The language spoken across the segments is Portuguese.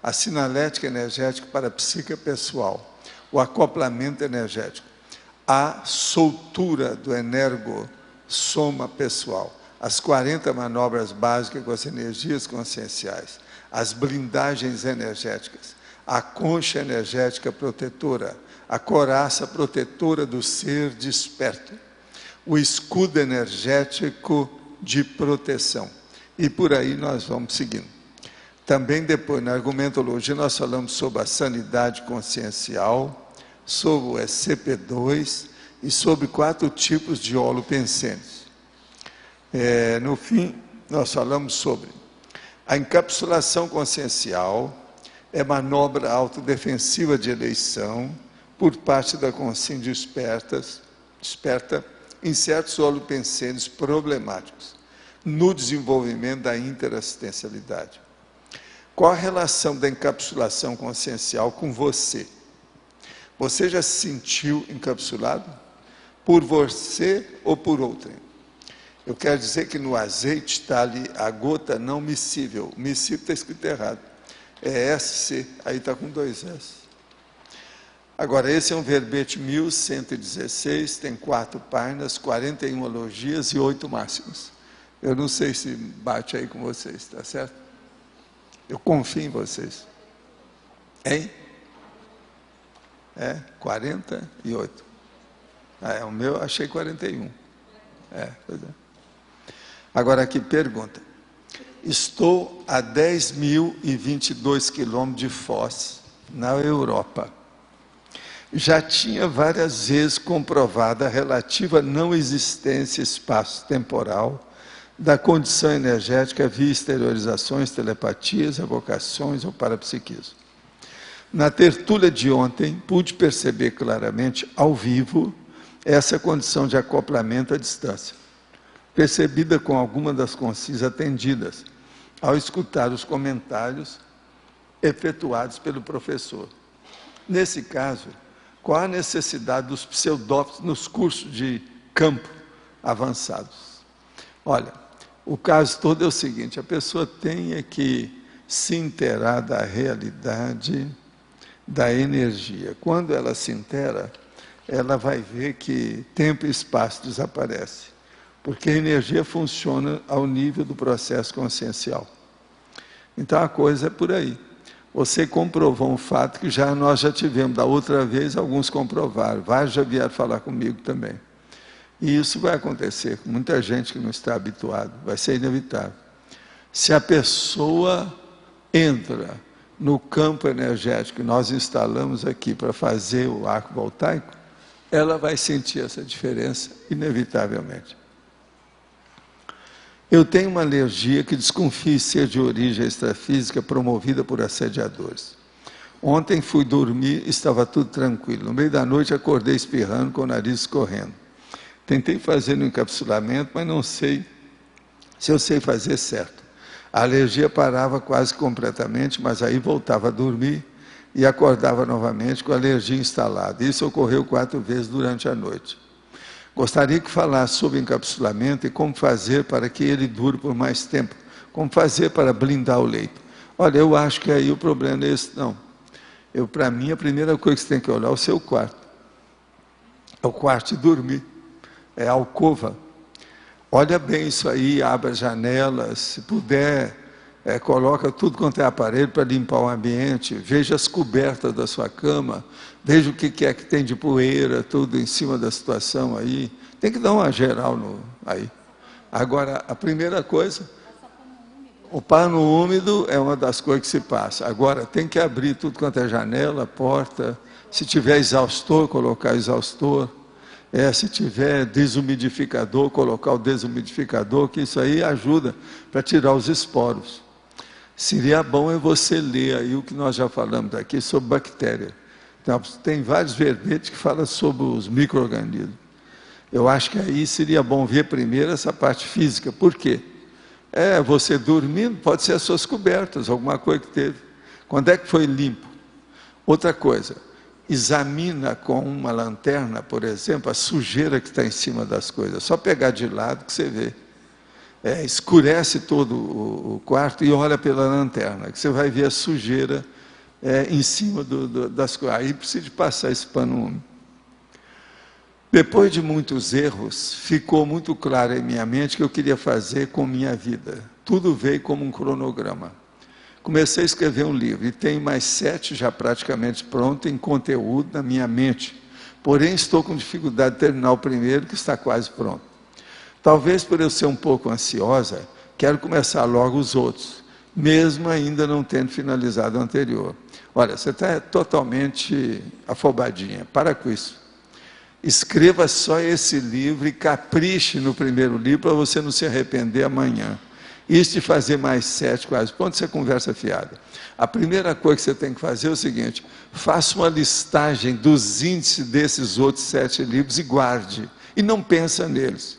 a sinalética energética para a psique pessoal, o acoplamento energético, a soltura do energossoma pessoal, as 40 manobras básicas com as energias conscienciais, as blindagens energéticas, a concha energética protetora, a coraça protetora do ser desperto, o escudo energético de proteção. E por aí nós vamos seguindo. Também depois, na argumentologia, nós falamos sobre a sanidade consciencial, sobre o SCP-2 e sobre 4 tipos de holopensênios. No fim, nós falamos sobre a encapsulação consciencial, manobra autodefensiva de eleição por parte da consciência desperta em certos holopensênios problemáticos, no desenvolvimento da interassistencialidade. Qual a relação da encapsulação consciencial com você? Você já se sentiu encapsulado? Por você ou por outrem? Eu quero dizer que no azeite está ali a gota não miscível. Miscível está escrito errado. É SC, aí está com 2 S. Agora, esse é um verbete 1116, tem 4 páginas, 41 alogias e 8 máximas. Eu não sei se bate aí com vocês, está certo? Eu confio em vocês. Hein? 48. O meu achei 41. Pois é. Agora aqui pergunta. Estou a 10.022 quilômetros de Foz, na Europa. Já tinha várias vezes comprovada a relativa não existência espaço-temporal da condição energética via exteriorizações, telepatias, evocações ou parapsiquismo. Na tertúlia de ontem, pude perceber claramente, ao vivo, essa condição de acoplamento à distância, percebida com alguma das consciências atendidas, ao escutar os comentários efetuados pelo professor. Nesse caso, qual a necessidade dos pseudófitos nos cursos de campo avançados? Olha, o caso todo é o seguinte, a pessoa tem que se inteirar da realidade da energia. Quando ela se inteira, ela vai ver que tempo e espaço desaparecem, porque a energia funciona ao nível do processo consciencial. Então a coisa é por aí. Você comprovou um fato que nós já tivemos, da outra vez alguns comprovaram, vários já vieram falar comigo também. E isso vai acontecer com muita gente que não está habituada, vai ser inevitável. Se a pessoa entra no campo energético que nós instalamos aqui para fazer o arco voltaico, ela vai sentir essa diferença inevitavelmente. Eu tenho uma alergia que desconfio ser de origem extrafísica promovida por assediadores. Ontem fui dormir, estava tudo tranquilo. No meio da noite acordei espirrando com o nariz escorrendo. Tentei fazer no encapsulamento, mas não sei se eu sei fazer certo. A alergia parava quase completamente, mas aí voltava a dormir e acordava novamente com a alergia instalada. Isso ocorreu 4 vezes durante a noite. Gostaria que falasse sobre encapsulamento e como fazer para que ele dure por mais tempo. Como fazer para blindar o leito. Olha, eu acho que aí o problema é esse, não. Para mim, a primeira coisa que você tem que olhar é o seu quarto. É o quarto de dormir. É a alcova. Olha bem isso aí, abre as janelas, se puder, coloca tudo quanto é aparelho para limpar o ambiente, veja as cobertas da sua cama, veja o que é que tem de poeira, tudo em cima da situação aí. Tem que dar uma geral aí. Agora, a primeira coisa, o pano úmido é uma das coisas que se passa. Agora, tem que abrir tudo quanto é janela, porta, se tiver exaustor, colocar exaustor. Se tiver desumidificador, colocar o desumidificador, que isso aí ajuda para tirar os esporos. Seria bom você ler aí o que nós já falamos aqui sobre bactéria. Então, tem vários verbetes que falam sobre os micro-organismos. Eu acho que aí seria bom ver primeiro essa parte física. Por quê? Você dormindo, pode ser as suas cobertas, alguma coisa que teve. Quando é que foi limpo? Outra coisa, examina com uma lanterna, por exemplo, a sujeira que está em cima das coisas. Só pegar de lado que você vê. Escurece todo o quarto e olha pela lanterna, que você vai ver a sujeira em cima das coisas. Aí precisa de passar esse pano úmido. Depois de muitos erros, ficou muito claro em minha mente que eu queria fazer com minha vida. Tudo veio como um cronograma. Comecei a escrever um livro e tenho mais 7 já praticamente pronto em conteúdo na minha mente. Porém, estou com dificuldade de terminar o primeiro, que está quase pronto. Talvez por eu ser um pouco ansiosa, quero começar logo os outros, mesmo ainda não tendo finalizado o anterior. Olha, você está totalmente afobadinha, para com isso. Escreva só esse livro e capriche no primeiro livro para você não se arrepender amanhã. Isso de fazer mais 7 quase pronto, você conversa fiada. A primeira coisa que você tem que fazer é o seguinte: faça uma listagem dos índices desses outros 7 livros e guarde. E não pensa neles.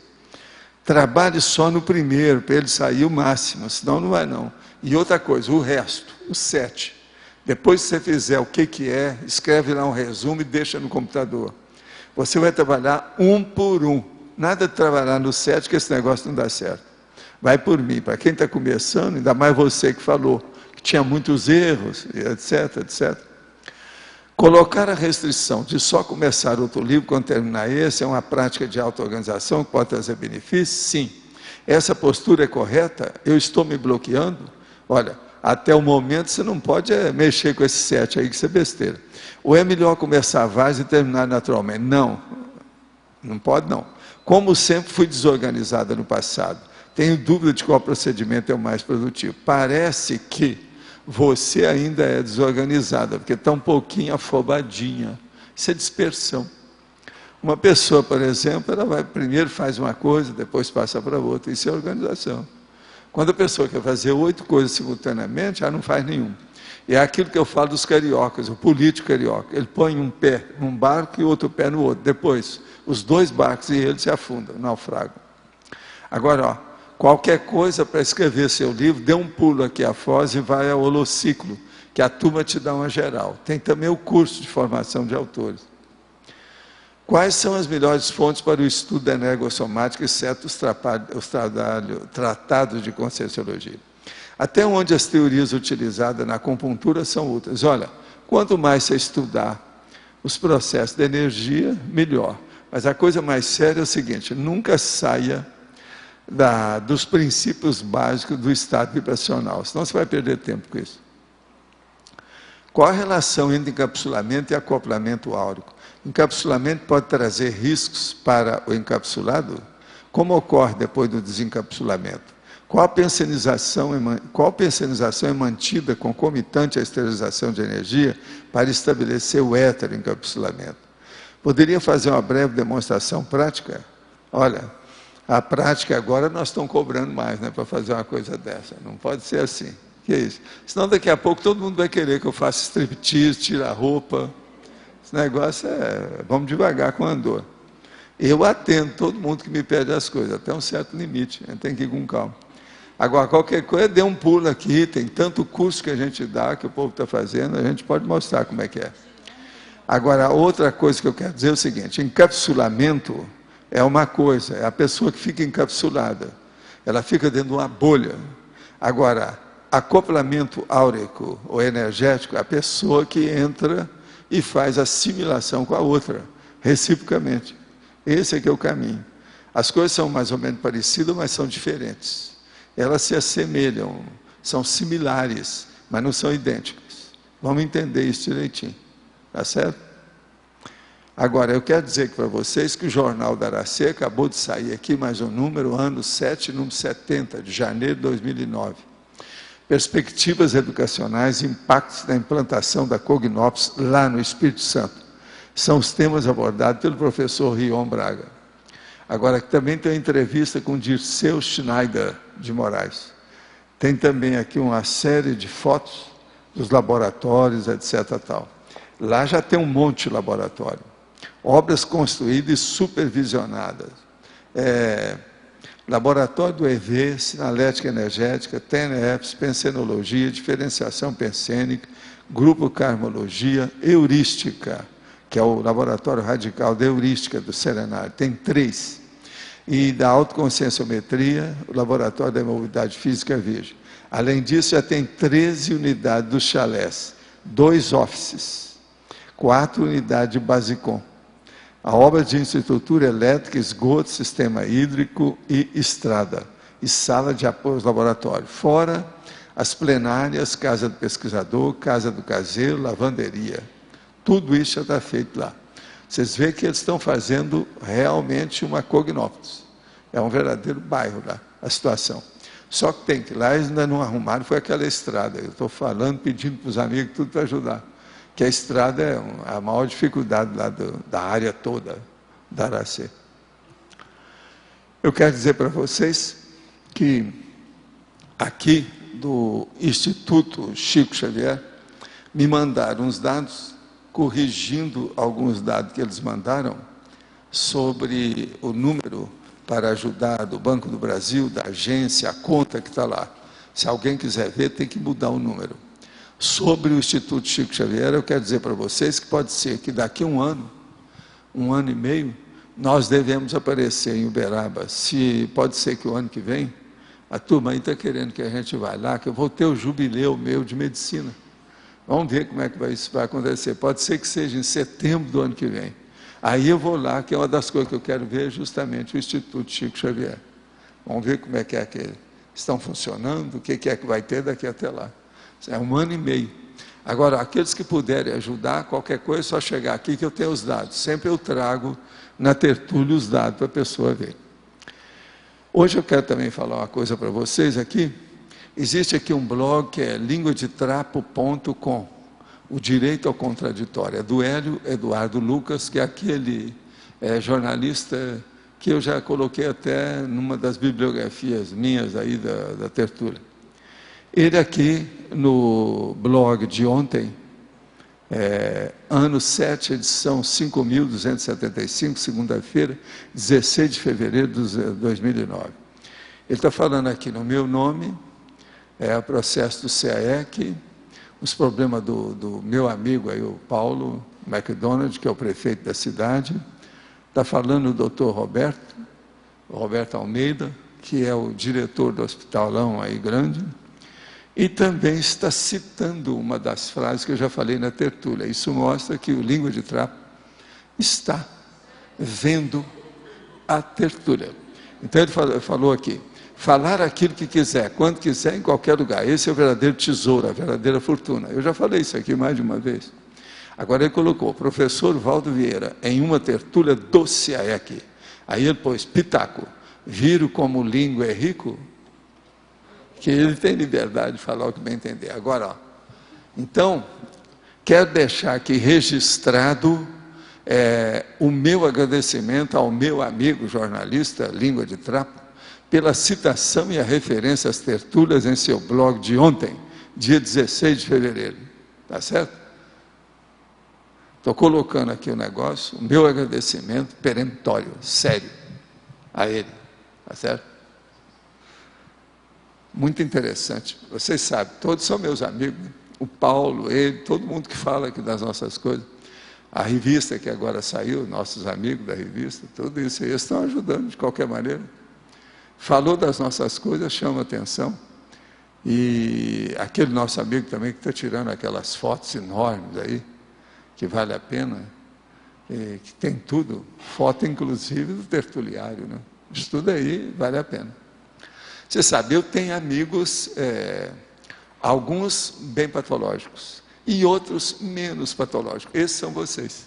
Trabalhe só no primeiro, para ele sair o máximo, senão não vai não. E outra coisa, o resto, os 7. Depois que você fizer o que é, escreve lá um resumo e deixa no computador. Você vai trabalhar um por um. Nada de trabalhar no 7, que esse negócio não dá certo. Vai por mim. Para quem está começando, ainda mais você que falou que tinha muitos erros, etc, etc. Colocar a restrição de só começar outro livro quando terminar esse é uma prática de auto-organização que pode trazer benefícios? Sim. Essa postura é correta? Eu estou me bloqueando? Olha, até o momento você não pode mexer com esse 7 aí, que isso é besteira. Ou é melhor começar vários e terminar naturalmente? Não, não pode não. Como sempre fui desorganizada no passado, tenho dúvida de qual procedimento é o mais produtivo. Parece que você ainda é desorganizada, porque está um pouquinho afobadinha. Isso é dispersão. Uma pessoa, por exemplo, ela vai primeiro faz uma coisa, depois passa para outra. Isso é organização. Quando a pessoa quer fazer 8 coisas simultaneamente, ela não faz nenhuma. E é aquilo que eu falo dos cariocas, o político carioca. Ele põe um pé num barco e outro pé no outro. Depois, os 2 barcos e ele se afundam, naufragam. Agora, ó, qualquer coisa para escrever seu livro, dê um pulo aqui à Foz e vai ao Holociclo, que a turma te dá uma geral. Tem também o curso de formação de autores. Quais são as melhores fontes para o estudo da energossomática, exceto os tratados de Conscienciologia? Até onde as teorias utilizadas na acupuntura são úteis? Olha, quanto mais você estudar os processos de energia, melhor. Mas a coisa mais séria é o seguinte: nunca saia dos princípios básicos do estado vibracional, senão você vai perder tempo com isso. Qual a relação entre encapsulamento e acoplamento áurico? Encapsulamento pode trazer riscos para o encapsulado? Como ocorre depois do desencapsulamento? Qual pensionização é mantida concomitante à esterilização de energia para estabelecer o heteroencapsulamento? Poderia fazer uma breve demonstração prática? Olha, a prática agora nós estamos cobrando mais, né, para fazer uma coisa dessa. Não pode ser assim. Que é isso? Senão daqui a pouco todo mundo vai querer que eu faça striptease, tira a roupa. Esse negócio vamos devagar com a andor. Eu atendo todo mundo que me pede as coisas, até um certo limite, a gente tem que ir com calma. Agora, qualquer coisa, dê um pulo aqui, tem tanto curso que a gente dá, que o povo está fazendo, a gente pode mostrar como é que é. Agora, outra coisa que eu quero dizer é o seguinte: encapsulamento é uma coisa, é a pessoa que fica encapsulada, ela fica dentro de uma bolha. Agora, acoplamento áurico ou energético é a pessoa que entra e faz assimilação com a outra, reciprocamente. Esse é que é o caminho. As coisas são mais ou menos parecidas, mas são diferentes. Elas se assemelham, são similares, mas não são idênticas. Vamos entender isso direitinho, tá certo? Agora, eu quero dizer para vocês que o Jornal da Aracê acabou de sair aqui, mais um número, ano 7, número 70, de janeiro de 2009. Perspectivas educacionais e impactos da implantação da Cognops lá no Espírito Santo. São os temas abordados pelo professor Rion Braga. Agora, também tem uma entrevista com Dirceu Schneider de Moraes. Tem também aqui uma série de fotos dos laboratórios, etc. Tal. Lá já tem um monte de laboratório. Obras construídas e supervisionadas. Laboratório do EV, Sinalética Energética, TNFs, Pensenologia, Diferenciação Pensênica, Grupo Karmologia, Heurística, que é o Laboratório Radical da Heurística do Serenário, tem 3. E da autoconscienciometria, o Laboratório da Imobilidade Física Virgem. Além disso, já tem 13 unidades dos chalés, 2 offices, 4 unidades de Basicom. A obra de infraestrutura elétrica, esgoto, sistema hídrico e estrada. E sala de apoio aos laboratórios. Fora as plenárias, casa do pesquisador, casa do caseiro, lavanderia. Tudo isso já está feito lá. Vocês veem que eles estão fazendo realmente uma Cognópolis. É um verdadeiro bairro lá, a situação. Só que tem que lá eles ainda não arrumaram, foi aquela estrada. Eu estou falando, pedindo para os amigos tudo para ajudar. Que a estrada é a maior dificuldade lá da área toda da Aracê. Eu quero dizer para vocês que aqui do Instituto Chico Xavier me mandaram uns dados, corrigindo alguns dados que eles mandaram sobre o número para ajudar do Banco do Brasil, da agência, a conta que está lá. Se alguém quiser ver, tem que mudar o número. Sobre o Instituto Chico Xavier, eu quero dizer para vocês que pode ser que daqui a um ano e meio, nós devemos aparecer em Uberaba. Pode ser que o ano que vem, a turma aí está querendo que a gente vá lá, que eu vou ter o jubileu meu de medicina. Vamos ver como é que isso vai acontecer. Pode ser que seja em setembro do ano que vem. Aí eu vou lá, que é uma das coisas que eu quero ver, justamente o Instituto Chico Xavier. Vamos ver como é que estão funcionando, o que é que vai ter daqui até lá. É um ano e meio. Agora, aqueles que puderem ajudar, qualquer coisa, é só chegar aqui que eu tenho os dados. Sempre eu trago na tertúlia os dados para a pessoa ver. Hoje eu quero também falar uma coisa para vocês aqui. Existe aqui um blog que é linguadetrapo.com, o direito ao contraditório. É do Hélio Eduardo Lucas, que é aquele jornalista que eu já coloquei até numa das bibliografias minhas aí da tertúlia. Ele aqui no blog de ontem, ano 7, edição 5.275, segunda-feira, 16 de fevereiro de 2009. Ele está falando aqui no meu nome, o processo do CAEC, os problemas do meu amigo aí, o Paulo McDonald, que é o prefeito da cidade. Está falando o doutor Roberto Almeida, que é o diretor do hospitalão aí grande. E também está citando uma das frases que eu já falei na tertúlia. Isso mostra que o Língua de Trapo está vendo a tertúlia. Então ele falou aqui, falar aquilo que quiser, quando quiser, em qualquer lugar. Esse é o verdadeiro tesouro, a verdadeira fortuna. Eu já falei isso aqui mais de uma vez. Agora ele colocou, professor Valdo Vieira, em uma tertúlia do CAEC. Aí ele pôs, pitaco, viro como língua é rico, que ele tem liberdade de falar o que bem entender. Agora, então, quero deixar aqui registrado o meu agradecimento ao meu amigo jornalista, Língua de Trapo, pela citação e a referência às tertúlias em seu blog de ontem, dia 16 de fevereiro. Tá certo? Estou colocando aqui o negócio, o meu agradecimento peremptório, sério, a ele. Tá certo? Muito interessante. Vocês sabem, todos são meus amigos, o Paulo, ele, todo mundo que fala aqui das nossas coisas. A revista que agora saiu, nossos amigos da revista, tudo isso aí, eles estão ajudando de qualquer maneira. Falou das nossas coisas, chama atenção. E aquele nosso amigo também que está tirando aquelas fotos enormes aí, que vale a pena, que tem tudo, foto inclusive do tertuliário, né? Isso tudo aí vale a pena. Você sabe, eu tenho amigos, alguns bem patológicos e outros menos patológicos. Esses são vocês.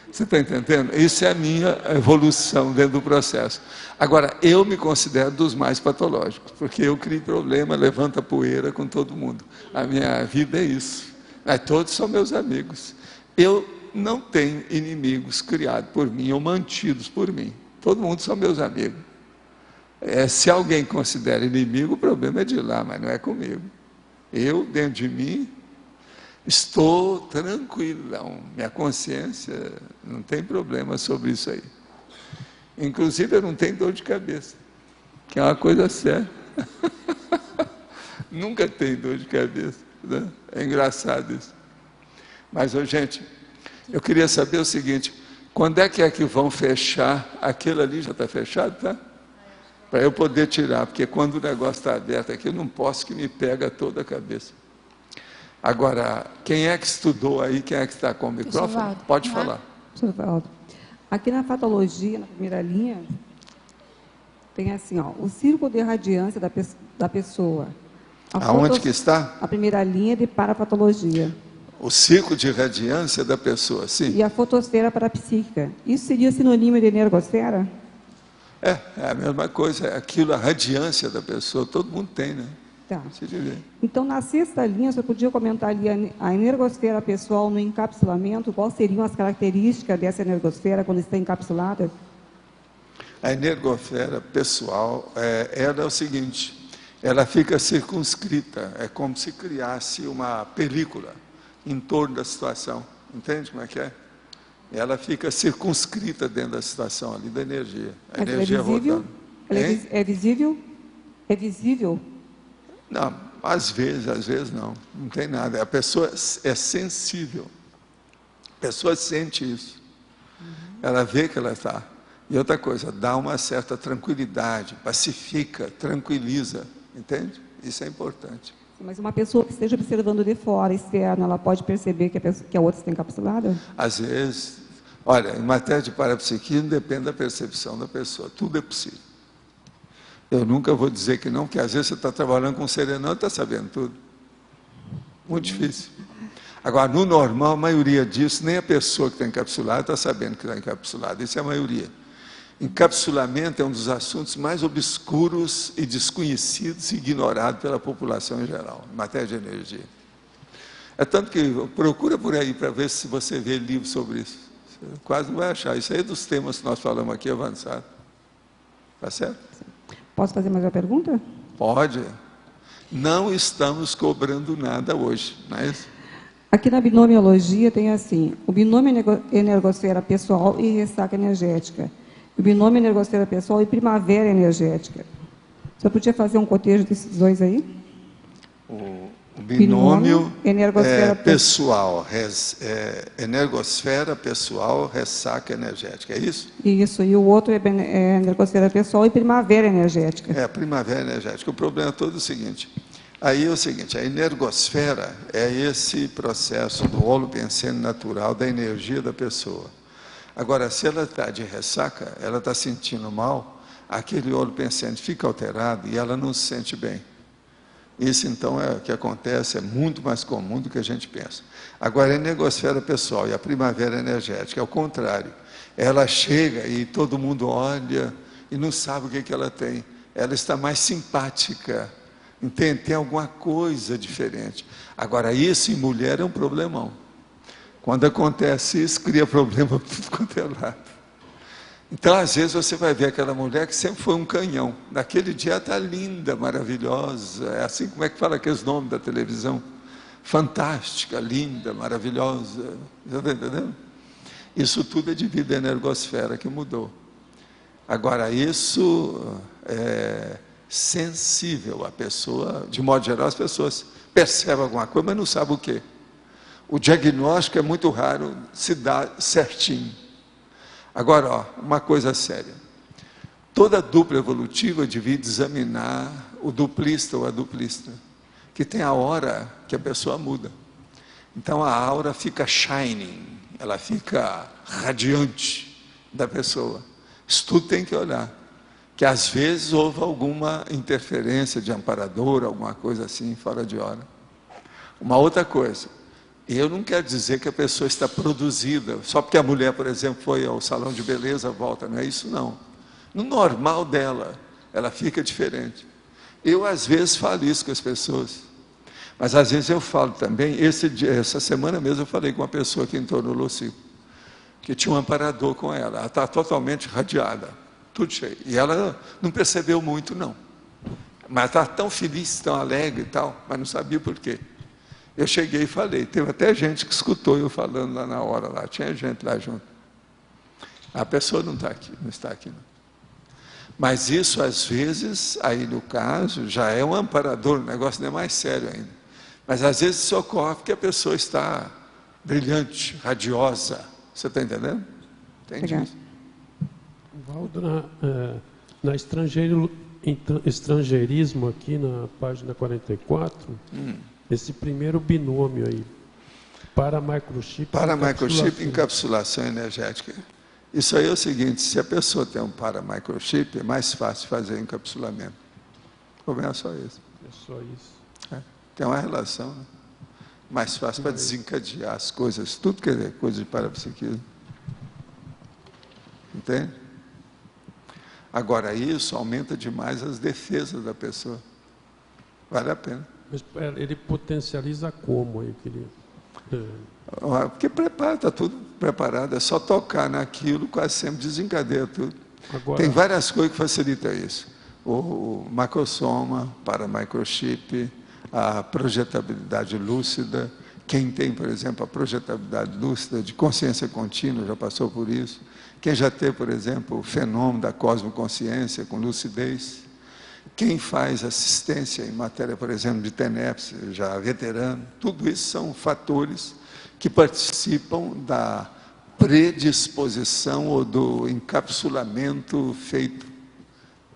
Você está entendendo? Isso é a minha evolução dentro do processo. Agora, eu me considero dos mais patológicos, porque eu crio problema, levanto a poeira com todo mundo. A minha vida é isso. Todos são meus amigos. Eu não tenho inimigos criados por mim ou mantidos por mim. Todo mundo são meus amigos. Se alguém considera inimigo, o problema é de lá, mas não é comigo. Eu, dentro de mim, estou tranquilão. Minha consciência não tem problema sobre isso aí. Inclusive, eu não tenho dor de cabeça, que é uma coisa séria. Nunca tenho dor de cabeça, né? É engraçado isso. Mas, gente, eu queria saber o seguinte, quando é que vão fechar? Aquilo ali já está fechado, tá? Para eu poder tirar, porque quando o negócio está aberto aqui, eu não posso que me pega toda a cabeça. Agora, quem é que estudou aí? Quem é que está com o microfone? Pode falar. Professor Valdo, aqui na patologia, na primeira linha, tem assim, ó, o círculo de radiância da pessoa. Aonde que está? A primeira linha de parapatologia. O círculo de radiância da pessoa, sim. E a fotosfera parapsíquica. Isso seria sinônimo de energosfera? É a mesma coisa, é aquilo, a radiância da pessoa, todo mundo tem, né? Tá. Se dizer. Então, na sexta linha, você podia comentar ali a energosfera pessoal no encapsulamento, quais seriam as características dessa energosfera quando está encapsulada? A energosfera pessoal, ela é o seguinte, ela fica circunscrita, é como se criasse uma película em torno da situação, entende como é que é? Ela fica circunscrita dentro da situação ali, da energia, a energia rodando. É visível? É visível? Não, às vezes não tem nada, a pessoa é sensível, a pessoa sente isso, ela vê que ela está. E outra coisa, dá uma certa tranquilidade, pacifica, tranquiliza, entende? Isso é importante. Mas uma pessoa que esteja observando de fora, externa, ela pode perceber que a outra está encapsulada? Às vezes, olha, em matéria de parapsiquismo depende da percepção da pessoa, tudo é possível. Eu nunca vou dizer que não, porque às vezes você está trabalhando com um serenão e está sabendo tudo. Muito difícil. Agora, no normal, a maioria disso, nem a pessoa que está encapsulada está sabendo que está encapsulada, isso é a maioria. Encapsulamento é um dos assuntos mais obscuros e desconhecidos e ignorados pela população em geral, em matéria de energia. É tanto que procura por aí para ver se você vê livros sobre isso. Você quase não vai achar. Isso aí é dos temas que nós falamos aqui avançado. Tá certo? Posso fazer mais uma pergunta? Pode. Não estamos cobrando nada hoje, não é isso? Aqui na binomiologia tem assim, o binômio energosfera pessoal e ressaca energética. O binômio energosfera pessoal e primavera energética. Você podia fazer um cotejo desses dois aí? O binômio energosfera pessoal, energosfera pessoal, ressaca energética, é isso? Isso, e o outro é energosfera pessoal e primavera energética. É, primavera energética. O problema todo é o seguinte, aí é o seguinte, a energosfera é esse processo do holopensene natural da energia da pessoa. Agora, se ela está de ressaca, ela está sentindo mal, aquele holopensene fica alterado e ela não se sente bem. Isso, então, é o que acontece, é muito mais comum do que a gente pensa. Agora, a energosfera pessoal e a primavera energética é o contrário. Ela chega e todo mundo olha e não sabe o que ela tem. Ela está mais simpática, entende? Tem alguma coisa diferente. Agora, isso em mulher é um problemão. Quando acontece isso, cria problema por tudo quanto é lado. Então, às vezes, você vai ver aquela mulher que sempre foi um canhão. Naquele dia ela está linda, maravilhosa. É assim como é que fala aqueles nomes da televisão? Fantástica, linda, maravilhosa. Você está entendendo? Isso tudo é devido à energosfera que mudou. Agora, isso é sensível. A pessoa, de modo geral, as pessoas percebem alguma coisa, mas não sabem o quê. O diagnóstico é muito raro se dá certinho. Agora, ó, uma coisa séria. Toda dupla evolutiva devia examinar o duplista ou a duplista, que tem a hora que a pessoa muda. Então, a aura fica shining, ela fica radiante da pessoa. Isso tudo tem que olhar. Que às vezes houve alguma interferência de amparador, alguma coisa assim, fora de hora. Uma outra coisa. Eu não quero dizer que a pessoa está produzida, só porque a mulher, por exemplo, foi ao salão de beleza, volta, não é isso não. No normal dela, ela fica diferente. Eu, às vezes, falo isso com as pessoas, mas às vezes eu falo também, essa semana mesmo eu falei com uma pessoa que entrou no Locico, que tinha um amparador com ela está totalmente radiada, tudo cheio, e ela não percebeu muito não, mas está tão feliz, tão alegre e tal, mas não sabia por quê. Eu cheguei e falei, teve até gente que escutou eu falando lá na hora, lá, tinha gente lá junto. A pessoa não está aqui, não está aqui não. Mas isso, às vezes, aí no caso, já é um amparador, o negócio não é mais sério ainda. Mas às vezes isso ocorre porque a pessoa está brilhante, radiosa. Você está entendendo? Entende isso? Valdo, na estrangeirismo aqui na página 44, esse primeiro binômio aí, para microchip Para-microchip e encapsulação energética. Isso aí é o seguinte, se a pessoa tem um para-microchip, é mais fácil fazer encapsulamento. O problema é só isso. É só isso. Tem uma relação, né? Mais fácil para desencadear as coisas, tudo que é coisa de parapsiquismo. Entende? Agora, isso aumenta demais as defesas da pessoa. Vale a pena. Mas ele potencializa como aí? Porque prepara, está tudo preparado, é só tocar naquilo, quase sempre desencadeia tudo. Agora, Tem várias coisas que facilitam isso. O macrosoma, para microchip, a projetabilidade lúcida. Quem tem, por exemplo, a projetabilidade lúcida de consciência contínua, já passou por isso. Quem já teve, por exemplo, o fenômeno da cosmoconsciência com lucidez. Quem faz assistência em matéria, por exemplo, de TENEPS, já veterano. Tudo isso são fatores que participam da predisposição ou do encapsulamento feito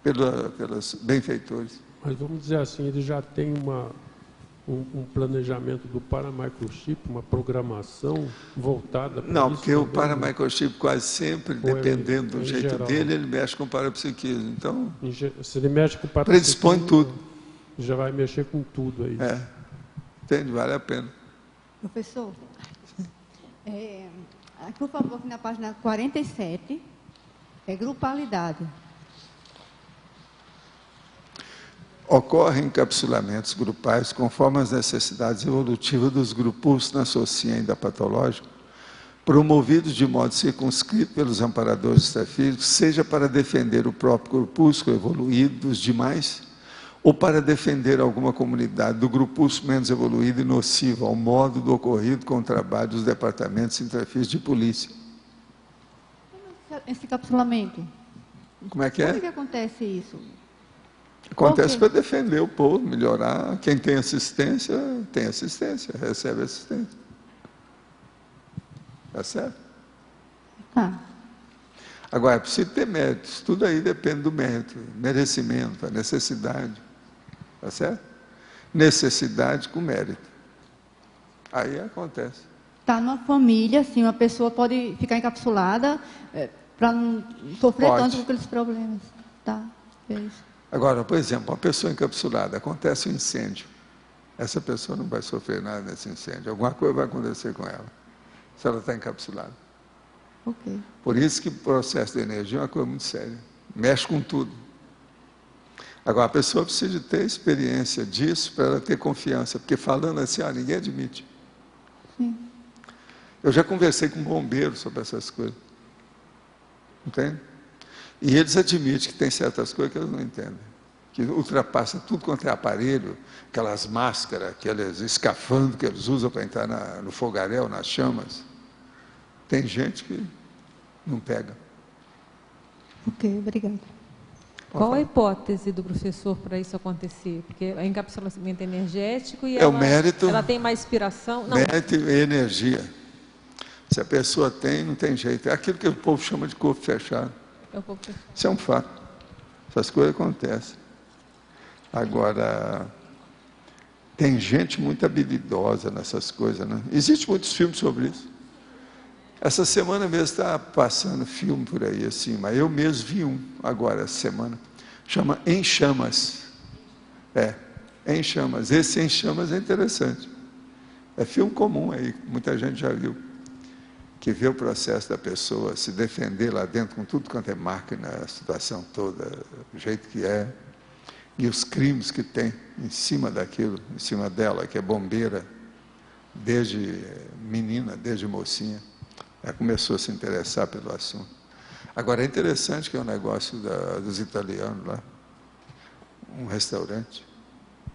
pelos benfeitores. mas vamos dizer assim, ele já tem um planejamento do para-microchip, uma programação voltada para Não, isso porque o também, para-microchip quase sempre, Ou dependendo do em jeito geral? dele, ele mexe com o parapsiquismo. Então, Se ele mexe com o predispõe tudo. já vai mexer com tudo aí. Entende? Vale a pena. Professor, por favor, aqui na página 47, grupalidade. Ocorrem encapsulamentos grupais conforme as necessidades evolutivas dos grupos na sociedade patológica, promovidos de modo circunscrito pelos amparadores extrafísicos, seja para defender o próprio grupúsculo evoluído dos demais, ou para defender alguma comunidade do grupúsculo menos evoluído e nocivo, ao modo do ocorrido com o trabalho dos departamentos intrafísicos de polícia. Esse encapsulamento. Como é que Como é é? que acontece isso? Acontece Por para defender o povo, melhorar. Quem tem assistência, recebe assistência. Tá certo? Tá. Agora, é preciso ter méritos. Tudo aí depende do mérito, merecimento, a necessidade. Tá certo? Necessidade com mérito. Aí acontece. Tá numa família, assim, uma pessoa pode ficar encapsulada para não sofrer Pode. tanto com aqueles problemas. Tá, é isso. Agora, por exemplo, uma pessoa encapsulada, acontece um incêndio. Essa pessoa não vai sofrer nada nesse incêndio. Alguma coisa vai acontecer com ela, se ela está encapsulada. Ok. Por isso que o processo de energia é uma coisa muito séria. Mexe com tudo. Agora, a pessoa precisa de ter experiência disso para ela ter confiança. Porque falando assim, ninguém admite. Sim. Eu já conversei com bombeiros sobre essas coisas. Entende? E eles admitem que tem certas coisas que eles não entendem. Que ultrapassa tudo quanto é aparelho, aquelas máscaras, aqueles escafandros que eles usam para entrar no fogaréu, nas chamas. Tem gente que não pega. Ok, obrigada. Qual a hipótese do professor para isso acontecer? Porque é encapsulamento energético e É o mérito. ela tem mais inspiração? Não, Mérito e energia. Se a pessoa tem, não tem jeito. É aquilo que o povo chama de corpo fechado. é um pouco... Isso é um fato. Essas coisas acontecem. Agora, tem gente muito habilidosa nessas coisas, né? Existem muitos filmes sobre isso. Essa semana mesmo está passando filme por aí, assim, mas eu mesmo vi um agora, essa semana. Chama Em Chamas. Em Chamas. Esse Em Chamas é interessante. É filme comum aí, muita gente já viu. Que vê o processo da pessoa se defender lá dentro com tudo quanto é máquina, a situação toda, do jeito que é, e os crimes que tem em cima daquilo, em cima dela, que é bombeira, desde menina, desde mocinha, ela começou a se interessar pelo assunto. Agora, é interessante que é um negócio dos italianos lá, um restaurante.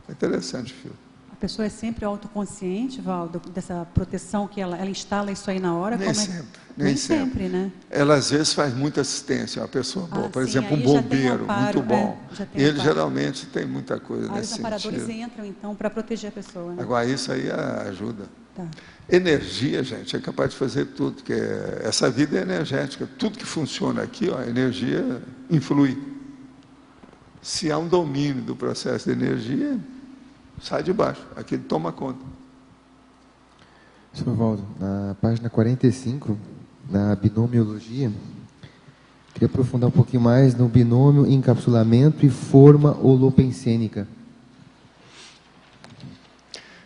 É interessante o filme. A pessoa é sempre autoconsciente, Valdo, dessa proteção que ela instala isso aí na hora? Nem como sempre. Nem sempre, né? Ela, às vezes, faz muita assistência, uma pessoa boa. Por sim, exemplo, um aí já tem bombeiro, amparo, muito bom. já tem Ele, amparo. geralmente, tem muita coisa Aí nesse os amparadores sentido. entram, então, para proteger a pessoa, né? Agora, isso aí ajuda. Tá. Energia, gente, é capaz de fazer tudo, porque essa vida é energética. Tudo que funciona aqui, a energia influi. Se há um domínio do processo de energia, sai de baixo, aquilo toma conta. Senhor Valdo, na página 45, na binomiologia, queria aprofundar um pouquinho mais no binômio encapsulamento e forma holopensênica.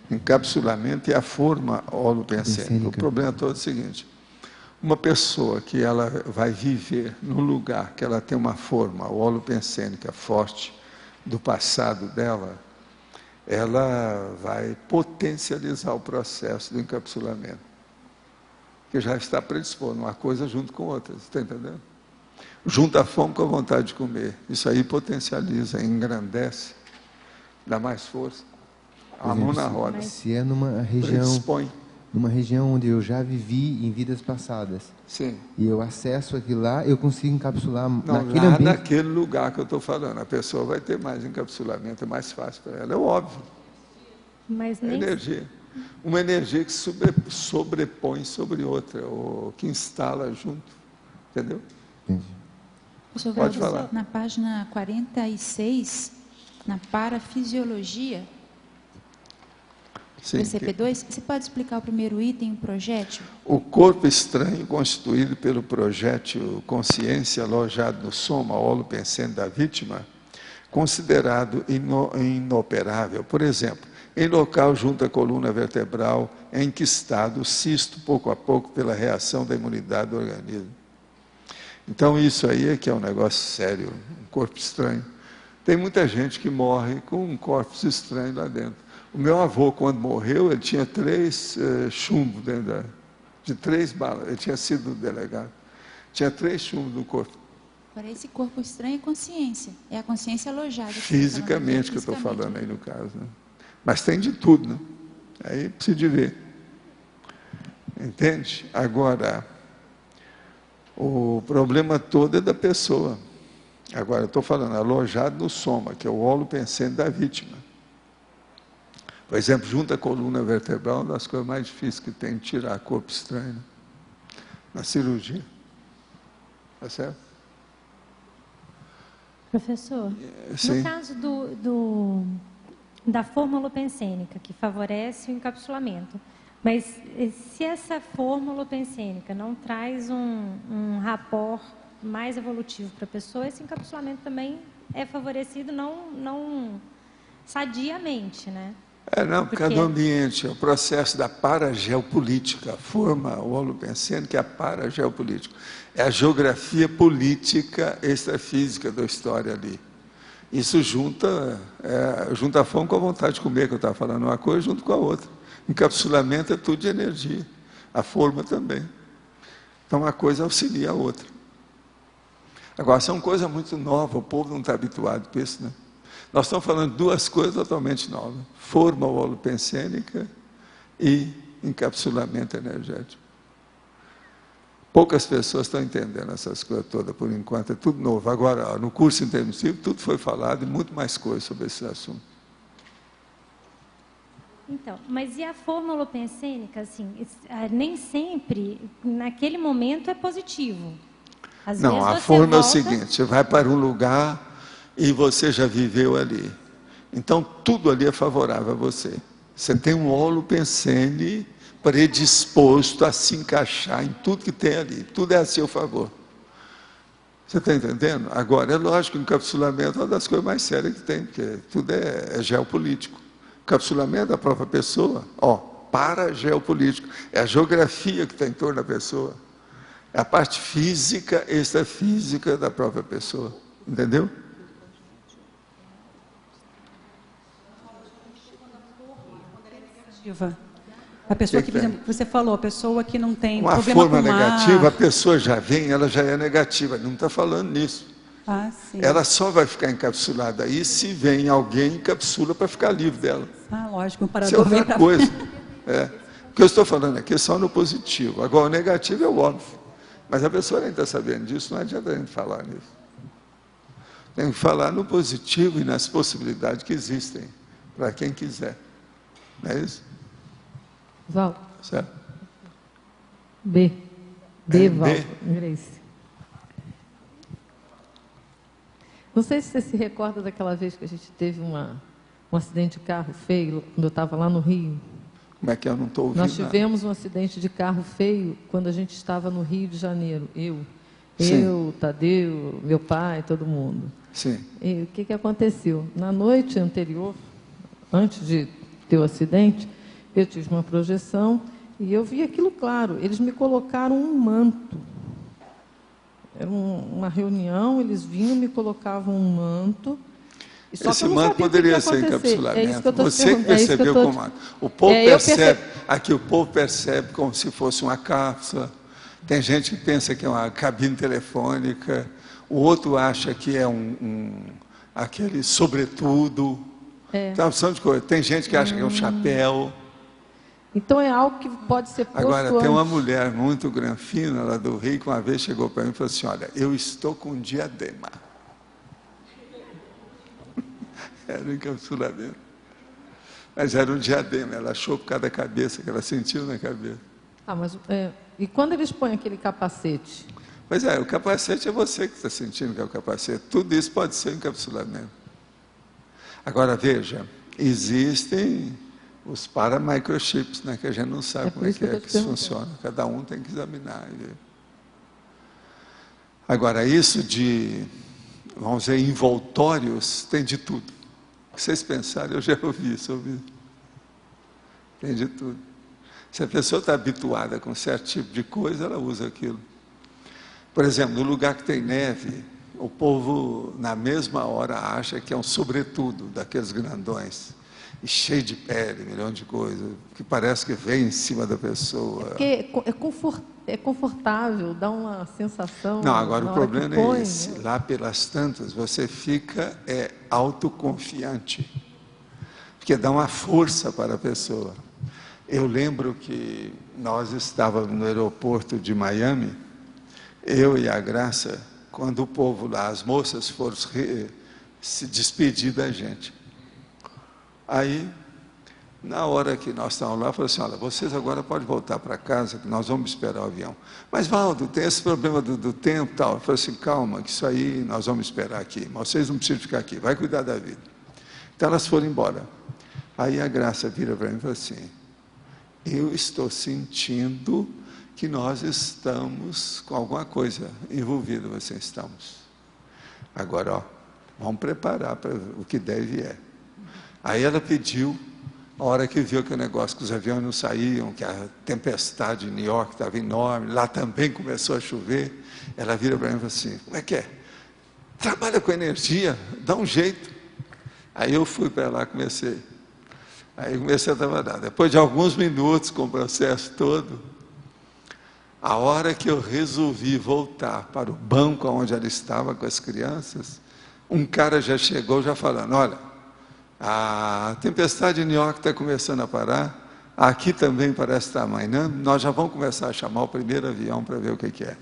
Encapsulamento e a forma holopensênica. O problema todo é o seguinte: uma pessoa que ela vai viver num lugar que ela tem uma forma holopensênica forte do passado dela, ela vai potencializar o processo do encapsulamento, que já está predisposto uma coisa junto com outra, você está entendendo? Junta a fome com a vontade de comer, isso aí potencializa, engrandece, dá mais força, a mão na roda. Se é numa região onde eu já vivi em vidas passadas, sim, e eu acesso aquilo lá, eu consigo encapsular não, naquele lá ambiente. naquele lugar que eu estou falando, a pessoa vai ter mais encapsulamento, é mais fácil para ela, é óbvio. Mas É nem energia. Uma energia que sobrepõe sobre outra, ou que instala junto. Entendeu? Professor Pode Valdo, falar. na página 46, na parafisiologia, Sim, PCP2, você pode explicar o primeiro item, o projétil? o corpo estranho constituído pelo projétil consciência alojado no soma holopensene da vítima, considerado inoperável. Por exemplo, em local junto à coluna vertebral, enquistado, cisto pouco a pouco pela reação da imunidade do organismo. Então isso aí é que é um negócio sério, um corpo estranho. Tem muita gente que morre com um corpo estranho lá dentro. O meu avô, quando morreu, ele tinha 3 chumbos dentro de 3 balas. Ele tinha sido delegado. Tinha 3 chumbos no corpo. Agora, esse corpo estranho é consciência. É a consciência alojada. Fisicamente que eu estou falando aí no caso. Né? Mas tem de tudo, né? Aí precisa de ver. Entende? Agora, o problema todo é da pessoa. Agora, eu estou falando, alojado no soma, que é o holopensene da vítima. Por exemplo, junto à coluna vertebral, uma das coisas mais difíceis que tem de tirar corpo estranho, né? Na cirurgia. Tá certo? Professor, Sim. no caso da forma holopensênica, que favorece o encapsulamento, mas se essa forma holopensênica não traz um rapport mais evolutivo para a pessoa, esse encapsulamento também é favorecido não sadiamente, né? Não, por causa do ambiente, é o processo da parageopolítica, a forma holopensene que é a parageopolítica. É a geografia política extrafísica da história ali. Isso junta a fome com a vontade de comer, que eu estava falando, uma coisa junto com a outra. Encapsulamento é tudo de energia, a forma também. Então, uma coisa auxilia a outra. Agora, isso é uma coisa muito nova, o povo não está habituado com isso, né? Nós estamos falando de 2 coisas totalmente novas. Forma holopensênica e encapsulamento energético. Poucas pessoas estão entendendo essas coisas todas, por enquanto, é tudo novo. Agora, no curso intermissivo, tudo foi falado e muito mais coisas sobre esse assunto. Então, mas e a forma holopensênica, assim, nem sempre, naquele momento, é positivo. Às Não, vezes a você forma é o volta... seguinte, você vai para um lugar e você já viveu ali. Então, tudo ali é favorável a você. Você tem um holopensene predisposto a se encaixar em tudo que tem ali. Tudo é a seu favor. Você está entendendo? Agora, é lógico que o encapsulamento é uma das coisas mais sérias que tem, porque tudo é geopolítico. O encapsulamento da própria pessoa, parageopolítico. É a geografia que está em torno da pessoa. É a parte física, extrafísica da própria pessoa. Entendeu? A pessoa que, por exemplo, você falou, a pessoa que não tem uma problema forma com negativa, mar. a pessoa já vem, ela já é negativa, não está falando nisso. Ah, sim. Ela só vai ficar encapsulada aí se vem alguém encapsula para ficar livre dela. Ah, lógico, um Isso é parador vem outra para coisa. O que eu estou falando aqui é só no positivo. Agora, o negativo é o óbvio. Mas a pessoa nem está sabendo disso, não adianta a gente falar nisso. Tem que falar no positivo e nas possibilidades que existem, para quem quiser. Não é isso? Val. Certo? B, Val. Grace. Não sei se você se recorda daquela vez que a gente teve um acidente de carro feio quando eu estava lá no Rio. Como é que eu não estou ouvindo? Nós tivemos um acidente de carro feio quando a gente estava no Rio de Janeiro. Eu, Tadeu, meu pai, todo mundo. Sim. E o que aconteceu? Na noite anterior, antes de ter o acidente, eu tive uma projeção e eu vi aquilo claro. Eles me colocaram um manto. Era uma reunião, eles vinham, me colocavam um manto. Esse manto poderia ser encapsulamento. Você que percebeu como... O povo o povo percebe como se fosse uma cápsula. Tem gente que pensa que é uma cabine telefônica. O outro acha que é aquele sobretudo. Tá, opção de coisa. Tem gente que acha que é um chapéu. Então é algo que pode ser posto Agora, tem antes. uma mulher muito granfina lá do Rio, que uma vez chegou para mim e falou assim, olha, eu estou com um diadema. Era um encapsulamento. Mas era um diadema, ela achou por causa da cabeça, que ela sentiu na cabeça. E quando eles põem aquele capacete? Pois é, o capacete é você que está sentindo que é o capacete. Tudo isso pode ser encapsulamento. Agora, veja, existem os paramicrochips, né, que a gente não sabe como é que isso funciona. Cada um tem que examinar e ver. Agora, isso de, vamos dizer, envoltórios, tem de tudo. Se vocês pensarem, eu já ouvi isso. Tem de tudo. Se a pessoa está habituada com certo tipo de coisa, ela usa aquilo. Por exemplo, no lugar que tem neve, o povo, na mesma hora, acha que é um sobretudo daqueles grandões, e cheio de pele, milhão de coisas, que parece que vem em cima da pessoa. Porque é confortável, dá uma sensação... Não, agora o problema é esse. Né? Lá pelas tantas, você fica autoconfiante, porque dá uma força para a pessoa. Eu lembro que nós estávamos no aeroporto de Miami, eu e a Graça, quando o povo lá, as moças foram se despedir da gente. Aí, na hora que nós estávamos lá, falou assim, olha, vocês agora podem voltar para casa, que nós vamos esperar o avião. Mas, Valdo, tem esse problema do tempo e tal. Eu falei assim, calma, que isso aí nós vamos esperar aqui. Mas vocês não precisam ficar aqui, vai cuidar da vida. Então, elas foram embora. Aí a Graça vira para mim e fala assim, eu estou sentindo que nós estamos com alguma coisa envolvida, vocês estamos. Agora, ó, vamos preparar para o que deve é. Aí ela pediu, a hora que viu que o negócio, que os aviões não saíam, que a tempestade em New York estava enorme, lá também começou a chover, ela vira para mim e fala assim, como é que é? Trabalha com energia, dá um jeito. Aí eu fui para lá, comecei a trabalhar. Depois de alguns minutos, com o processo todo, a hora que eu resolvi voltar para o banco onde ela estava com as crianças, um cara já chegou já falando, olha, a tempestade em New York está começando a parar, aqui também parece estar amainando, nós já vamos começar a chamar o primeiro avião para ver o que é.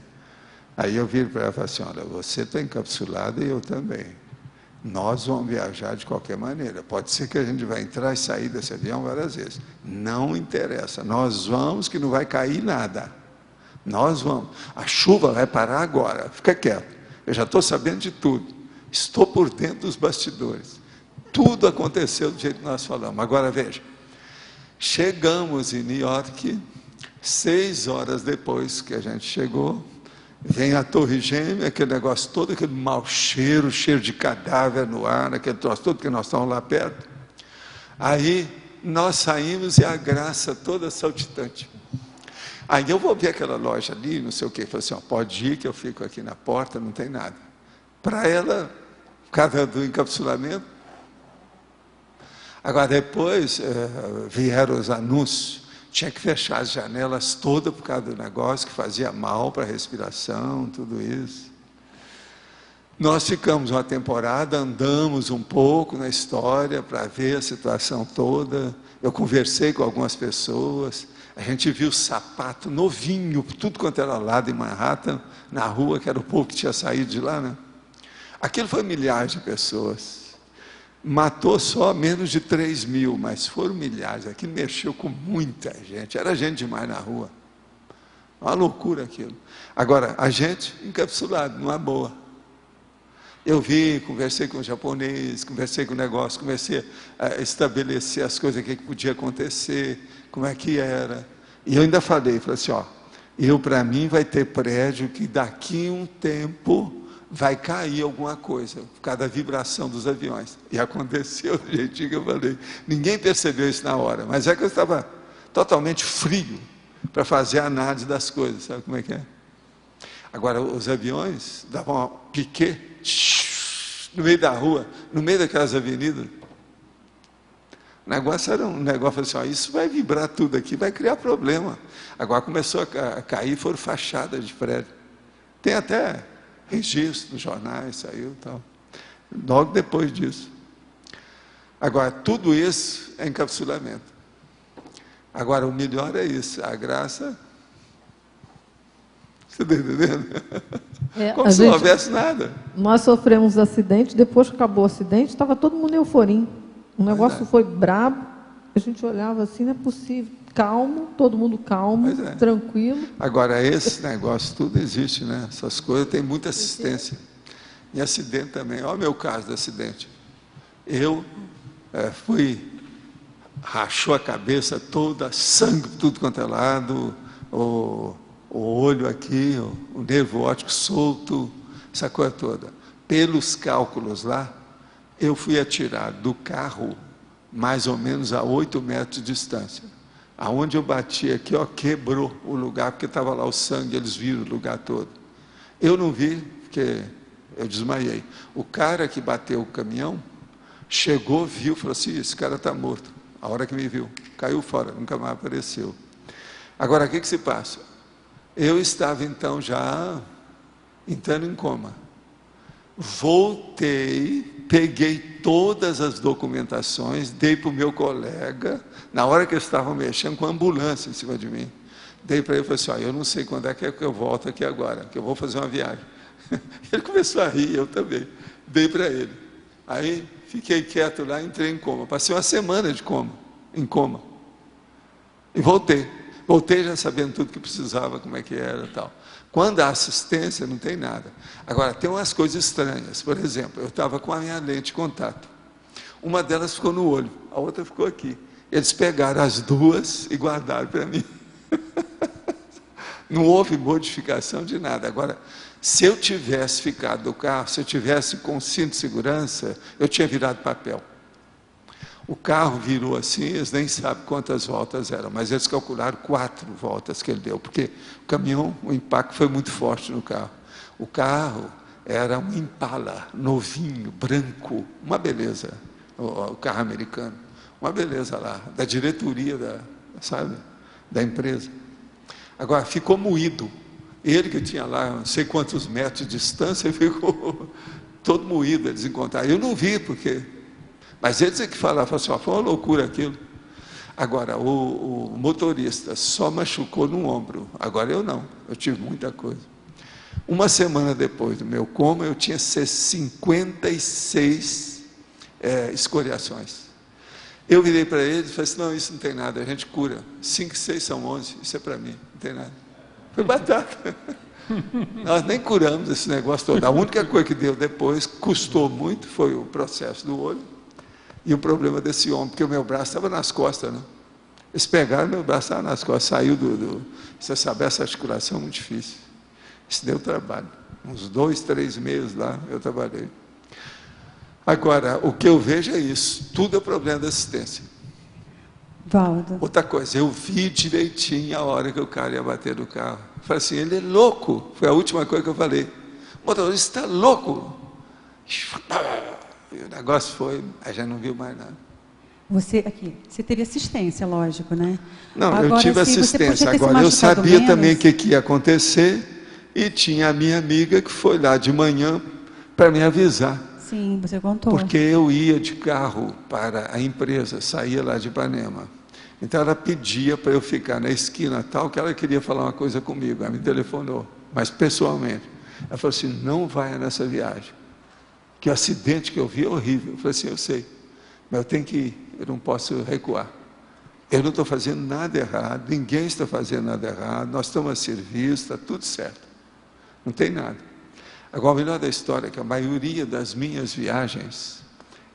Aí eu viro para ela e falo assim, olha, você está encapsulada e eu também. Nós vamos viajar de qualquer maneira. Pode ser que a gente vai entrar e sair desse avião várias vezes. Não interessa, nós vamos que não vai cair nada. Nós vamos. A chuva vai parar agora, fica quieto. Eu já estou sabendo de tudo. Estou por dentro dos bastidores. Tudo aconteceu do jeito que nós falamos. Agora veja, chegamos em New York, 6 horas depois que a gente chegou, vem a Torre Gêmea, aquele negócio todo, aquele mau cheiro, cheiro de cadáver no ar, aquele troço todo que nós estamos lá perto. Aí nós saímos e a Graça toda saltitante. Aí eu vou ver aquela loja ali, não sei o quê, falei assim, ó, pode ir que eu fico aqui na porta, não tem nada. Para ela, por causa do encapsulamento. Agora depois vieram os anúncios, tinha que fechar as janelas todas por causa do negócio, que fazia mal para a respiração, tudo isso. Nós ficamos uma temporada, andamos um pouco na história para ver a situação toda. Eu conversei com algumas pessoas, a gente viu sapato novinho, tudo quanto era lado em Manhattan, na rua, que era o povo que tinha saído de lá, né? Aquilo foi milhares de pessoas. Matou só menos de 3 mil, mas foram milhares. Aquilo mexeu com muita gente, era gente demais na rua. Uma loucura aquilo. Agora, a gente encapsulado, numa boa. Eu vi, conversei com o japonês, conversei com o negócio, comecei a estabelecer as coisas, o que podia acontecer, como é que era. E eu ainda falei assim, ó, para mim vai ter prédio que daqui um tempo vai cair alguma coisa, por causa da vibração dos aviões. E aconteceu do jeitinho que eu falei. Ninguém percebeu isso na hora, mas é que eu estava totalmente frio para fazer a análise das coisas, sabe como é que é? Agora, os aviões davam um piquet no meio da rua, no meio daquelas avenidas. O negócio era um negócio assim, ó, isso vai vibrar tudo aqui, vai criar problema. Agora começou a cair, foram fachadas de prédio. Tem até registro nos jornais, saiu e tal. Logo depois disso. Agora, tudo isso é encapsulamento. Agora, o melhor é isso, a graça... Você está entendendo? Como se não houvesse nada. Nós sofremos acidente, depois que acabou o acidente, estava todo mundo euforim. O negócio foi brabo, a gente olhava assim, não é possível. Calmo, todo mundo calmo, tranquilo. Agora, esse negócio tudo existe, né? Essas coisas, tem muita assistência. E acidente também. Olha o meu caso de acidente. Eu rachou a cabeça toda, sangue tudo quanto é lado, o olho aqui, o nervo óptico solto, essa coisa toda. Pelos cálculos lá, eu fui atirado do carro mais ou menos a 8 metros de distância. Aonde eu bati aqui, ó, quebrou o lugar, porque estava lá o sangue, eles viram o lugar todo. Eu não vi, porque eu desmaiei. O cara que bateu o caminhão, chegou, viu, falou assim, esse cara está morto. A hora que me viu, caiu fora, nunca mais apareceu. Agora, o que se passa? Eu estava então já entrando em coma. Voltei, peguei todas as documentações, dei para o meu colega, na hora que eles estavam mexendo com a ambulância em cima de mim. Dei para ele e falei assim, ó, eu não sei quando é que eu volto aqui agora, que eu vou fazer uma viagem. Ele começou a rir, eu também. Dei para ele. Aí fiquei quieto lá, entrei em coma. Passei uma semana de coma, em coma. E voltei. Voltei já sabendo tudo que precisava, como é que era e tal. Quando há assistência, não tem nada. Agora, tem umas coisas estranhas. Por exemplo, eu estava com a minha lente de contato. Uma delas ficou no olho, a outra ficou aqui. Eles pegaram as duas e guardaram para mim. Não houve modificação de nada. Agora, se eu tivesse ficado do carro, se eu tivesse com cinto de segurança, eu tinha virado papel. O carro virou assim, eles nem sabem quantas voltas eram, mas eles calcularam 4 voltas que ele deu, porque o caminhão, o impacto foi muito forte no carro. O carro era um Impala, novinho, branco, uma beleza, o carro americano, uma beleza lá, da diretoria da empresa. Agora, ficou moído. Ele que tinha lá, não sei quantos metros de distância, ficou todo moído, eles encontraram. Eu não vi, porque... Mas eles é que falavam assim, ó, foi uma loucura aquilo. Agora, o motorista só machucou no ombro. Agora eu não, eu tive muita coisa. Uma semana depois do meu coma, eu tinha 56 escoriações. Eu virei para eles e falei assim, não, isso não tem nada, a gente cura. 5 e 6 são 11, isso é para mim, não tem nada. Foi batata. Nós nem curamos esse negócio todo. A única coisa que deu depois, custou muito, foi o processo do olho. E o problema desse ombro, porque o meu braço estava nas costas, né? Eles pegaram, meu braço estava nas costas, saiu você sabe, essa articulação é muito difícil. Isso deu trabalho. Uns 2, 3 meses lá, eu trabalhei. Agora, o que eu vejo é isso, tudo é problema da assistência. Valdo. Outra coisa, eu vi direitinho a hora que o cara ia bater no carro. Eu falei assim, ele é louco. Foi a última coisa que eu falei. O motorista está louco. E o negócio foi, aí já não viu mais nada. Você teve assistência, lógico, né? Não, agora, eu tive assistência. Agora, eu sabia também o que ia acontecer e tinha a minha amiga que foi lá de manhã para me avisar. Sim, você contou. Porque eu ia de carro para a empresa, saía lá de Ipanema. Então, ela pedia para eu ficar na esquina tal, que ela queria falar uma coisa comigo. Ela me telefonou, mas pessoalmente. Ela falou assim, não vai nessa viagem. Que o acidente que eu vi é horrível. Eu falei assim, eu sei, mas eu tenho que ir, eu não posso recuar. Eu não estou fazendo nada errado, ninguém está fazendo nada errado, nós estamos a serviço, está tudo certo. Não tem nada. Agora, o melhor da história é que a maioria das minhas viagens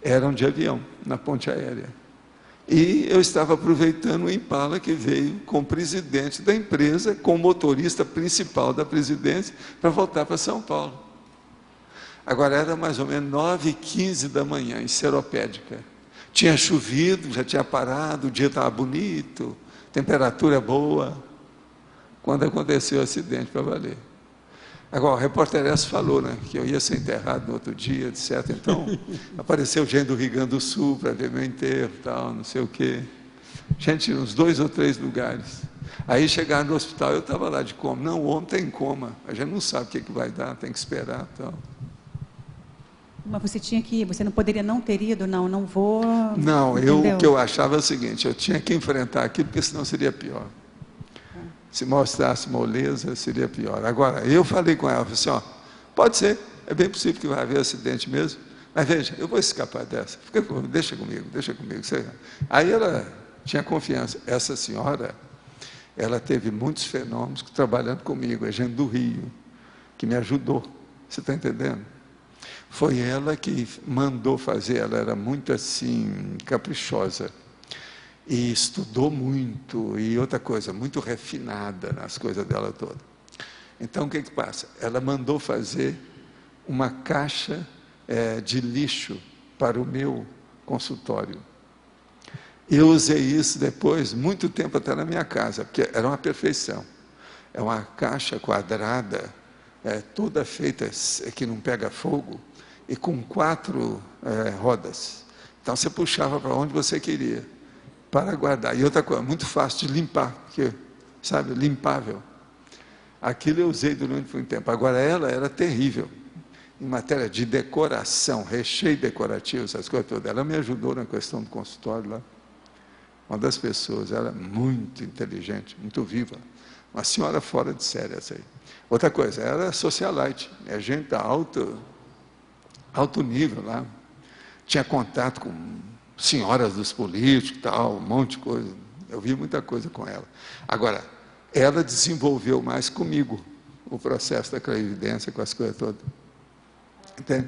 eram de avião, na ponte aérea. E eu estava aproveitando o Impala que veio com o presidente da empresa, com o motorista principal da presidência, para voltar para São Paulo. Agora, era mais ou menos 9h15 da manhã, em Seropédica. Tinha chovido, já tinha parado, o dia estava bonito, temperatura boa, quando aconteceu o acidente para valer. Agora, o repórter S falou, né, que eu ia ser enterrado no outro dia, etc. Então, apareceu gente do Rio Grande do Sul para ver meu enterro, tal, não sei o quê. Gente, uns 2 ou 3 lugares. Aí chegaram no hospital, eu estava lá de coma. Não, o homem está em coma. A gente não sabe o que vai dar, tem que esperar, tal. Mas você tinha que ir, você não poderia não ter ido, não vou... Não, entendeu? o que eu achava é o seguinte, eu tinha que enfrentar aquilo, porque senão seria pior. Se mostrasse moleza, seria pior. Agora, eu falei com ela, falei assim, ó, pode ser, é bem possível que vai haver acidente mesmo, mas veja, eu vou escapar dessa, deixa comigo. Aí ela tinha confiança. Essa senhora, ela teve muitos fenômenos trabalhando comigo, é gente do Rio, que me ajudou, você está entendendo? Foi ela que mandou fazer, ela era muito assim, caprichosa. E estudou muito, e outra coisa, muito refinada nas coisas dela toda. Então, o que passa? Ela mandou fazer uma caixa de lixo para o meu consultório. Eu usei isso depois, muito tempo até na minha casa, porque era uma perfeição. É uma caixa quadrada, toda feita, que não pega fogo, e com 4 rodas. Então, você puxava para onde você queria, para guardar. E outra coisa, muito fácil de limpar, porque, sabe, limpável. Aquilo eu usei durante muito tempo. Agora, ela era terrível, em matéria de decoração, recheio decorativo, essas coisas todas. Ela me ajudou na questão do consultório lá. Uma das pessoas, ela é muito inteligente, muito viva. Uma senhora fora de série essa aí. Outra coisa, ela é socialite, é gente alto nível lá. Tinha contato com senhoras dos políticos, tal, um monte de coisa. Eu vi muita coisa com ela. Agora, ela desenvolveu mais comigo o processo da clarividência, com as coisas todas. Entende?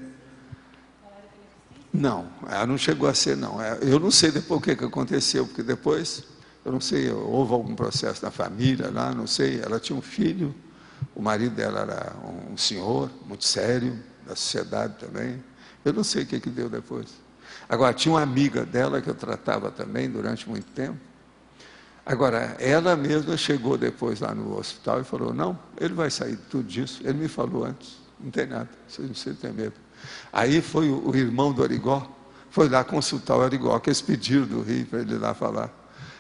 Não, ela não chegou a ser, não. Eu não sei depois o que aconteceu, porque depois, eu não sei, houve algum processo na família lá, não sei. Ela tinha um filho, o marido dela era um senhor, muito sério, da sociedade também. Eu não sei o que deu depois. Agora, tinha uma amiga dela que eu tratava também durante muito tempo. Agora, ela mesma chegou depois lá no hospital e falou, não, ele vai sair de tudo disso. Ele me falou antes, não tem nada, você tem medo. Aí foi o irmão do Arigó, foi lá consultar o Arigó, que eles pediram do Rio para ele ir lá falar.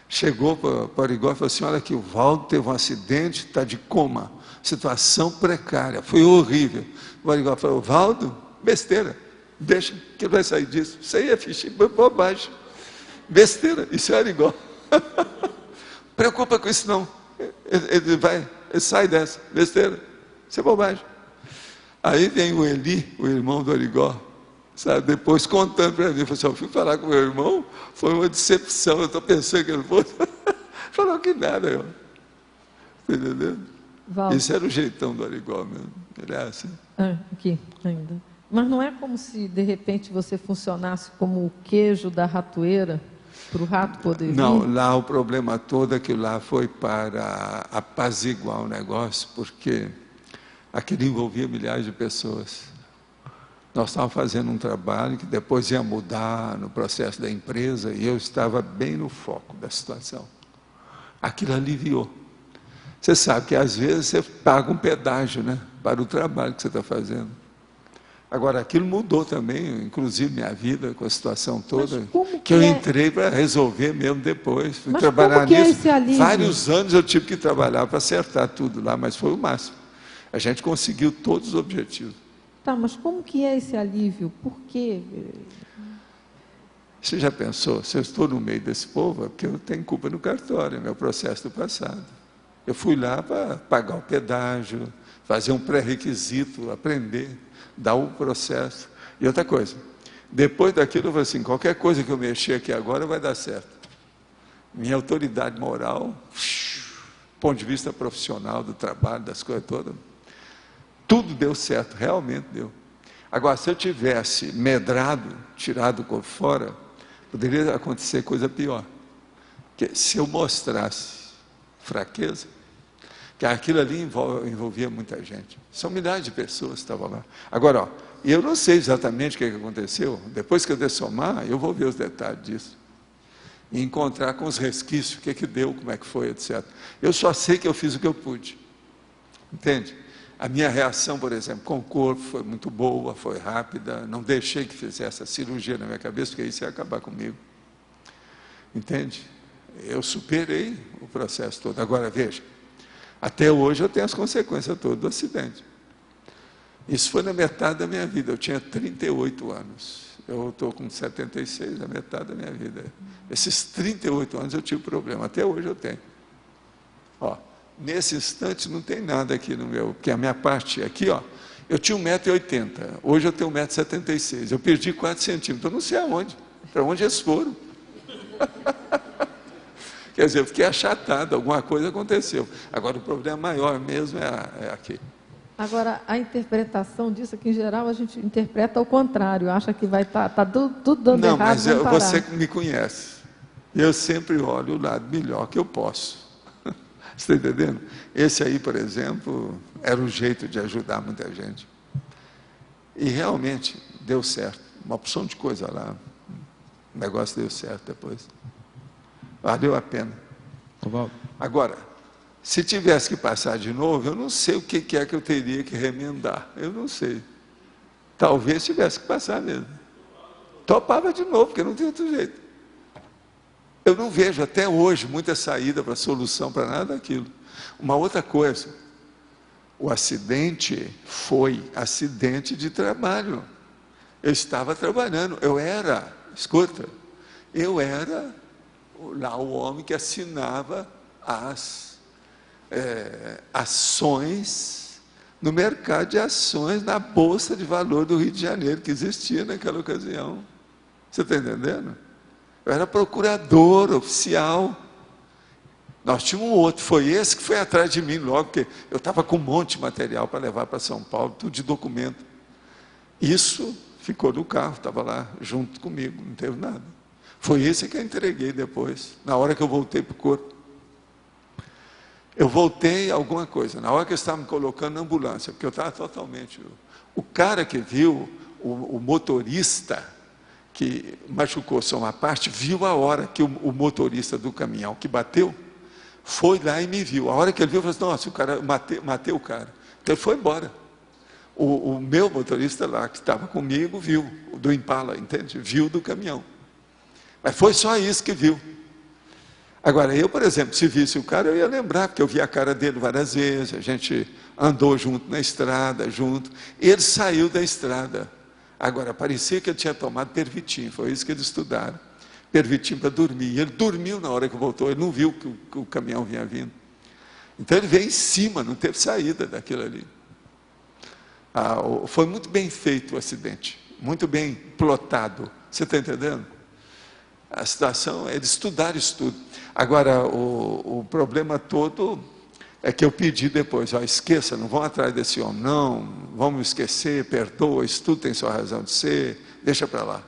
Chegou para o Arigó e falou assim, olha aqui, o Valdo teve um acidente, está de coma, situação precária, foi horrível. O Arigó falou, Valdo, besteira. Deixa, que ele vai sair disso. Isso aí é fichinha, bobagem. Besteira, isso é Arigó. Preocupa com isso não. Ele sai dessa, besteira. Isso é bobagem. Aí vem o Eli, o irmão do Arigó, sabe, depois contando para mim, falou assim, eu fui falar com meu irmão, foi uma decepção, eu estou pensando que ele fosse. Falou que nada, eu. Entendeu? Valdo. Isso era o jeitão do Arigó mesmo. Ele é assim. Aqui ainda. Mas não é como se, de repente, você funcionasse como o queijo da ratoeira, para o rato poder vir? Não, lá o problema todo é que lá foi para apaziguar o negócio, porque aquilo envolvia milhares de pessoas. Nós estávamos fazendo um trabalho que depois ia mudar no processo da empresa, e eu estava bem no foco da situação. Aquilo aliviou. Você sabe que às vezes você paga um pedágio, né, para o trabalho que você está fazendo. Agora, aquilo mudou também, inclusive minha vida, com a situação toda, que eu entrei para resolver mesmo depois. Fui trabalhar nisso. Vários anos eu tive que trabalhar para acertar tudo lá, mas foi o máximo. A gente conseguiu todos os objetivos. Tá, mas como que é esse alívio? Por quê? Você já pensou, se eu estou no meio desse povo, é porque eu tenho culpa no cartório, é meu processo do passado. Eu fui lá para pagar o pedágio, fazer um pré-requisito, aprender, dar o processo. E outra coisa, depois daquilo eu falei assim, qualquer coisa que eu mexer aqui agora vai dar certo. Minha autoridade moral, ponto de vista profissional, do trabalho, das coisas todas, tudo deu certo, realmente deu. Agora, se eu tivesse medrado, tirado o corpo fora, poderia acontecer coisa pior. Porque se eu mostrasse fraqueza, que aquilo ali envolvia muita gente. São milhares de pessoas que estavam lá. Agora, ó, eu não sei exatamente o que aconteceu. Depois que eu dessomar, eu vou ver os detalhes disso. E encontrar com os resquícios, o que deu, como é que foi, etc. Eu só sei que eu fiz o que eu pude. Entende? A minha reação, por exemplo, com o corpo foi muito boa, foi rápida. Não deixei que fizesse a cirurgia na minha cabeça, porque isso ia acabar comigo. Entende? Eu superei o processo todo. Agora, veja, até hoje eu tenho as consequências todas do acidente. Isso foi na metade da minha vida. Eu tinha 38 anos. Eu estou com 76, na metade da minha vida. Esses 38 anos eu tive problema. Até hoje eu tenho. Ó, nesse instante não tem nada aqui no meu, porque a minha parte aqui, ó, eu tinha 1,80 m. Hoje eu tenho 1,76 m. Eu perdi 4 centímetros. Eu não sei aonde. Para onde eles foram? Quer dizer, eu fiquei achatado, alguma coisa aconteceu. Agora, o problema maior mesmo é aqui. Agora, a interpretação disso, que em geral a gente interpreta ao contrário, acha que vai estar tudo dando não, errado. Não, mas você me conhece. Eu sempre olho o lado melhor que eu posso. Você está entendendo? Esse aí, por exemplo, era o jeito de ajudar muita gente. E realmente deu certo. Uma opção de coisa lá. O negócio deu certo depois. Valeu a pena. Agora, se tivesse que passar de novo, eu não sei o que é que eu teria que remendar. Eu não sei. Talvez tivesse que passar mesmo. Topava de novo, porque não tem outro jeito. Eu não vejo até hoje muita saída para solução para nada daquilo. Uma outra coisa, o acidente foi acidente de trabalho. Eu estava trabalhando, eu era lá o homem que assinava as ações no mercado de ações na Bolsa de Valor do Rio de Janeiro, que existia naquela ocasião. Você está entendendo? Eu era procurador oficial. Nós tínhamos um outro, foi esse que foi atrás de mim logo, porque eu estava com um monte de material para levar para São Paulo, tudo de documento. Isso ficou no carro, estava lá junto comigo, não teve nada. Foi esse que eu entreguei depois, na hora que eu voltei para o corpo. Eu voltei a alguma coisa, na hora que eu estava me colocando na ambulância, porque eu estava totalmente... O cara que viu, o motorista que machucou só uma parte, viu a hora que o motorista do caminhão que bateu, foi lá e me viu. A hora que ele viu, falou assim, nossa, o cara, matei o cara. Então ele foi embora. O meu motorista lá, que estava comigo, viu, do Impala, entende? Viu do caminhão. Mas foi só isso que viu. Agora, eu, por exemplo, se visse o cara, eu ia lembrar, porque eu vi a cara dele várias vezes, a gente andou junto na estrada, junto. Ele saiu da estrada. Agora, parecia que ele tinha tomado Pervitin, foi isso que eles estudaram. Pervitin para dormir. Ele dormiu na hora que voltou, ele não viu que o caminhão vinha vindo. Então ele veio em cima, não teve saída daquilo ali. Foi muito bem feito o acidente, muito bem plotado. Você está entendendo? A situação é de estudar isso tudo. Agora, o problema todo é que eu pedi depois, esqueça, não vão atrás desse homem, não, vamos esquecer, perdoa, isso tudo tem sua razão de ser, deixa para lá.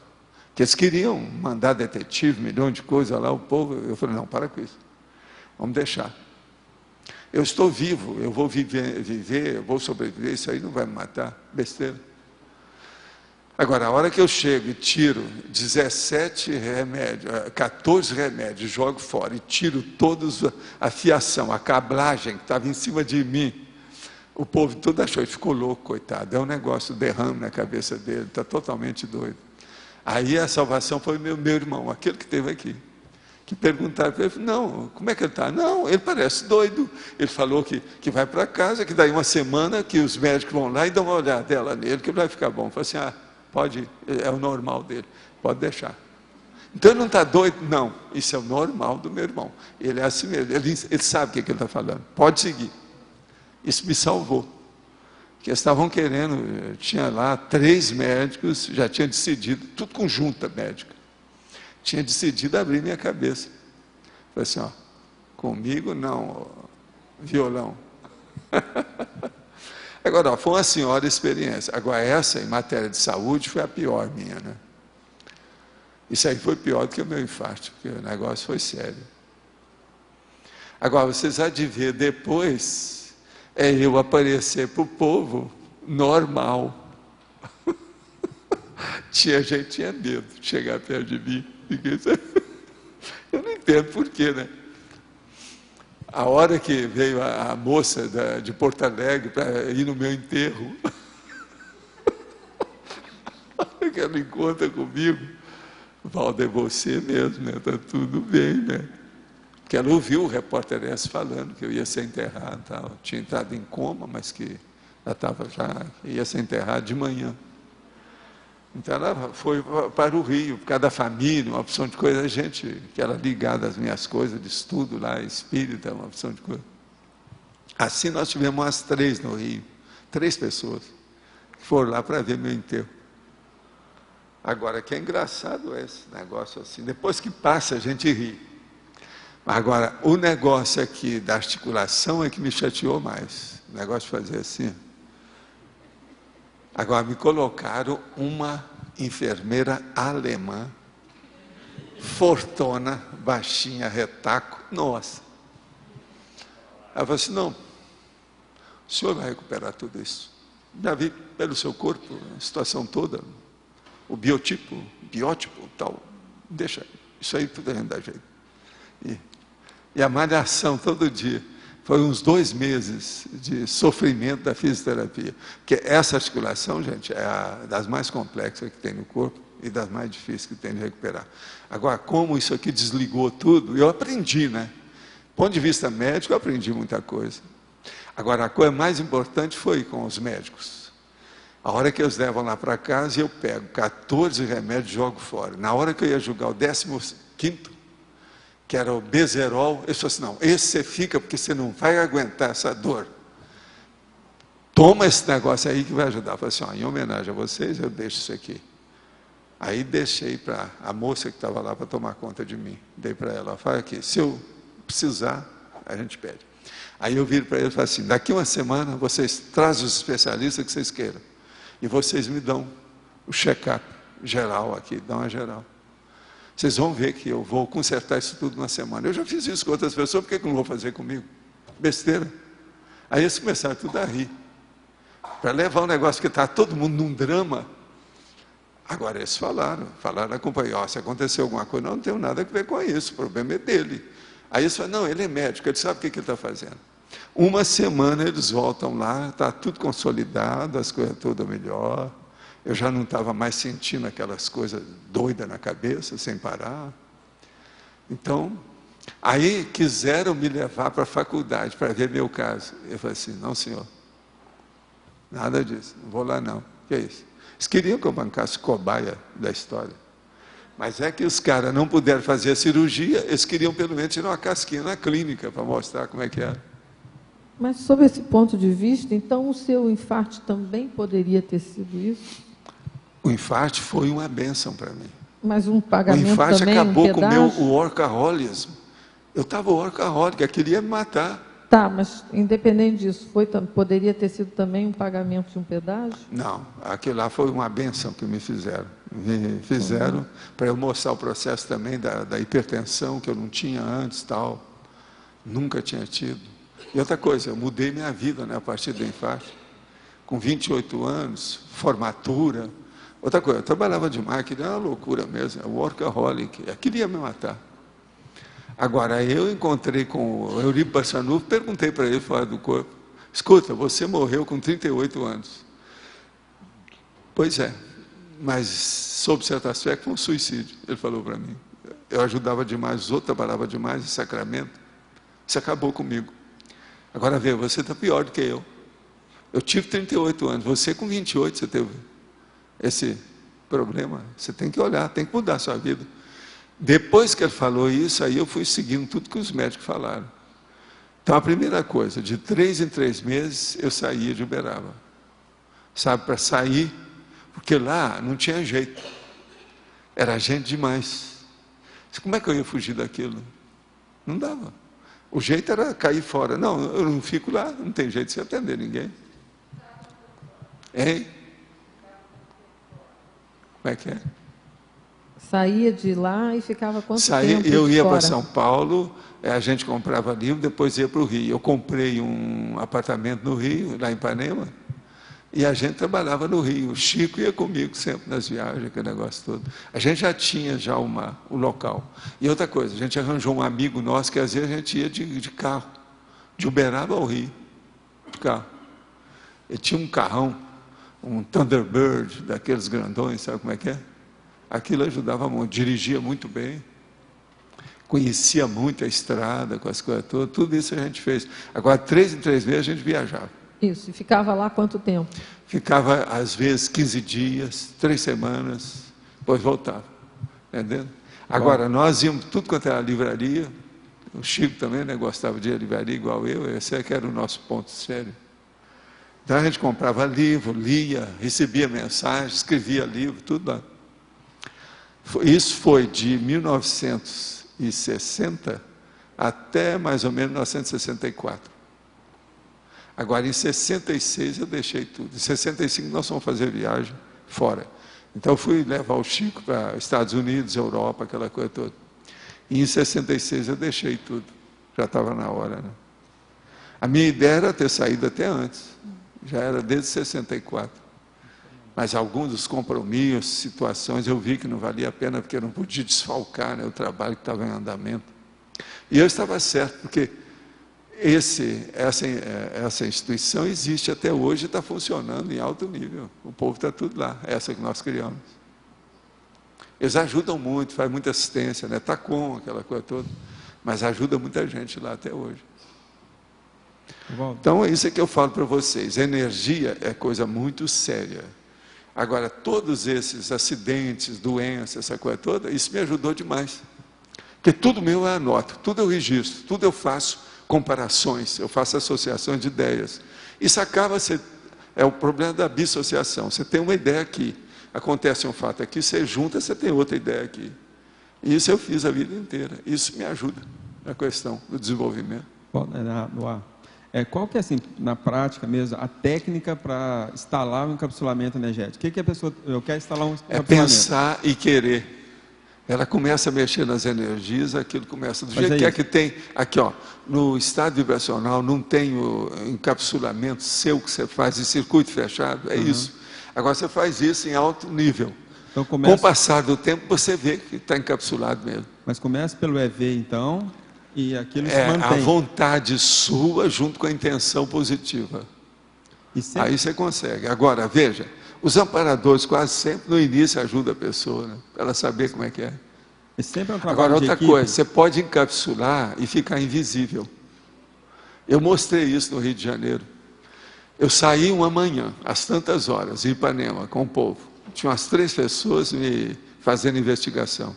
Porque eles queriam mandar detetive, milhão de coisas lá, o povo, eu falei, não, para com isso, vamos deixar. Eu estou vivo, eu vou viver, eu vou sobreviver, isso aí não vai me matar, besteira. Agora, a hora que eu chego e tiro 17 remédios, 14 remédios, jogo fora e tiro todos a fiação, a cablagem que estava em cima de mim, o povo todo achou, ele ficou louco, coitado, é um negócio, derrame na cabeça dele, está totalmente doido. Aí a salvação foi meu irmão, aquele que esteve aqui, que perguntaram para ele, não, como é que ele está? Não, ele parece doido, ele falou que vai para casa, que daí uma semana que os médicos vão lá e dão uma olhadela nele, que ele vai ficar bom. Eu falei assim, pode, é o normal dele, pode deixar. Então ele não está doido? Não, isso é o normal do meu irmão. Ele é assim mesmo, ele sabe o que ele está falando, pode seguir. Isso me salvou. Porque eles estavam querendo, tinha lá 3 médicos, já tinha decidido, tudo com junta médica, tinha decidido abrir minha cabeça. Falei assim, comigo não, violão. Agora, ó, foi uma senhora experiência. Agora, essa, em matéria de saúde, foi a pior minha, né? Isso aí foi pior do que o meu infarto, porque o negócio foi sério. Agora, vocês há de ver depois, eu aparecer para o povo normal. Tinha gente que tinha medo de chegar perto de mim. Eu não entendo por quê, né? A hora que veio a moça de Porto Alegre para ir no meu enterro, que ela encontra comigo, Valdo, é você mesmo, né? Está tudo bem, né? Porque ela ouviu o repórter S falando que eu ia ser enterrado, tal. Tinha entrado em coma, mas que ela estava já, ia ser enterrado de manhã. Então ela foi para o Rio, por causa da família, uma opção de coisa, a gente que era ligada às minhas coisas de estudo lá, espírita, uma opção de coisa. Assim nós tivemos umas 3 no Rio, 3 pessoas que foram lá para ver meu enterro. Agora, que é engraçado esse negócio assim, depois que passa a gente ri. Agora, o negócio aqui da articulação é que me chateou mais, o negócio de fazer assim. Agora, me colocaram uma enfermeira alemã, fortona, baixinha, retaco, nossa. Ela falou assim, não, o senhor vai recuperar tudo isso. Já vi pelo seu corpo, a situação toda, o biótipo, tal, deixa, isso aí tudo a gente dá jeito. E a malhação todo dia. Foi uns 2 meses de sofrimento da fisioterapia. Porque essa articulação, gente, é a das mais complexas que tem no corpo e das mais difíceis que tem de recuperar. Agora, como isso aqui desligou tudo, eu aprendi, né? Do ponto de vista médico, eu aprendi muita coisa. Agora, a coisa mais importante foi com os médicos. A hora que eles levam lá para casa, eu pego 14 remédios e jogo fora. Na hora que eu ia julgar o 15º, que era o Bezerol, eu falei assim, não, esse você fica porque você não vai aguentar essa dor. Toma esse negócio aí que vai ajudar. Eu falei assim, ó, em homenagem a vocês, eu deixo isso aqui. Aí deixei para a moça que estava lá para tomar conta de mim. Dei para ela, fala aqui, se eu precisar, a gente pede. Aí eu viro para ele e falei assim, daqui uma semana vocês trazem os especialistas que vocês queiram. E vocês me dão o check-up geral aqui, dão a geral. Vocês vão ver que eu vou consertar isso tudo numa semana. Eu já fiz isso com outras pessoas, por que não vou fazer comigo? Besteira. Aí eles começaram tudo a rir. Para levar um negócio que está todo mundo num drama. Agora eles falaram na companhia, ó, se aconteceu alguma coisa, não tenho nada a ver com isso, o problema é dele. Aí eles falaram, não, ele é médico, ele sabe o que ele está fazendo. Uma semana eles voltam lá, está tudo consolidado, as coisas todas melhor. Eu já não estava mais sentindo aquelas coisas doidas na cabeça, sem parar. Então, aí quiseram me levar para a faculdade, para ver meu caso. Eu falei assim, não senhor, nada disso, não vou lá não. O que é isso? Eles queriam que eu bancasse cobaia da história. Mas é que os caras não puderam fazer a cirurgia, eles queriam pelo menos tirar uma casquinha na clínica, para mostrar como é que era. Mas, sob esse ponto de vista, então, o seu infarto também poderia ter sido isso? O infarto foi uma bênção para mim. Mas um pagamento também, o infarto acabou com pedágio? o workaholismo. Eu estava workaholic, aquilo ia me matar. Tá, mas independente disso, poderia ter sido também um pagamento de um pedágio? Não, aquilo lá foi uma bênção que me fizeram. Me fizeram para eu mostrar o processo também da hipertensão, que eu não tinha antes, tal. Nunca tinha tido. E outra coisa, eu mudei minha vida, né, a partir do infarto. Com 28 anos, formatura. Outra coisa, eu trabalhava demais, aquilo era uma loucura mesmo, é workaholic, aquilo ia me matar. Agora, eu encontrei com o Eurico Barçanuvo, perguntei para ele fora do corpo, escuta, você morreu com 38 anos. Pois é, mas sob certo aspecto foi um suicídio, ele falou para mim. Eu ajudava demais, os outros trabalhavam demais em Sacramento, isso acabou comigo. Agora vê, você está pior do que eu. Eu tive 38 anos, você com 28 você teve esse problema. Você tem que olhar, tem que mudar a sua vida. Depois que ele falou isso, aí eu fui seguindo tudo que os médicos falaram. Então a primeira coisa, de 3 em 3 meses eu saía de Uberaba. Sabe, para sair, porque lá não tinha jeito. Era gente demais. Como é que eu ia fugir daquilo? Não dava. O jeito era cair fora. Não, eu não fico lá, não tem jeito de se atender ninguém. Hein? Como é que é? Saía de lá e ficava quanto tempo? Eu de ia para fora? São Paulo, a gente comprava livro, depois ia para o Rio. Eu comprei um apartamento no Rio, lá em Ipanema, e a gente trabalhava no Rio. O Chico ia comigo sempre nas viagens, aquele negócio todo. A gente já tinha o local. E outra coisa, a gente arranjou um amigo nosso que às vezes a gente ia de carro, de Uberaba ao Rio, de carro. Ele tinha um carrão, um Thunderbird, daqueles grandões, sabe como é que é? Aquilo ajudava muito, dirigia muito bem, conhecia muito a estrada, com as coisas todas, tudo isso a gente fez. Agora, 3 em 3 meses a gente viajava. Isso, e ficava lá quanto tempo? Ficava, às vezes, 15 dias, 3 semanas, depois voltava. Entendendo? Agora, nós íamos tudo quanto era livraria, o Chico também, né, gostava de ir à livraria igual eu, esse é que era o nosso ponto sério. Então a gente comprava livro, lia, recebia mensagens, escrevia livro, tudo lá. Isso foi de 1960 até mais ou menos 1964. Agora, em 66 eu deixei tudo. Em 65 nós fomos fazer viagem fora. Então eu fui levar o Chico para Estados Unidos, Europa, aquela coisa toda. E em 66 eu deixei tudo. Já estava na hora, né? A minha ideia era ter saído até antes. Já era desde 64. Mas alguns dos compromissos, situações, eu vi que não valia a pena, porque eu não podia desfalcar, né, o trabalho que estava em andamento. E eu estava certo, porque essa instituição existe até hoje e está funcionando em alto nível. O povo está tudo lá, essa que nós criamos. Eles ajudam muito, fazem muita assistência, né? Está com aquela coisa toda, mas ajuda muita gente lá até hoje. Então, é isso que eu falo para vocês. Energia é coisa muito séria. Agora, todos esses acidentes, doenças, essa coisa toda, isso me ajudou demais. Porque tudo meu eu anoto, tudo eu registro, tudo eu faço comparações, eu faço associações de ideias. Isso acaba é o problema da dissociação. Você tem uma ideia aqui, acontece um fato aqui, você junta, você tem outra ideia aqui. E isso eu fiz a vida inteira. Isso me ajuda na questão do desenvolvimento. Qual que é, assim, na prática mesmo, a técnica para instalar um encapsulamento energético? O que a pessoa... Eu quero instalar um encapsulamento. É pensar e querer. Ela começa a mexer nas energias, aquilo começa... Do jeito que é que tem... Aqui, ó, no estado vibracional, não tem o encapsulamento seu que você faz em circuito fechado, é isso. Agora, você faz isso em alto nível. Então, com o passar do tempo, você vê que está encapsulado mesmo. Mas começa pelo EV, então... E aquilo se mantém. A vontade sua junto com a intenção positiva. Aí você consegue. Agora, veja, os amparadores quase sempre no início ajudam a pessoa, né? Para ela saber como é que é. Sempre é um trabalho Agora, outra de equipe. coisa, você pode encapsular e ficar invisível. Eu mostrei isso no Rio de Janeiro. Eu saí uma manhã, às tantas horas, em Ipanema, com o povo. Tinha umas 3 pessoas me fazendo investigação.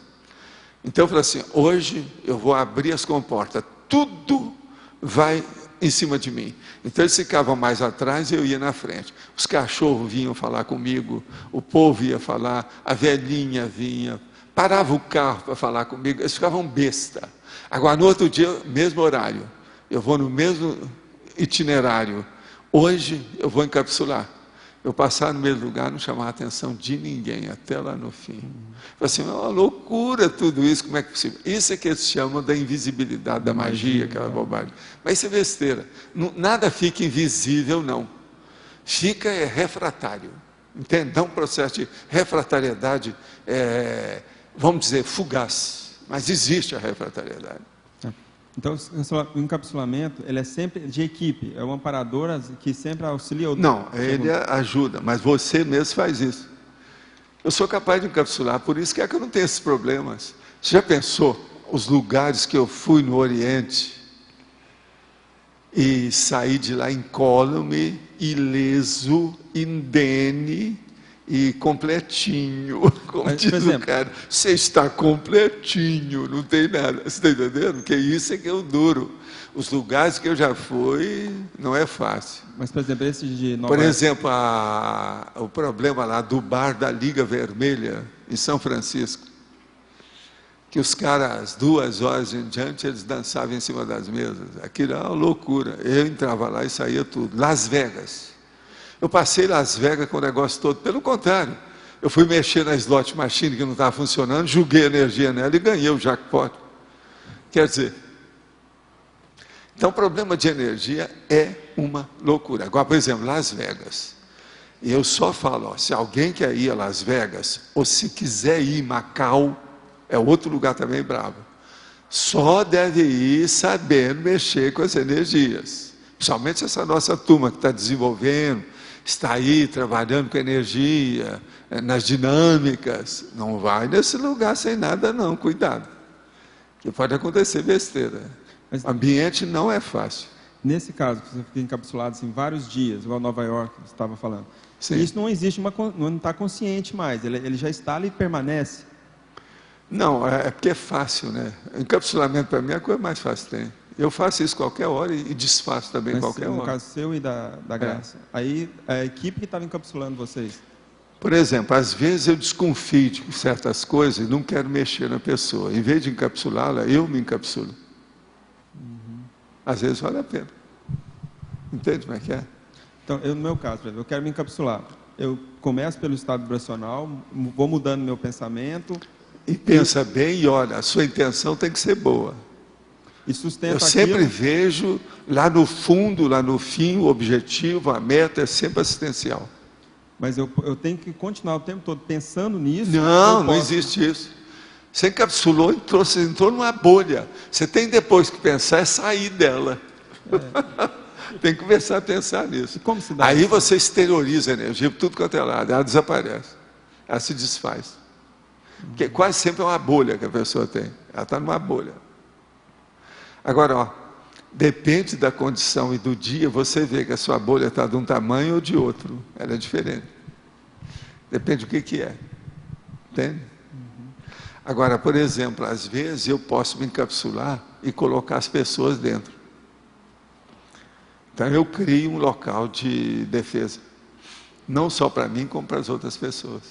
Então eu falei assim, hoje eu vou abrir as comportas, tudo vai em cima de mim. Então eles ficavam mais atrás e eu ia na frente. Os cachorros vinham falar comigo, o povo ia falar, a velhinha vinha, parava o carro para falar comigo, eles ficavam besta. Agora no outro dia, mesmo horário, eu vou no mesmo itinerário, hoje eu vou encapsular. Eu passar no mesmo lugar, não chamar a atenção de ninguém, até lá no fim. Falei assim, é uma loucura tudo isso, como é que é possível? Isso é que eles chamam da invisibilidade, da magia, aquela bobagem. Mas isso é besteira. Nada fica invisível, não. Fica refratário. Entende? Dá um processo de refratariedade, vamos dizer, fugaz. Mas existe a refratariedade. Então, o encapsulamento, ele é sempre de equipe, é uma amparadora que sempre auxilia o... Não, ele ajuda, mas você mesmo faz isso. Eu sou capaz de encapsular, por isso que eu não tenho esses problemas. Você já pensou os lugares que eu fui no Oriente e saí de lá incólume, ileso, indene e completinho, como diz o cara, você está completinho, não tem nada, você está entendendo? Porque isso é que eu duro. Os lugares que eu já fui, não é fácil. Mas, por exemplo, esse de Nova... Por exemplo, o problema lá do bar da Liga Vermelha, em São Francisco, que os caras, 2 horas em diante, eles dançavam em cima das mesas. Aquilo era uma loucura. Eu entrava lá e saía tudo. Las Vegas. Eu passei Las Vegas com o negócio todo. Pelo contrário, eu fui mexer na slot machine que não estava funcionando, joguei energia nela e ganhei o jackpot. Quer dizer, então o problema de energia é uma loucura. Agora, por exemplo, Las Vegas. E eu só falo, ó, se alguém quer ir a Las Vegas, ou se quiser ir em Macau, é outro lugar também bravo, só deve ir sabendo mexer com as energias. Principalmente essa nossa turma que está desenvolvendo, está aí trabalhando com energia, nas dinâmicas. Não vai nesse lugar sem nada não, cuidado. Que pode acontecer besteira. Mas, o ambiente não é fácil. Nesse caso, que você fica encapsulado assim, vários dias, igual Nova York, você estava falando. Sim. Isso não existe, não está consciente mais, ele já está ali e permanece. Não, é porque é fácil, né? Encapsulamento para mim é a coisa mais fácil que tem. Eu faço isso qualquer hora e desfaço também Mas, qualquer no hora. No caso seu e da Graça. Aí a equipe que estava encapsulando vocês. Por exemplo, às vezes eu desconfio de certas coisas e não quero mexer na pessoa. Em vez de encapsulá-la, eu me encapsulo. Às vezes vale a pena. Entende como é que é? Então, no meu caso, por exemplo, eu quero me encapsular. Eu começo pelo estado vibracional, vou mudando meu pensamento. E pensa bem e olha, a sua intenção tem que ser boa. E sustenta eu sempre vejo lá no fundo, lá no fim, o objetivo, a meta é sempre assistencial. Mas eu tenho que continuar o tempo todo pensando nisso? Não existe isso. Você encapsulou, você entrou numa bolha. Você tem depois que pensar, é sair dela. Tem que começar a pensar nisso. E como se dá aí isso? Você exterioriza a energia por tudo quanto é lado, ela desaparece. Ela se desfaz. Porque quase sempre é uma bolha que a pessoa tem. Ela está numa bolha. Agora, ó, depende da condição e do dia, você vê que a sua bolha está de um tamanho ou de outro. Ela é diferente. Depende do que é. Entende? Agora, por exemplo, às vezes eu posso me encapsular e colocar as pessoas dentro. Então eu crio um local de defesa. Não só para mim, como para as outras pessoas.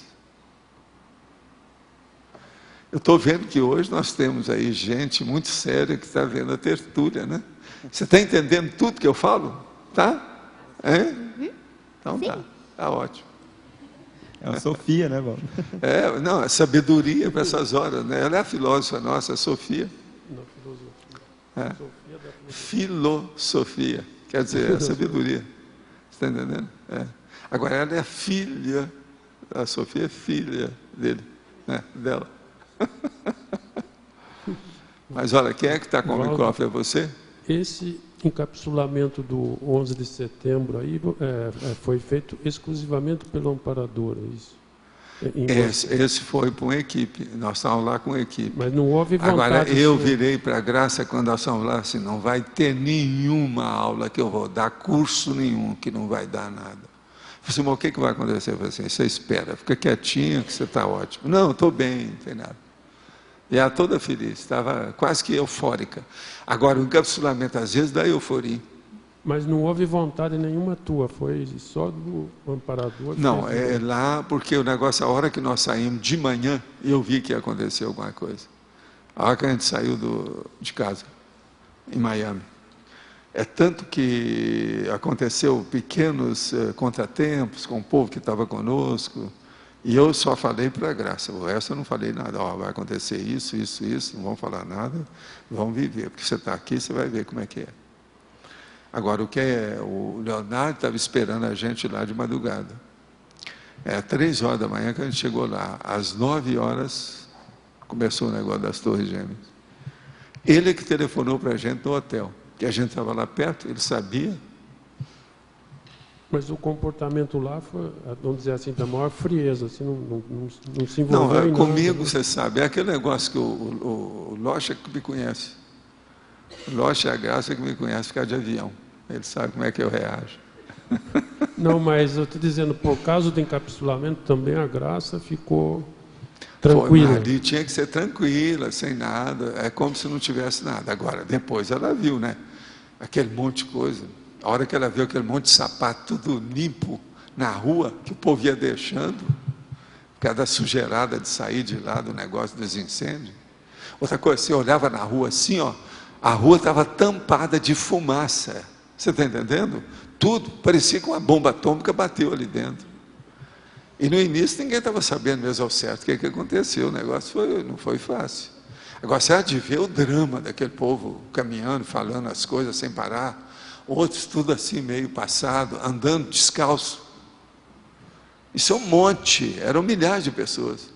Eu estou vendo que hoje nós temos aí gente muito séria que está vendo a tertúlia, né? Você está entendendo tudo que eu falo? Tá? Então tá. Tá ótimo. É a Sofia, né, Valdo? Não, é sabedoria para essas horas, né? Ela é a filósofa nossa, a Sofia. Não, filosofia. Quer dizer, a sabedoria. Você está entendendo? Agora, ela é a filha, a Sofia é filha dele, né? Dela. Mas olha, quem é que está com o microfone? É você? Esse encapsulamento do 11 de setembro aí foi feito exclusivamente pelo amparador, é isso? Esse foi para uma equipe, nós estávamos lá com a equipe. Mas não houve vontade... Agora, eu virei para a Graça quando nós estávamos lá, assim, não vai ter nenhuma aula que eu vou dar, curso nenhum, que não vai dar nada. Eu falei assim, mas o que vai acontecer? Eu falei assim, você espera, fica quietinho que você está ótimo. Não, estou bem, não tem nada. E ela toda feliz, estava quase que eufórica. Agora, o encapsulamento, às vezes, dá euforia. Mas não houve vontade nenhuma tua, foi só do amparador? Não, é lá, porque o negócio, a hora que nós saímos de manhã, eu vi que ia acontecer alguma coisa. A hora que a gente saiu de casa, em Miami. É tanto que aconteceu pequenos contratempos com o povo que estava conosco, e eu só falei para a Graça, o resto eu não falei nada. Vai acontecer isso, não vamos falar nada, vamos viver, porque você está aqui, você vai ver como é que é. Agora, o Leonardo estava esperando a gente lá de madrugada. 3 horas da manhã que a gente chegou lá. Às 9 horas, começou o negócio das Torres Gêmeas. Ele que telefonou para a gente no hotel, que a gente estava lá perto, ele sabia. Mas o comportamento lá foi, vamos dizer assim, da maior frieza, assim, não se envolveu em nada. Comigo, você sabe, é aquele negócio que o Locha que me conhece. O Locha é a Graça que me conhece, ficar de avião. Ele sabe como é que eu reajo. Não, mas eu estou dizendo, por causa do encapsulamento, também a Graça ficou tranquila. Ali tinha que ser tranquila, sem nada, é como se não tivesse nada. Agora, depois ela viu, né? Aquele monte de coisa. A hora que ela viu aquele monte de sapato tudo limpo na rua, que o povo ia deixando, por causa da sujeirada de sair de lá do negócio dos incêndios. Outra coisa, você olhava na rua assim, ó, a rua estava tampada de fumaça. Você está entendendo? Tudo, parecia que uma bomba atômica bateu ali dentro. E no início ninguém estava sabendo mesmo ao certo o que aconteceu, o negócio não foi fácil. Agora, você há de ver o drama daquele povo caminhando, falando as coisas sem parar, outros tudo assim meio passado, andando descalço. Isso é um monte, eram milhares de pessoas.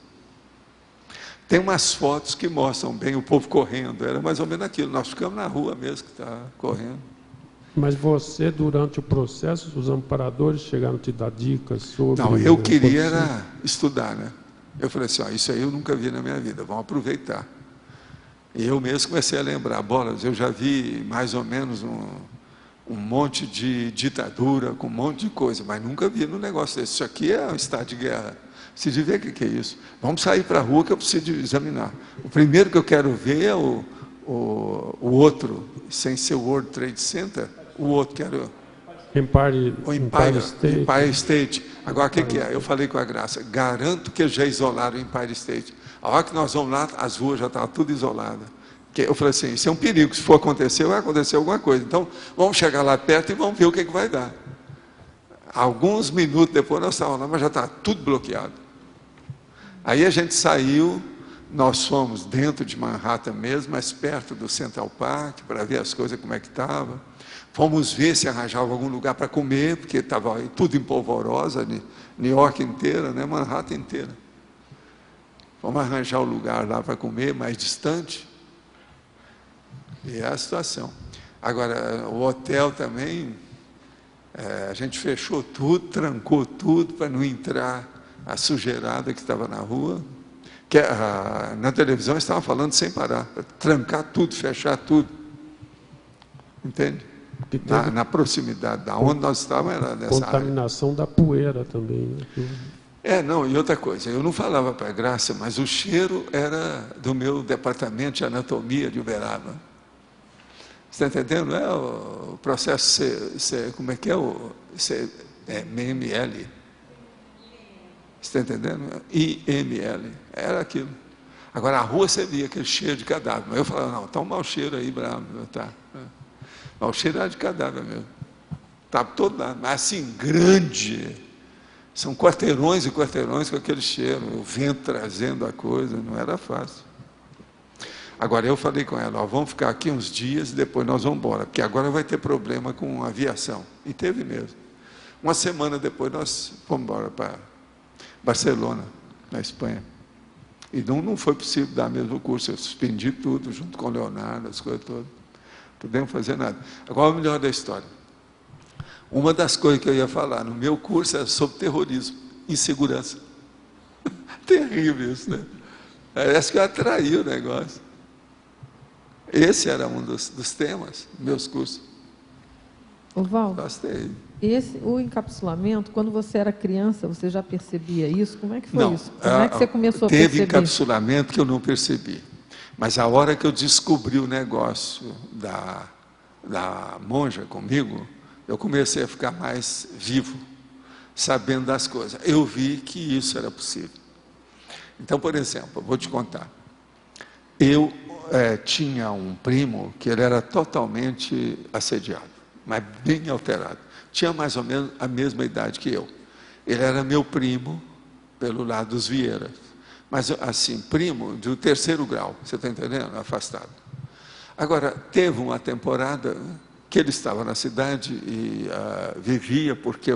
Tem umas fotos que mostram bem o povo correndo, era mais ou menos aquilo, nós ficamos na rua mesmo que está correndo. Mas você, durante o processo, os amparadores chegaram a te dar dicas sobre... Não, eu queria era estudar, né? Eu falei assim, ó, isso aí eu nunca vi na minha vida, vamos aproveitar. E eu mesmo comecei a lembrar, Bolas, eu já vi mais ou menos um monte de ditadura, com um monte de coisa, mas nunca vi no negócio desse. Isso aqui é um estado de guerra. Você de ver o que é isso. Vamos sair para a rua que eu preciso examinar. O primeiro que eu quero ver é o outro, sem ser o World Trade Center, o outro que era o Empire State. Agora, o que é? Eu falei com a Graça, garanto que já isolaram o Empire State. A hora que nós vamos lá, as ruas já estavam tudo isoladas. Eu falei assim, isso é um perigo, se for acontecer, vai acontecer alguma coisa. Então, vamos chegar lá perto e vamos ver o que vai dar. Alguns minutos depois nós estávamos lá, mas já estava tudo bloqueado. Aí a gente saiu, nós fomos dentro de Manhattan mesmo, mais perto do Central Park, para ver as coisas como é que estava. Fomos ver se arranjava algum lugar para comer, porque estava tudo em polvorosa, New York inteira, né? Manhattan inteira. Vamos arranjar um lugar lá para comer, mais distante. E é a situação. Agora, o hotel também, a gente fechou tudo, trancou tudo, para não entrar a sujeirada que estava na rua. Que na televisão estava falando sem parar, para trancar tudo, fechar tudo. Entende? Na proximidade, da onde nós estávamos, era nessa contaminação da poeira também. Né? Não, e outra coisa, eu não falava para a Graça, mas o cheiro era do meu departamento de anatomia de Uberaba. Você está entendendo? É o processo, como é que é? MML. Você está entendendo? IML. Era aquilo. Agora, a rua você via aquele cheiro de cadáver. Mas eu falava, não, está um mau cheiro aí, bravo. Tá. Mas o cheiro era de cadáver mesmo. Estava todo lá, mas assim, grande. São quarteirões e quarteirões com aquele cheiro, o vento trazendo a coisa, não era fácil. Agora, eu falei com ela, ó, vamos ficar aqui uns dias e depois nós vamos embora, porque agora vai ter problema com a aviação. E teve mesmo. Uma semana depois nós fomos embora para Barcelona, na Espanha. E não foi possível dar mesmo o curso, eu suspendi tudo, junto com o Leonardo, as coisas todas. Não pudemos fazer nada. Agora, o melhor da história. Uma das coisas que eu ia falar no meu curso era sobre terrorismo, insegurança. Terrível isso, né? Parece que eu atraí o negócio. Esse era um dos temas dos meus cursos. Val, gostei. O encapsulamento, quando você era criança, você já percebia isso? Como é que foi não, isso? Como é que você começou a perceber? Teve encapsulamento que eu não percebi. Mas a hora que eu descobri o negócio da monja comigo, eu comecei a ficar mais vivo, sabendo das coisas. Eu vi que isso era possível. Então, por exemplo, eu vou te contar. Eu tinha um primo que ele era totalmente assediado, mas bem alterado. Tinha mais ou menos a mesma idade que eu. Ele era meu primo pelo lado dos Vieiras. Mas, assim, primo do terceiro grau, você está entendendo? Afastado. Agora, teve uma temporada que ele estava na cidade e vivia, porque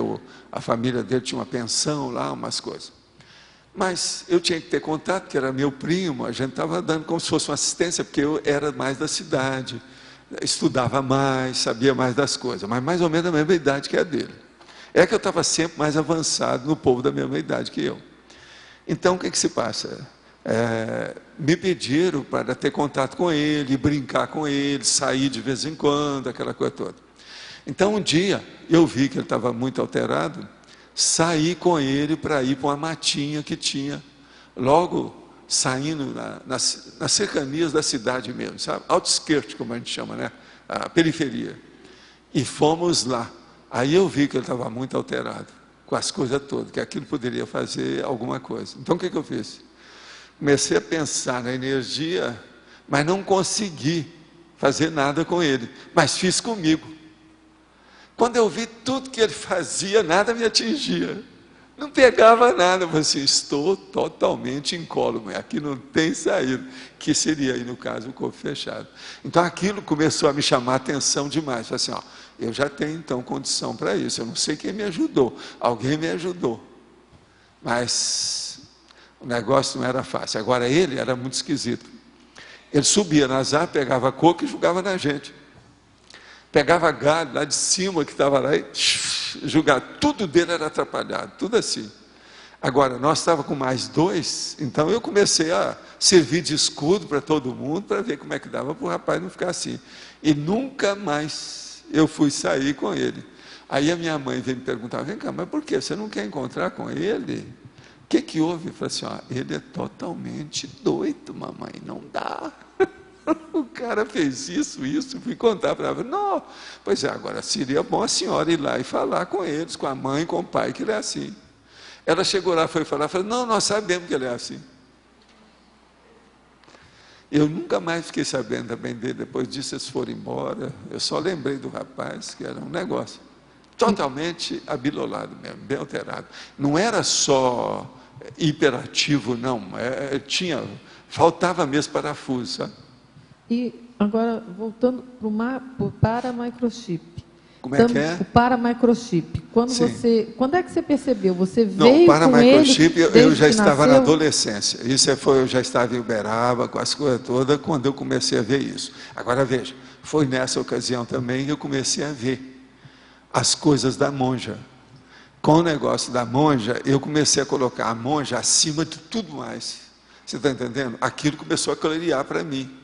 a família dele tinha uma pensão lá, umas coisas. Mas eu tinha que ter contato, que era meu primo, a gente estava dando como se fosse uma assistência, porque eu era mais da cidade, estudava mais, sabia mais das coisas, mas mais ou menos a mesma idade que a dele. É que eu estava sempre mais avançado no povo da mesma idade que eu. Então, o que se passa? Me pediram para ter contato com ele, brincar com ele, sair de vez em quando, aquela coisa toda. Então, um dia, eu vi que ele estava muito alterado, saí com ele para ir para uma matinha que tinha, logo saindo nas cercanias da cidade mesmo, sabe? Outskirt, como a gente chama, né? A periferia. E fomos lá. Aí eu vi que ele estava muito alterado, com as coisas todas, que aquilo poderia fazer alguma coisa. Então, o que eu fiz? Comecei a pensar na energia, mas não consegui fazer nada com ele. Mas fiz comigo. Quando eu vi tudo que ele fazia, nada me atingia. Não pegava nada. Eu falei assim, estou totalmente incólume, aqui não tem saída. Que seria aí, no caso, o corpo fechado. Então aquilo começou a me chamar a atenção demais. Eu falei assim, ó, eu já tenho então condição para isso. Eu não sei quem me ajudou. Alguém me ajudou. Mas o negócio não era fácil. Agora ele era muito esquisito. Ele subia nas árvores, pegava coco e jogava na gente. Pegava galho lá de cima que estava lá e jogava. Tudo dele era atrapalhado, tudo assim. Agora, nós estávamos com mais 2, então eu comecei a servir de escudo para todo mundo, para ver como é que dava para o rapaz não ficar assim. E nunca mais eu fui sair com ele. Aí a minha mãe veio me perguntar, vem cá, mas por que? Você não quer encontrar com ele? O que houve? Eu falei assim, ó, ele é totalmente doido, mamãe, não dá. O cara fez isso, fui contar para ela, não, pois é, agora seria bom a senhora ir lá e falar com eles, com a mãe, com o pai, que ele é assim. Ela chegou lá, foi falar, falou, não, nós sabemos que ele é assim. Eu nunca mais fiquei sabendo também dele, depois disso eles foram embora, eu só lembrei do rapaz, que era um negócio totalmente abilolado mesmo, bem alterado. Não era só hiperativo, não, faltava mesmo parafuso, sabe? E agora, voltando para o paramicrochip. Como é que é? O paramicrochip. Quando é que você percebeu? Você Não, veio o paramicrochip eu já estava na adolescência. Eu já estava em Uberaba, com as coisas todas, quando eu comecei a ver isso. Agora veja, foi nessa ocasião também que eu comecei a ver as coisas da monja. Com o negócio da monja, eu comecei a colocar a monja acima de tudo mais. Você está entendendo? Aquilo começou a clarear para mim.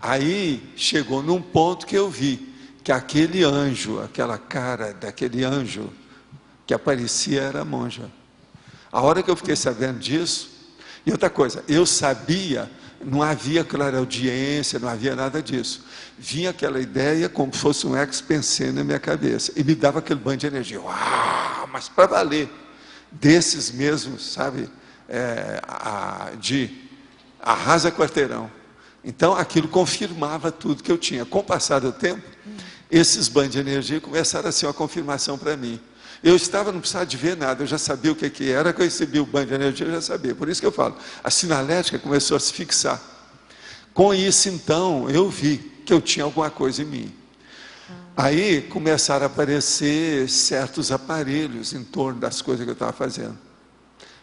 Aí chegou num ponto que eu vi que aquele anjo, aquela cara daquele anjo que aparecia era a monja. A hora que eu fiquei sabendo disso, e outra coisa, eu sabia, não havia clareaudiência, não havia nada disso. Vinha aquela ideia como se fosse um ex-pensê na minha cabeça, e me dava aquele banho de energia, uau, mas para valer, desses mesmos, sabe, de arrasa quarteirão. Então, aquilo confirmava tudo que eu tinha. Com o passar do tempo, esses banhos de energia começaram a ser uma confirmação para mim. Eu não precisava de ver nada, eu já sabia o que era, que eu recebi o banho de energia, eu já sabia. Por isso que eu falo, a sinalética começou a se fixar. Com isso, então, eu vi que eu tinha alguma coisa em mim. Aí, começaram a aparecer certos aparelhos em torno das coisas que eu estava fazendo.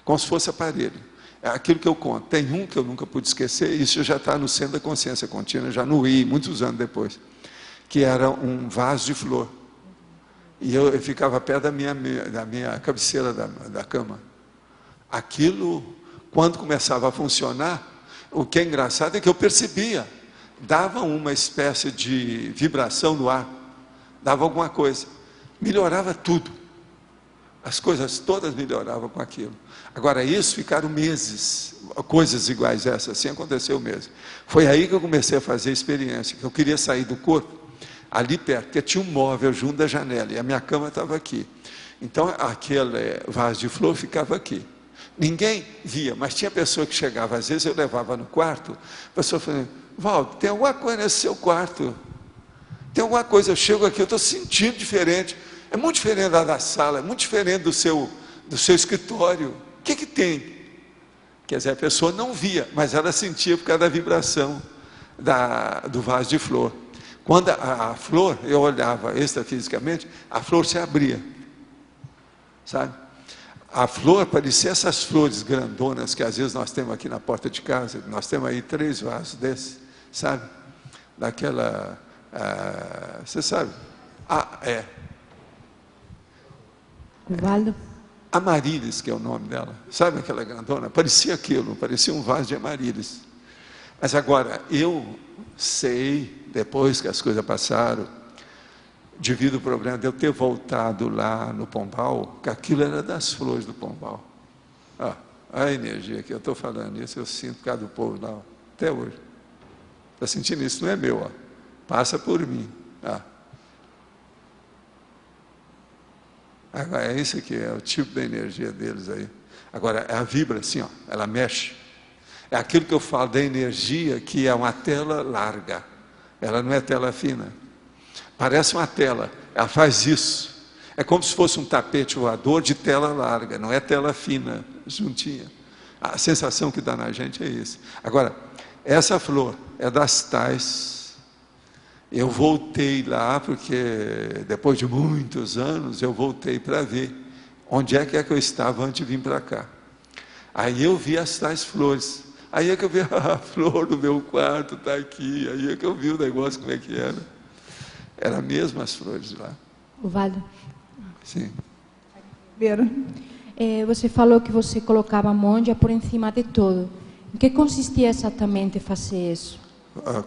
Como se fosse aparelho. É aquilo que eu conto. Tem um que eu nunca pude esquecer, isso já está no centro da consciência contínua, já no I, muitos anos depois, que era um vaso de flor. E eu ficava perto da minha cabeceira da cama. Aquilo, quando começava a funcionar, o que é engraçado é que eu percebia, dava uma espécie de vibração no ar, dava alguma coisa, melhorava tudo. As coisas todas melhoravam com aquilo. Agora, isso ficaram meses, coisas iguais a essa, assim aconteceu mesmo. Foi aí que eu comecei a fazer a experiência, que eu queria sair do corpo, ali perto, porque tinha um móvel junto da janela, e a minha cama estava aqui. Então, aquele vaso de flor ficava aqui. Ninguém via, mas tinha pessoa que chegava, às vezes eu levava no quarto, a pessoa falava, Valdo, tem alguma coisa nesse seu quarto? Tem alguma coisa, eu chego aqui, eu estou sentindo diferente. É muito diferente da sala, é muito diferente do seu escritório. O que tem? Quer dizer, a pessoa não via, mas ela sentia por causa da vibração do vaso de flor. Quando a flor, eu olhava extrafisicamente, a flor se abria. Sabe? A flor, parecia essas flores grandonas que às vezes nós temos aqui na porta de casa, nós temos aí 3 vasos desses, sabe? Daquela, você sabe? Valdo. Amaryllis, que é o nome dela, sabe aquela grandona? Parecia aquilo, parecia um vaso de amaryllis. Mas agora, eu sei, depois que as coisas passaram, devido ao problema de eu ter voltado lá no Pombal, que aquilo era das flores do Pombal. A energia que eu estou falando isso, eu sinto por causa do povo lá, até hoje. Está sentindo isso? Não é meu, passa por mim. Agora, é isso aqui, é o tipo da energia deles aí. Agora, ela vibra assim, ela mexe. É aquilo que eu falo da energia, que é uma tela larga. Ela não é tela fina. Parece uma tela. Ela faz isso. É como se fosse um tapete voador de tela larga, não é tela fina, juntinha. A sensação que dá na gente é isso. Agora, essa flor é das tais. Eu voltei lá, porque depois de muitos anos, eu voltei para ver onde é que eu estava antes de vir para cá. Aí eu vi as tais flores. Aí é que eu vi a flor do meu quarto, está aqui. Aí é que eu vi o negócio, como é que era. Era mesmo as flores lá. Valdo. Sim. Você falou que você colocava a monja por cima de tudo. Em que consistia exatamente fazer isso?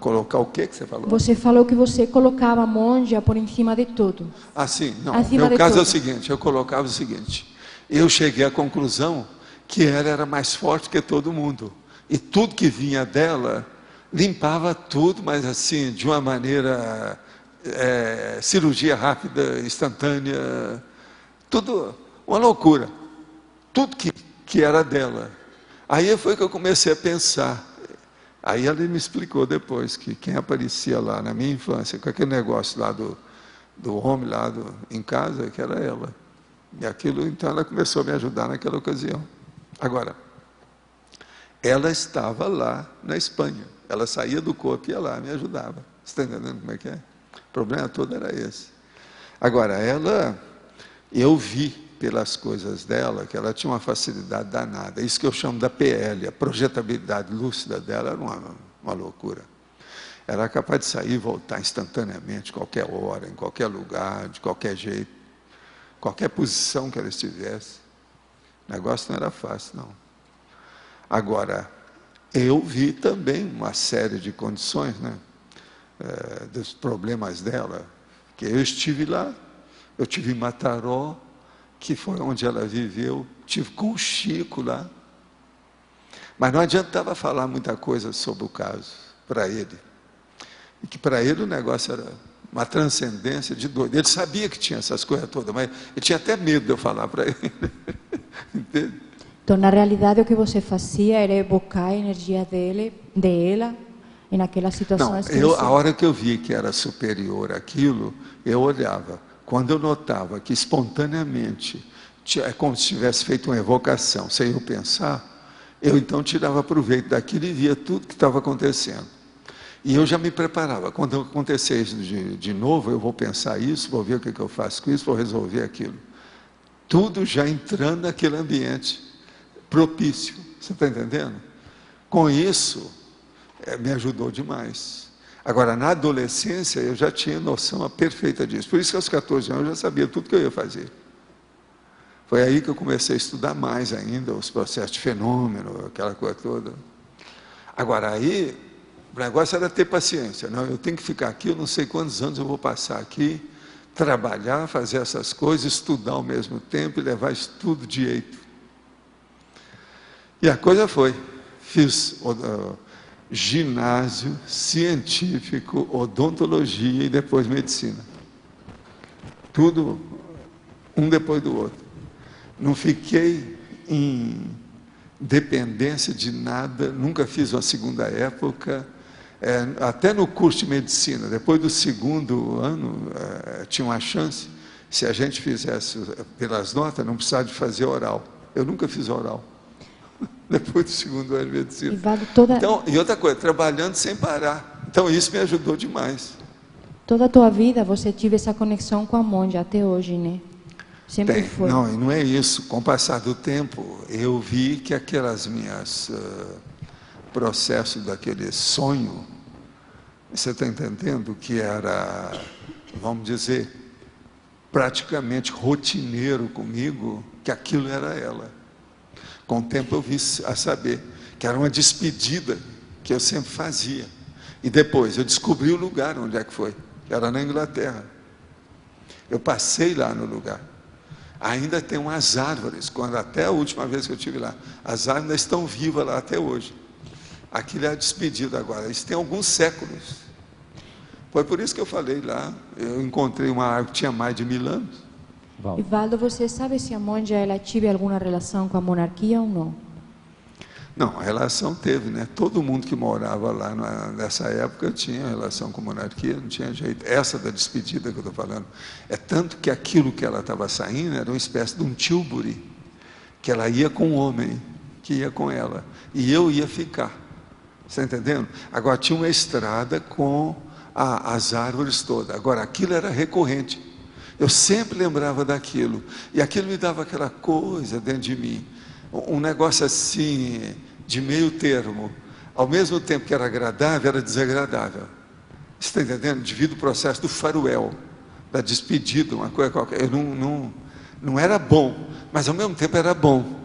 Colocar o que você falou? Você falou que você colocava a monja por cima de tudo. Ah, sim. Não, Acima meu caso tudo. é o seguinte, eu colocava o seguinte. Eu cheguei à conclusão que ela era mais forte que todo mundo. E tudo que vinha dela, limpava tudo, mas assim, de uma maneira... cirurgia rápida, instantânea, tudo, uma loucura, tudo que era dela. Aí foi que eu comecei a pensar, aí ela me explicou depois, que quem aparecia lá na minha infância, com aquele negócio lá do homem lá em casa, que era ela, e aquilo, então ela começou a me ajudar naquela ocasião. Agora, ela estava lá na Espanha, ela saía do corpo e ia lá, me ajudava, você está entendendo como é que é? O problema todo era esse. Agora, eu vi pelas coisas dela que ela tinha uma facilidade danada. Isso que eu chamo da PL, a projetabilidade lúcida dela era uma loucura. Era capaz de sair e voltar instantaneamente, qualquer hora, em qualquer lugar, de qualquer jeito, qualquer posição que ela estivesse. O negócio não era fácil, não. Agora, eu vi também uma série de condições, né? Dos problemas dela, que eu estive lá, eu tive em Mataró, que foi onde ela viveu, tive com o Chico lá, mas não adiantava falar muita coisa sobre o caso para ele, e que para ele o negócio era uma transcendência de doido. Ele sabia que tinha essas coisas todas, mas ele tinha até medo de eu falar para ele. Entende? Então, na realidade, o que você fazia era evocar a energia dela, naquela situação. Não, a hora que eu vi que era superior àquilo, eu olhava. Quando eu notava que espontaneamente, é como se tivesse feito uma evocação, sem eu pensar, eu então tirava proveito daquilo e via tudo que estava acontecendo. E eu já me preparava. Quando acontecer isso de novo, eu vou pensar isso, vou ver o que eu faço com isso, vou resolver aquilo. Tudo já entrando naquele ambiente propício. Você está entendendo? Com isso... me ajudou demais. Agora, na adolescência, eu já tinha noção perfeita disso. Por isso que aos 14 anos eu já sabia tudo que eu ia fazer. Foi aí que eu comecei a estudar mais ainda, os processos de fenômeno, aquela coisa toda. Agora, aí, o negócio era ter paciência. Não, eu tenho que ficar aqui, eu não sei quantos anos eu vou passar aqui, trabalhar, fazer essas coisas, estudar ao mesmo tempo e levar isso tudo direito. E a coisa foi. Fiz... ginásio, científico, odontologia e depois medicina. Tudo um depois do outro. Não fiquei em dependência de nada, nunca fiz uma segunda época. Até no curso de medicina, depois do segundo ano, tinha uma chance, se a gente fizesse pelas notas, não precisava de fazer oral. Eu nunca fiz oral. Depois do segundo ano de medicina. Então, e outra coisa, trabalhando sem parar. Então, isso me ajudou demais. Toda a tua vida você tive essa conexão com a monja até hoje, né? Sempre foi. Não, e não é isso. Com o passar do tempo, eu vi que aquelas minhas processos daquele sonho, você está entendendo? Que era, vamos dizer, praticamente rotineiro comigo, que aquilo era ela. Com o tempo eu vi a saber que era uma despedida que eu sempre fazia. E depois eu descobri o lugar onde é que foi. Era na Inglaterra. Eu passei lá no lugar. Ainda tem umas árvores, quando até a última vez que eu estive lá, as árvores ainda estão vivas lá até hoje. Aquilo é a despedida agora. Isso tem alguns séculos. Foi por isso que eu falei lá. Eu encontrei uma árvore que tinha mais de 1000 anos. Valdo, você sabe se a monja ela tive alguma relação com a monarquia ou não? Não, a relação teve, né? Todo mundo que morava lá nessa época tinha relação com monarquia, não tinha jeito. Essa da despedida que eu estou falando. É tanto que aquilo que ela estava saindo era uma espécie de um tilbury, que ela ia com o homem, que ia com ela, e eu ia ficar. Você está entendendo? Agora tinha uma estrada com as árvores todas. Agora aquilo era recorrente. Eu sempre lembrava daquilo. E aquilo me dava aquela coisa dentro de mim. Um negócio assim, de meio termo. Ao mesmo tempo que era agradável, era desagradável. Você está entendendo? Devido ao processo do farewell, da despedida, uma coisa qualquer. Eu não era bom, mas ao mesmo tempo era bom.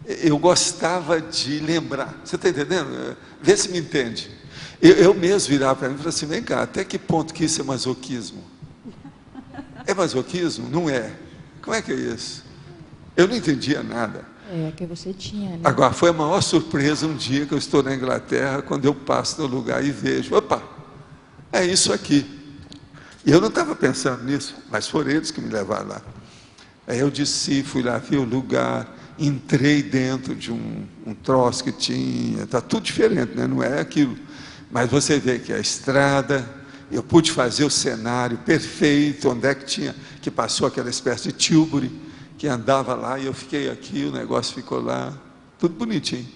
Eu gostava de lembrar. Você está entendendo? Vê se me entende. Eu mesmo virava para mim e falava assim, vem cá, até que ponto que isso é masoquismo? É masoquismo? Não é. Como é que é isso? Eu não entendia nada. É que você tinha, né? Agora, foi a maior surpresa um dia que eu estou na Inglaterra, quando eu passo no lugar e vejo, opa, é isso aqui. E eu não estava pensando nisso, mas foram eles que me levaram lá. Aí eu desci, fui lá, vi o lugar, entrei dentro de um troço que tinha, está tudo diferente, né? Não é aquilo. Mas você vê que a estrada, eu pude fazer o cenário perfeito, onde é que tinha, que passou aquela espécie de tilbury, que andava lá, e eu fiquei aqui, o negócio ficou lá, tudo bonitinho.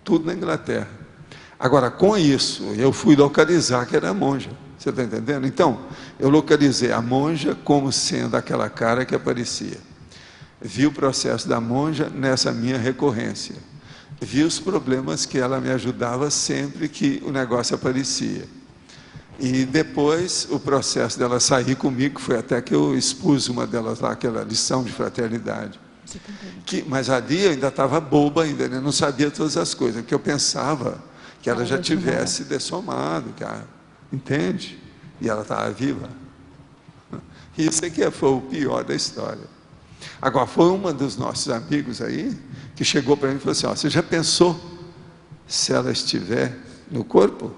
Tudo na Inglaterra. Agora, com isso, eu fui localizar que era a monja. Você está entendendo? Então, eu localizei a monja como sendo aquela cara que aparecia. Vi o processo da monja nessa minha recorrência. Vi os problemas que ela me ajudava sempre que o negócio aparecia. E depois o processo dela sair comigo, foi até que eu expus uma delas lá, aquela lição de fraternidade. Mas ali eu ainda estava boba ainda, né? Não sabia todas as coisas, porque eu pensava que ela já tivesse dessomado, entende? E ela estava viva. Isso aqui foi o pior da história. Agora, foi uma dos nossos amigos aí, que chegou para mim e falou assim, ó, você já pensou se ela estiver no corpo?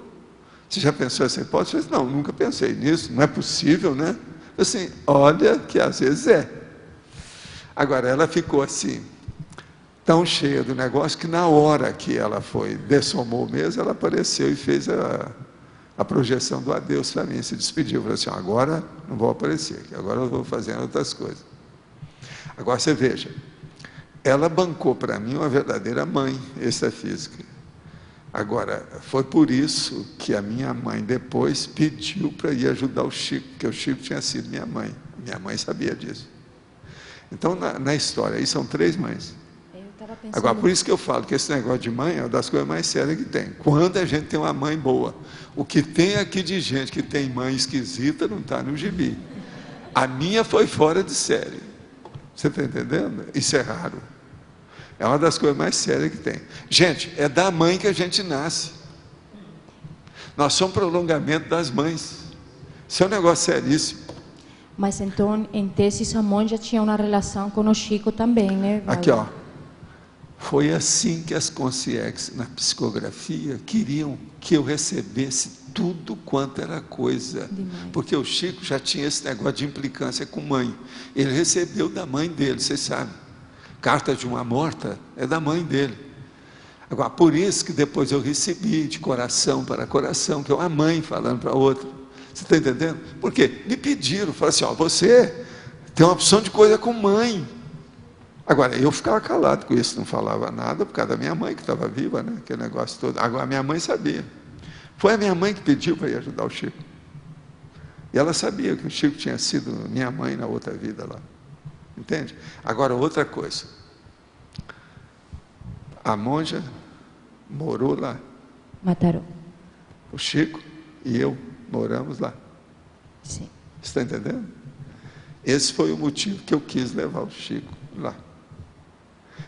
Você já pensou essa hipótese? Eu disse, não, nunca pensei nisso, não é possível, né? Assim, olha que às vezes é. Agora, ela ficou assim, tão cheia do negócio, que na hora que ela foi, dessomou mesmo, ela apareceu e fez a projeção do adeus para mim, se despediu, falou assim, agora não vou aparecer, agora eu vou fazendo outras coisas. Agora você veja, ela bancou para mim uma verdadeira mãe extrafísica. Agora, foi por isso que a minha mãe depois pediu para ir ajudar o Chico, porque o Chico tinha sido minha mãe. Minha mãe sabia disso. Então, na história, aí são 3 mães. Agora, por isso que eu falo que esse negócio de mãe é uma das coisas mais sérias que tem. Quando a gente tem uma mãe boa. O que tem aqui de gente que tem mãe esquisita não está no gibi. A minha foi fora de série. Você está entendendo? Isso é raro. É uma das coisas mais sérias que tem. Gente, é da mãe que a gente nasce. Nós somos prolongamento das mães. Isso é um negócio seríssimo. Mas então, em tese, a monja tinha uma relação com o Chico também, né? Aqui, ó. Foi assim que as consciências na psicografia queriam que eu recebesse tudo quanto era coisa. Porque o Chico já tinha esse negócio de implicância com mãe. Ele recebeu da mãe dele, vocês sabem. Carta de uma morta é da mãe dele. Agora, por isso que depois eu recebi de coração para coração, que é uma mãe falando para outra. Você está entendendo? Por quê? Me pediram, falaram assim, ó, você tem uma opção de coisa com mãe. Agora, eu ficava calado com isso, não falava nada, por causa da minha mãe que estava viva, né? Aquele negócio todo. Agora, a minha mãe sabia. Foi a minha mãe que pediu para ir ajudar o Chico. E ela sabia que o Chico tinha sido minha mãe na outra vida lá. Entende? Agora, outra coisa. A monja morou lá. Mataram. O Chico e eu moramos lá. Sim. Você está entendendo? Esse foi o motivo que eu quis levar o Chico lá.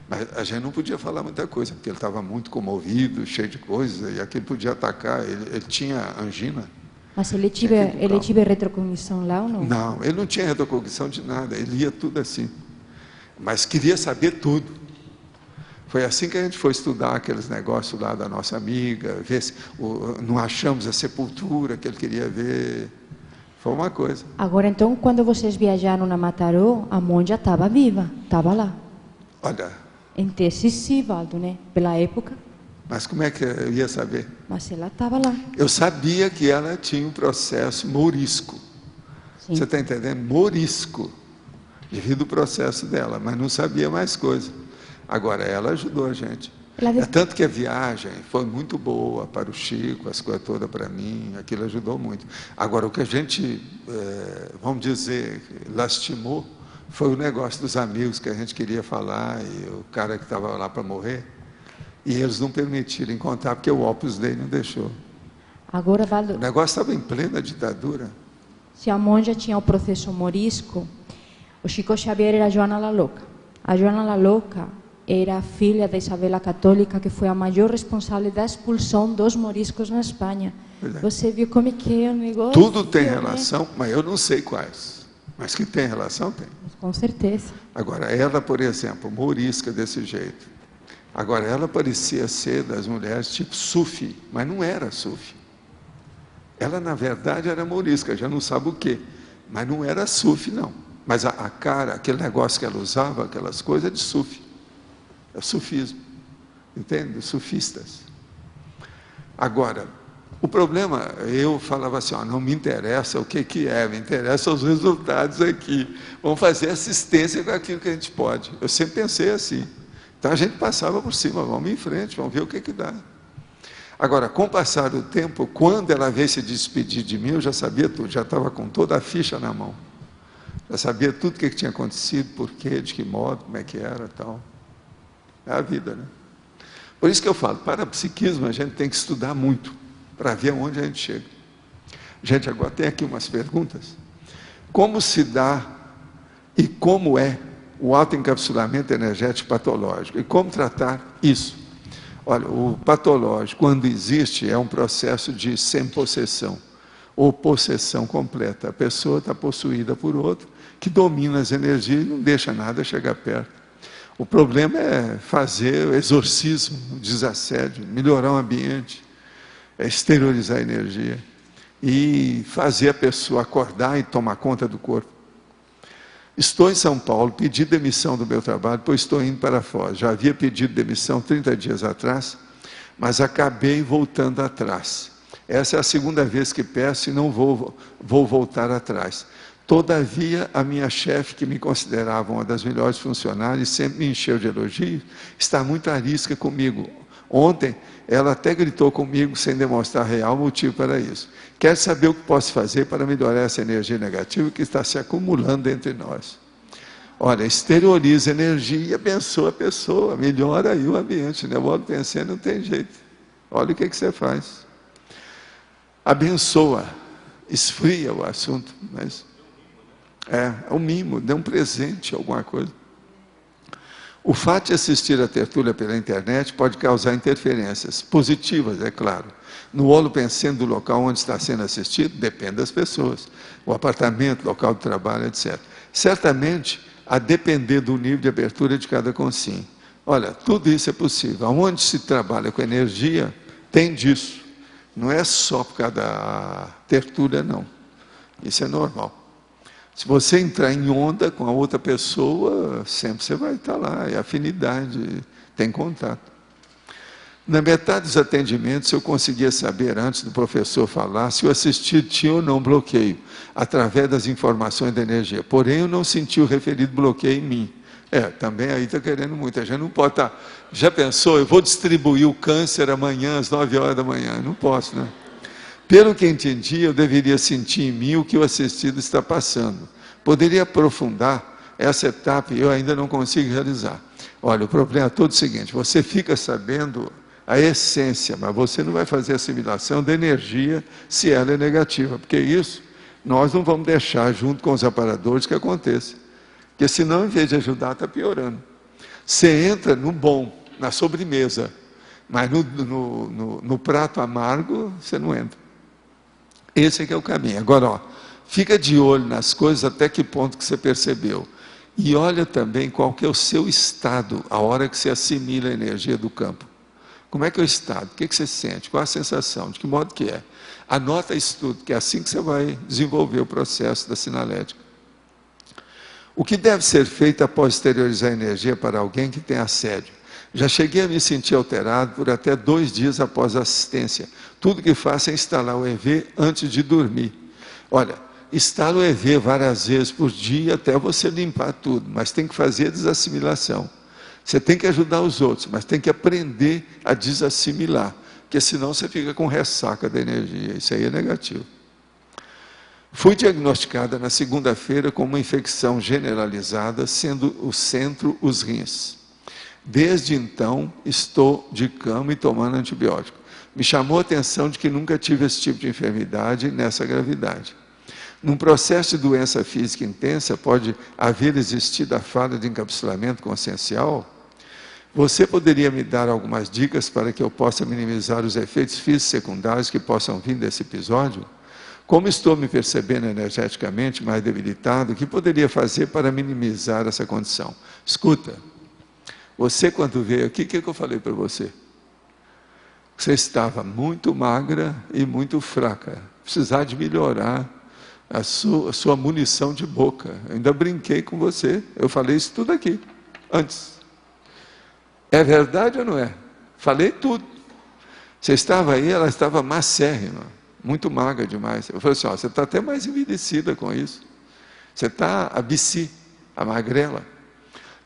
Mas a gente não podia falar muita coisa, porque ele estava muito comovido, cheio de coisas, e aquilo podia atacar. Ele tinha angina. Mas ele tive retrocognição lá ou não? Não, ele não tinha retrocognição de nada, ele ia tudo assim. Mas queria saber tudo. Foi assim que a gente foi estudar aqueles negócios lá da nossa amiga, ver se não achamos a sepultura que ele queria ver. Foi uma coisa. Agora, então, quando vocês viajaram a Mataró, a monja estava viva, estava lá. Olha, Em tese, sim, Valdo, né? Pela época. Mas como é que eu ia saber? Mas ela estava lá. Eu sabia que ela tinha um processo morisco. Sim. Você está entendendo? Morisco. Devido ao processo dela, mas não sabia mais coisa. Agora, ela ajudou a gente. É tanto que a viagem foi muito boa para o Chico, as coisas todas para mim, aquilo ajudou muito. Agora, o que a gente, vamos dizer, lastimou, foi o negócio dos amigos que a gente queria falar, e o cara que estava lá para morrer, e eles não permitiram contar, porque o Opus Dei não deixou. Agora, Valdo, o negócio estava em plena ditadura. Se a monja tinha o processo morisco, o Chico Xavier era a Joana La Louca. A Joana La Louca era filha da Isabel a Católica, que foi a maior responsável da expulsão dos moriscos na Espanha. Você viu como é que é o negócio? Tudo tem relação, mas eu não sei quais. Mas que tem relação, tem. Com certeza. Agora, ela, por exemplo, morisca desse jeito. Agora, ela parecia ser das mulheres tipo sufi, mas não era sufi. Ela, na verdade, era morisca, já não sabe o quê. Mas não era sufi, não. Mas a cara, aquele negócio que ela usava, aquelas coisas, é de sufi. É o sufismo. Entende? Os sufistas. Agora, o problema, eu falava assim, ó, não me interessa o que é, me interessam os resultados aqui. Vamos fazer assistência com aquilo que a gente pode. Eu sempre pensei assim. Então a gente passava por cima, vamos em frente, vamos ver o que dá. Agora, com o passar do tempo, quando ela veio se despedir de mim, eu já sabia tudo, já estava com toda a ficha na mão. Já sabia tudo o que tinha acontecido, por quê, de que modo, como é que era e tal. É a vida, né? Por isso que eu falo, para psiquismo a gente tem que estudar muito, para ver onde a gente chega. Gente, agora tem aqui umas perguntas. Como se dá e como é o autoencapsulamento energético patológico? E como tratar isso? Olha, o patológico, quando existe, é um processo de sempossessão, ou possessão completa. A pessoa está possuída por outro, que domina as energias e não deixa nada chegar perto. O problema é fazer o exorcismo, o desassédio, melhorar o ambiente, é exteriorizar a energia e fazer a pessoa acordar e tomar conta do corpo. Estou em São Paulo, pedi demissão do meu trabalho, pois estou indo para Foz. Já havia pedido demissão 30 dias atrás, mas acabei voltando atrás. Essa é a segunda vez que peço e não vou voltar atrás. Todavia, a minha chefe, que me considerava uma das melhores funcionárias, sempre me encheu de elogios, está muito arisca comigo. Ontem, ela até gritou comigo, sem demonstrar real motivo para isso. Quer saber o que posso fazer para melhorar essa energia negativa que está se acumulando entre nós? Olha, exterioriza a energia e abençoa a pessoa, melhora aí o ambiente, né? Eu volto pensando, não tem jeito. Olha o que você faz. Abençoa, esfria o assunto, mas é um mimo, dê um presente, alguma coisa. O fato de assistir a tertúlia pela internet pode causar interferências positivas, é claro. No holopensiano do local onde está sendo assistido, depende das pessoas. O apartamento, local de trabalho, etc. Certamente, a depender do nível de abertura de cada consciência. Olha, tudo isso é possível. Onde se trabalha com energia, tem disso. Não é só por causa da tertúlia, não. Isso é normal. Se você entrar em onda com a outra pessoa, sempre você vai estar lá, é afinidade, tem contato. Na metade dos atendimentos, eu conseguia saber, antes do professor falar, se o assistido tinha ou não bloqueio, através das informações da energia. Porém, eu não senti o referido bloqueio em mim. Também aí está querendo muito. A gente não pode estar... Já pensou, eu vou distribuir o câncer amanhã, às 9 horas da manhã. Não posso, né? Pelo que entendi, eu deveria sentir em mim o que o assistido está passando. Poderia aprofundar essa etapa e eu ainda não consigo realizar. Olha, o problema é todo o seguinte, você fica sabendo a essência, mas você não vai fazer assimilação da energia se ela é negativa, porque isso nós não vamos deixar junto com os aparadores que aconteça. Porque senão, em vez de ajudar, está piorando. Você entra no bom, na sobremesa, mas no prato amargo, você não entra. Esse é que é o caminho. Agora, ó, fica de olho nas coisas até que ponto que você percebeu. E olha também qual que é o seu estado, a hora que você assimila a energia do campo. Como é que é o estado? O que você sente? Qual a sensação? De que modo que é? Anota isso tudo, que é assim que você vai desenvolver o processo da sinalética. O que deve ser feito após exteriorizar a energia para alguém que tem assédio? Já cheguei a me sentir alterado por até 2 dias após a assistência. Tudo que faço é instalar o EV antes de dormir. Olha, instala o EV várias vezes por dia até você limpar tudo, mas tem que fazer a desassimilação. Você tem que ajudar os outros, mas tem que aprender a desassimilar, porque senão você fica com ressaca da energia. Isso aí é negativo. Fui diagnosticada na segunda-feira com uma infecção generalizada, sendo o centro os rins. Desde então, estou de cama e tomando antibiótico. Me chamou a atenção de que nunca tive esse tipo de enfermidade nessa gravidade. Num processo de doença física intensa, pode haver existido a falha de encapsulamento consciencial? Você poderia me dar algumas dicas para que eu possa minimizar os efeitos físicos secundários que possam vir desse episódio? Como estou me percebendo energeticamente mais debilitado, o que poderia fazer para minimizar essa condição? Escuta, você quando veio aqui, o que eu falei para você? Você estava muito magra e muito fraca. Precisava de melhorar a sua munição de boca. Eu ainda brinquei com você. Eu falei isso tudo aqui, antes. É verdade ou não é? Falei tudo. Você estava aí, ela estava macérrima, muito magra demais. Eu falei assim, ó, você está até mais envelhecida com isso. Você está a bici, a magrela.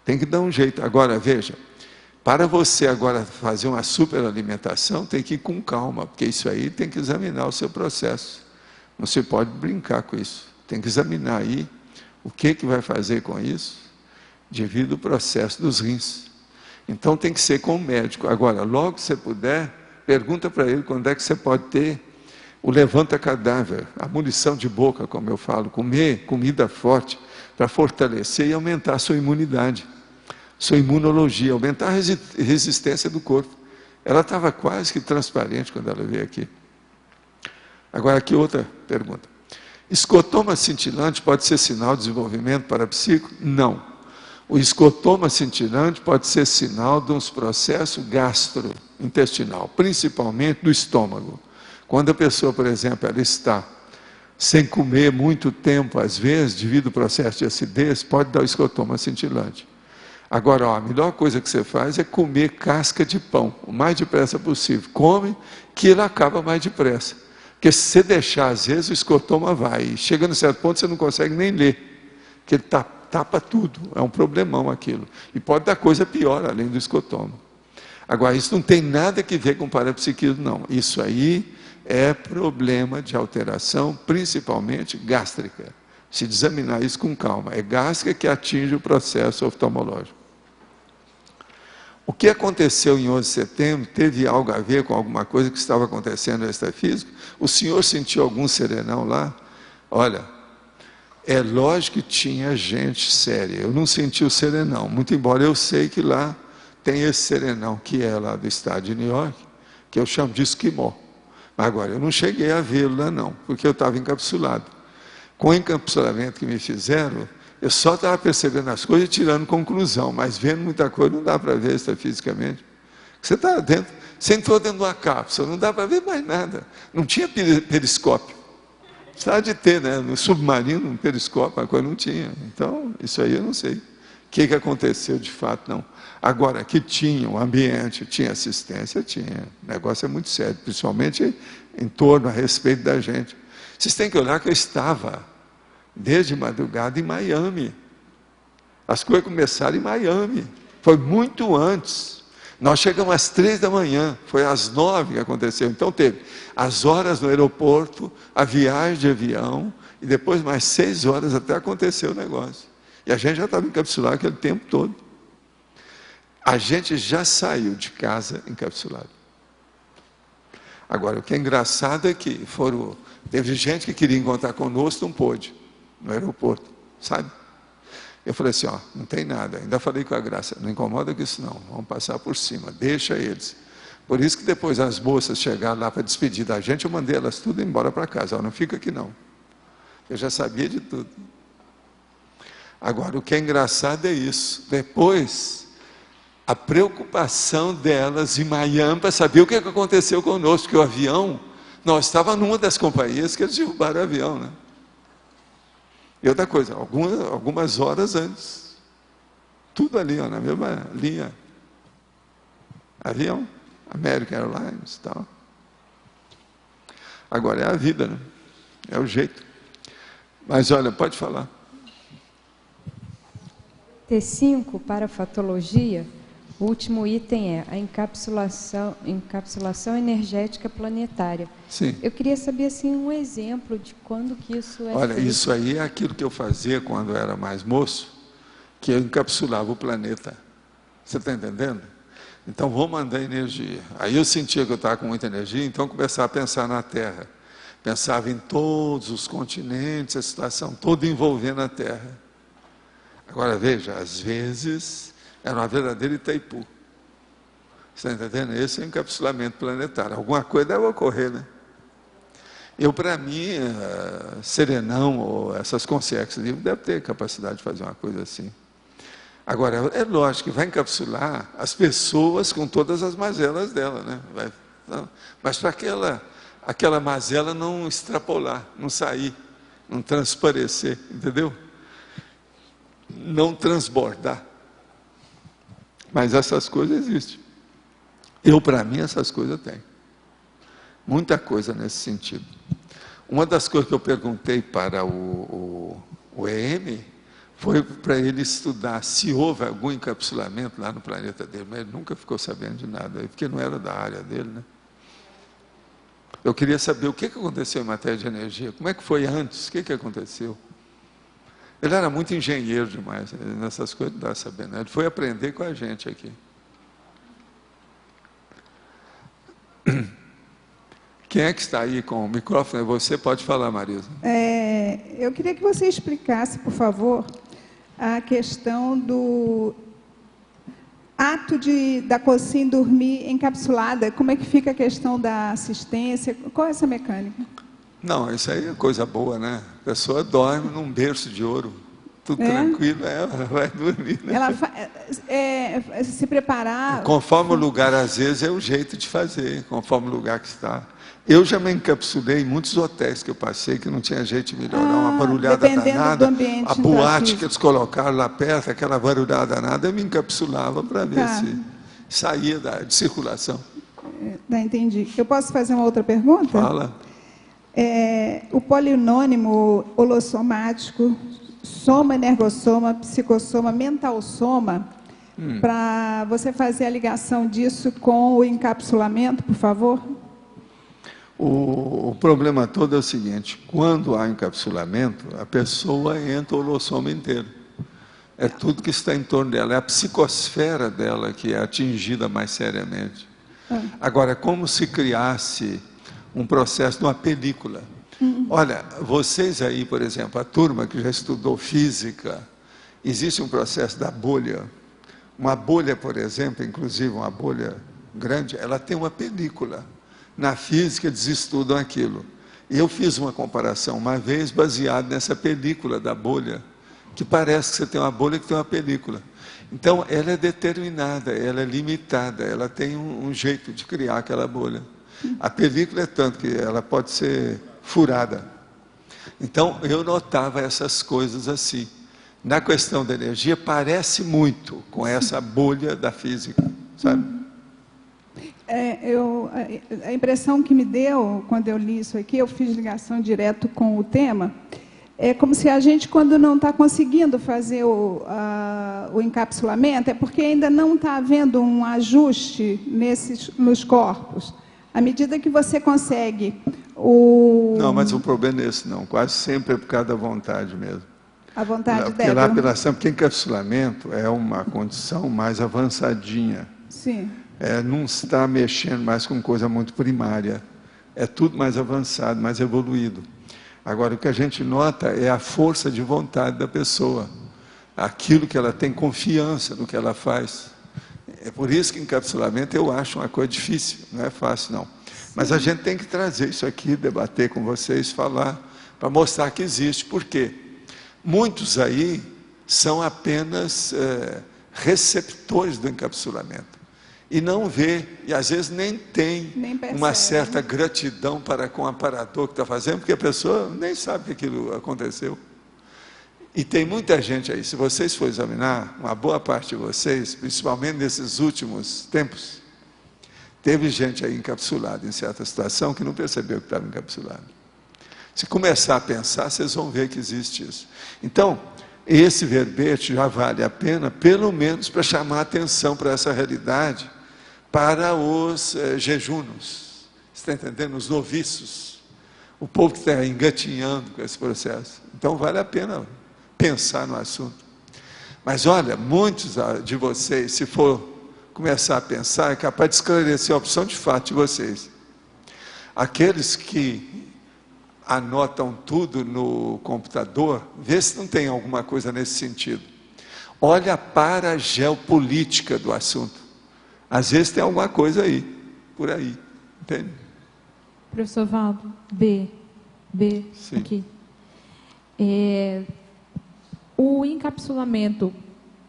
Tem que dar um jeito. Agora, veja, para você agora fazer uma superalimentação, tem que ir com calma, porque isso aí tem que examinar o seu processo. Não se pode brincar com isso. Tem que examinar aí o que vai fazer com isso, devido ao processo dos rins. Então tem que ser com o médico. Agora, logo que você puder, pergunta para ele quando é que você pode ter o levanta-cadáver, a munição de boca, como eu falo, comer comida forte, para fortalecer e aumentar a sua imunidade, sua imunologia, aumentar a resistência do corpo. Ela estava quase que transparente quando ela veio aqui. Agora, aqui outra pergunta. Escotoma cintilante pode ser sinal de desenvolvimento parapsíquico? Não. O escotoma cintilante pode ser sinal de uns processos gastrointestinal, principalmente do estômago. Quando a pessoa, por exemplo, ela está sem comer muito tempo, às vezes, devido ao processo de acidez, pode dar o escotoma cintilante. Agora, ó, a melhor coisa que você faz é comer casca de pão, o mais depressa possível. Come, que ele acaba mais depressa. Porque se você deixar, às vezes, o escotoma vai. E chega num certo ponto, você não consegue nem ler. Porque ele tapa tudo. É um problemão aquilo. E pode dar coisa pior, além do escotoma. Agora, isso não tem nada a ver com parapsiquismo, não. Isso aí é problema de alteração, principalmente gástrica. Se examinar isso com calma. É gástrica que atinge o processo oftalmológico. O que aconteceu em 11 de setembro teve algo a ver com alguma coisa que estava acontecendo no extrafísico? O senhor sentiu algum serenão lá? Olha, é lógico que tinha gente séria. Eu não senti o serenão, muito embora eu sei que lá tem esse serenão, que é lá do estado de New York, que eu chamo de esquimó. Mas agora, eu não cheguei a vê-lo lá não, porque eu estava encapsulado. Com o encapsulamento que me fizeram, eu só estava percebendo as coisas e tirando conclusão, mas vendo muita coisa não dá para ver fisicamente. Você está dentro, você entrou dentro de uma cápsula, não dá para ver mais nada. Não tinha periscópio. Precisava de ter, né? No submarino, um periscópio, a coisa não tinha. Então, isso aí eu não sei. O que aconteceu de fato, não. Agora, que tinha o ambiente, tinha assistência, tinha. O negócio é muito sério, principalmente em torno, a respeito da gente. Vocês têm que olhar que eu estava, desde madrugada, em Miami. As coisas começaram em Miami. Foi muito antes. Nós chegamos às 3 da manhã, foi às 9 que aconteceu. Então teve as horas no aeroporto, a viagem de avião, e depois mais 6 horas até aconteceu o negócio. E a gente já estava encapsulado aquele tempo todo. A gente já saiu de casa encapsulado. Agora, o que é engraçado é que teve gente que queria encontrar conosco, não pôde, no aeroporto, sabe? Eu falei assim, ó, não tem nada, ainda falei com a Graça, não incomoda com isso não, vamos passar por cima, deixa eles. Por isso que depois as moças chegaram lá para despedir da gente, eu mandei elas tudo embora para casa, ó, não fica aqui não. Eu já sabia de tudo. Agora, o que é engraçado é isso, depois, a preocupação delas em Miami para saber o que aconteceu conosco, porque o avião, nós estávamos numa das companhias que eles derrubaram o avião, né? E outra coisa, algumas horas antes. Tudo ali, ó, na mesma linha. Avião, American Airlines e tal. Agora é a vida, né? É o jeito. Mas olha, pode falar. T5, para fatologia, o último item é a encapsulação energética planetária. Sim. Eu queria saber assim, um exemplo de quando que isso é Olha, feito. isso aí é aquilo que eu fazia quando eu era mais moço, que eu encapsulava o planeta. Você está entendendo? Então, vou mandar energia. Aí eu sentia que eu estava com muita energia, então eu começava a pensar na Terra. Pensava em todos os continentes, a situação toda envolvendo a Terra. Agora, veja, às vezes, era uma verdadeira Itaipu. Você está entendendo? Esse é o encapsulamento planetário. Alguma coisa deve ocorrer, né? Eu, para mim, Serenão, ou essas consciências livres, deve ter capacidade de fazer uma coisa assim. Agora, é lógico que vai encapsular as pessoas com todas as mazelas dela, né? Mas para aquela mazela não extrapolar, não sair, não transparecer, entendeu? Não transbordar. Mas essas coisas existem. Eu, para mim, essas coisas tenho. Muita coisa nesse sentido. Uma das coisas que eu perguntei para o EM foi para ele estudar se houve algum encapsulamento lá no planeta dele, mas ele nunca ficou sabendo de nada, porque não era da área dele, né? Eu queria saber o que aconteceu em matéria de energia, como é que foi antes, o que aconteceu. Ele era muito engenheiro demais, nessas coisas não dá sabendo, né? Ele foi aprender com a gente aqui. Quem é que está aí com o microfone? Você pode falar, Marisa. Eu queria que você explicasse, por favor, a questão do ato da COSIM dormir encapsulada. Como é que fica a questão da assistência? Qual é essa mecânica? Não, isso aí é coisa boa, né? A pessoa dorme num berço de ouro, tudo tranquilo, ela vai dormir, né? Ela se preparar... Conforme o lugar, às vezes, é o jeito de fazer, conforme o lugar que está. Eu já me encapsulei em muitos hotéis que eu passei, que não tinha jeito de melhorar, uma barulhada danada, a boate que eles colocaram lá perto, aquela barulhada danada, eu me encapsulava para ver se saía de circulação. Entendi. Eu posso fazer uma outra pergunta? Fala. O polinônimo holossomático, soma, energossoma, psicossoma, mentalsoma, para você fazer a ligação disso com o encapsulamento, por favor? O problema todo é o seguinte, quando há encapsulamento, a pessoa entra o holossoma inteiro. É tudo que está em torno dela, é a psicosfera dela que é atingida mais seriamente. Agora, é como se criasse um processo de uma película. Olha, vocês aí, por exemplo, a turma que já estudou física, existe um processo da bolha. Uma bolha, por exemplo, inclusive uma bolha grande, ela tem uma película. Na física, eles estudam aquilo. Eu fiz uma comparação uma vez baseada nessa película da bolha, que parece que você tem uma bolha que tem uma película. Então, ela é determinada, ela é limitada, ela tem um jeito de criar aquela bolha. A película é tanto que ela pode ser furada. Então, eu notava essas coisas assim. Na questão da energia, parece muito com essa bolha da física, sabe? A impressão que me deu, quando eu li isso aqui, eu fiz ligação direto com o tema, é como se a gente, quando não está conseguindo fazer o encapsulamento, é porque ainda não está havendo um ajuste nos corpos. À medida que você consegue Não, mas o problema é esse, não. Quase sempre é por causa da vontade mesmo. A vontade porque encapsulamento é uma condição mais avançadinha. Sim. Não está mexendo mais com coisa muito primária. É tudo mais avançado, mais evoluído. Agora, o que a gente nota é a força de vontade da pessoa. Aquilo que ela tem confiança no que ela faz. É por isso que encapsulamento eu acho uma coisa difícil, não é fácil não. Mas a gente tem que trazer isso aqui, debater com vocês, falar, para mostrar que existe. Por quê? Muitos aí são apenas receptores do encapsulamento. E não vê, e às vezes nem tem uma certa gratidão para com o amparador que está fazendo, porque a pessoa nem sabe que aquilo aconteceu. E tem muita gente aí, se vocês forem examinar, uma boa parte de vocês, principalmente nesses últimos tempos, teve gente aí encapsulada em certa situação que não percebeu que estava encapsulado. Se começar a pensar, vocês vão ver que existe isso. Então, esse verbete já vale a pena, pelo menos para chamar a atenção para essa realidade, para os jejunos, você está entendendo? Os noviços, o povo que está engatinhando com esse processo. Então, vale a pena pensar no assunto. Mas olha, muitos de vocês, se for começar a pensar, é capaz de esclarecer a opção de fato de vocês. Aqueles que anotam tudo no computador, vê se não tem alguma coisa nesse sentido. Olha para a geopolítica do assunto. Às vezes tem alguma coisa aí, por aí, entende? Professor Valdo, B, Sim. aqui. O encapsulamento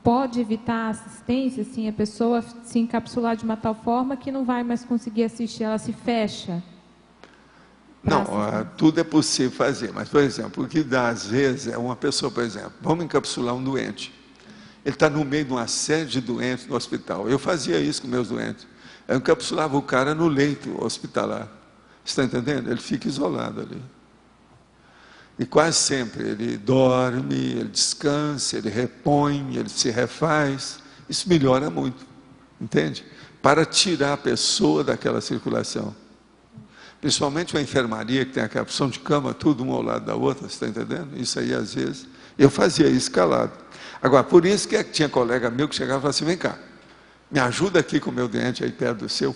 pode evitar a assistência, assim, a pessoa se encapsular de uma tal forma que não vai mais conseguir assistir, ela se fecha? Não, tudo é possível fazer, mas, por exemplo, o que dá às vezes é uma pessoa, por exemplo, vamos encapsular um doente. Ele está no meio de uma série de doentes no hospital. Eu fazia isso com meus doentes. Eu encapsulava o cara no leito hospitalar. Você está entendendo? Ele fica isolado ali. E quase sempre ele dorme, ele descansa, ele repõe, ele se refaz. Isso melhora muito, entende? Para tirar a pessoa daquela circulação. Principalmente uma enfermaria que tem aquela opção de cama, tudo um ao lado da outra, você está entendendo? Isso aí, às vezes, eu fazia isso calado. Agora, por isso que tinha colega meu que chegava e falava assim, vem cá, me ajuda aqui com o meu doente aí perto do seu.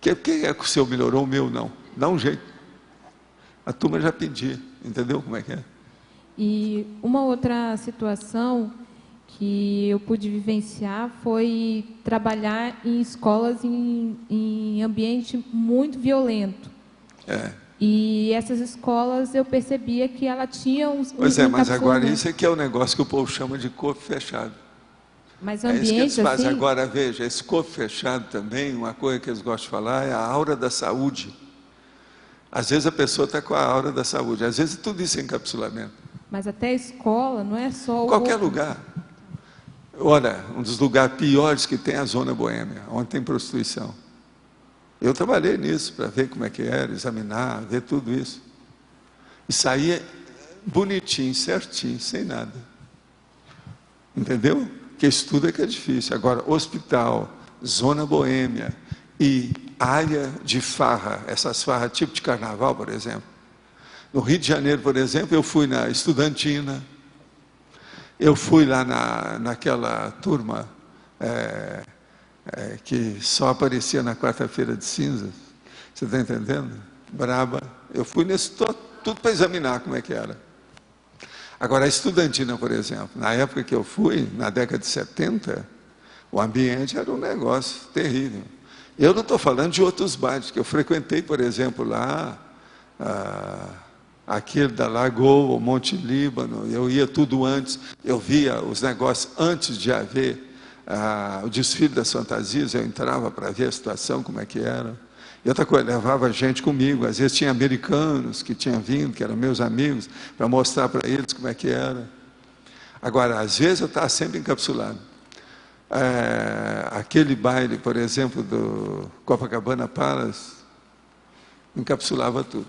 Porque é que o seu melhorou, o meu não. Dá um jeito. A turma já pedia, entendeu como é que é? E uma outra situação que eu pude vivenciar foi trabalhar em escolas em ambiente muito violento. E essas escolas eu percebia que ela tinha um Pois é, mas agora isso aqui é o negócio que o povo chama de corpo fechado. Mas é isso que eles fazem. assim... Agora, veja, esse corpo fechado também, uma coisa que eles gostam de falar é a aura da saúde. Às vezes a pessoa está com a aura da saúde, às vezes tudo isso é encapsulamento. Mas até a escola, não é só o... Qualquer lugar. Olha, um dos lugares piores que tem é a Zona Boêmia, onde tem prostituição. Eu trabalhei nisso, para ver como é que era, examinar, ver tudo isso. E saía bonitinho, certinho, sem nada. Entendeu? Porque estudo é que é difícil. Agora, hospital, Zona Boêmia e área de farra, essas farras tipo de carnaval, por exemplo. No Rio de Janeiro, por exemplo, eu fui na Estudantina, eu fui lá naquela turma que só aparecia na quarta-feira de cinzas, você está entendendo? Braba. Eu fui nesse tudo para examinar como é que era. Agora, a Estudantina, por exemplo, na época que eu fui, na década de 70, o ambiente era um negócio terrível. Eu não estou falando de outros bairros, que eu frequentei, por exemplo, lá, aquele da Lagoa, o Monte Líbano, eu ia tudo antes, eu via os negócios antes de haver o desfile das fantasias, eu entrava para ver a situação, como é que era. E outra coisa, levava gente comigo, às vezes tinha americanos que tinham vindo, que eram meus amigos, para mostrar para eles como é que era. Agora, às vezes eu estava sempre encapsulado. Aquele baile, por exemplo, do Copacabana Palace, encapsulava tudo.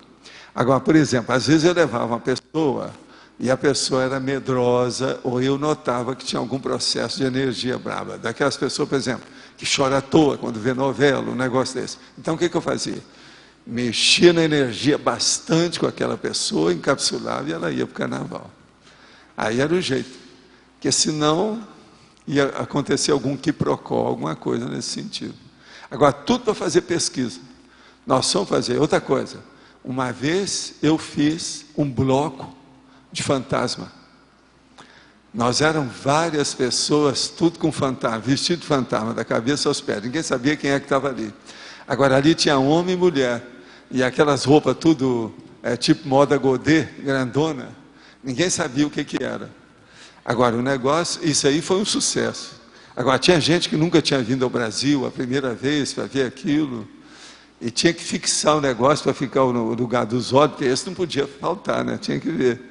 Agora, por exemplo, às vezes eu levava uma pessoa e a pessoa era medrosa, ou eu notava que tinha algum processo de energia brava. Daquelas pessoas, por exemplo, que chora à toa quando vê novela, um negócio desse. Então, o que eu fazia? Mexia na energia bastante com aquela pessoa, encapsulava e ela ia para o carnaval. Aí era o jeito. Porque senão ia acontecer algum quiprocó, alguma coisa nesse sentido. Agora, tudo para fazer pesquisa. Nós vamos fazer outra coisa. Uma vez eu fiz um bloco de fantasma. Nós eram várias pessoas, tudo com fantasma, vestido de fantasma, da cabeça aos pés. Ninguém sabia quem é que estava ali. Agora, ali tinha homem e mulher. E aquelas roupas tudo, tipo moda godê, grandona. Ninguém sabia o que era. Agora, o negócio, isso aí foi um sucesso. Agora, tinha gente que nunca tinha vindo ao Brasil a primeira vez para ver aquilo. E tinha que fixar o negócio para ficar no lugar dos olhos, porque esse não podia faltar, né? Tinha que ver.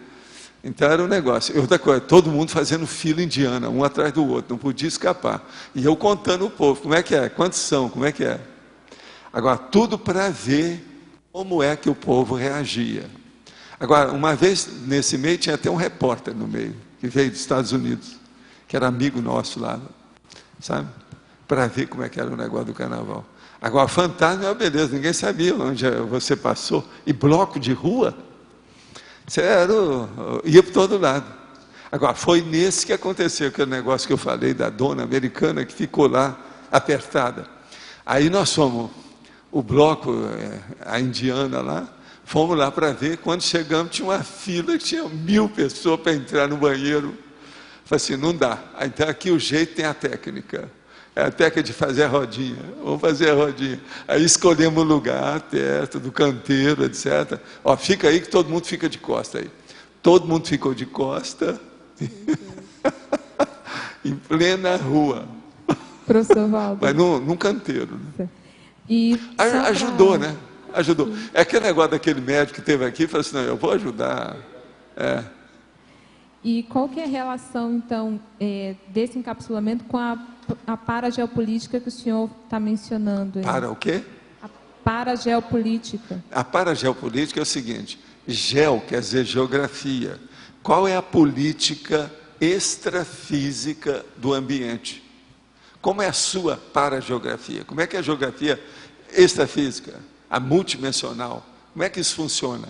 Então era um negócio. E outra coisa, todo mundo fazendo fila indiana, um atrás do outro, não podia escapar. E eu contando o povo, como é que é? Quantos são? Como é que é? Agora, tudo para ver como é que o povo reagia. Agora, uma vez nesse meio, tinha até um repórter no meio, que veio dos Estados Unidos, que era amigo nosso lá, sabe? Para ver como é que era o negócio do carnaval. Agora, fantasma é uma beleza, ninguém sabia onde você passou. E bloco de rua, você ia para todo lado. Agora, foi nesse que aconteceu aquele negócio que eu falei da dona americana que ficou lá apertada. Aí nós fomos, o bloco, a indiana lá, fomos lá para ver. Quando chegamos, tinha uma fila que tinha 1000 pessoas para entrar no banheiro. Falei assim, não dá. Então aqui o jeito tem a técnica. É a técnica de fazer a rodinha. Vamos fazer a rodinha. Aí escolhemos o lugar, perto do canteiro, etc. Ó, fica aí que todo mundo fica de costa aí. Todo mundo ficou de costa. Em plena rua. Professor Valdo. Mas num canteiro. Né? E ajudou, né? Ajudou. É aquele negócio daquele médico que teve aqui, falou assim, não, eu vou ajudar. É. E qual que é a relação, então, desse encapsulamento com a parageopolítica que o senhor está mencionando? Para o quê? A parageopolítica. A parageopolítica é o seguinte, geo quer dizer geografia. Qual é a política extrafísica do ambiente? Como é a sua parageografia? Como é que é a geografia extrafísica, a multidimensional? Como é que isso funciona?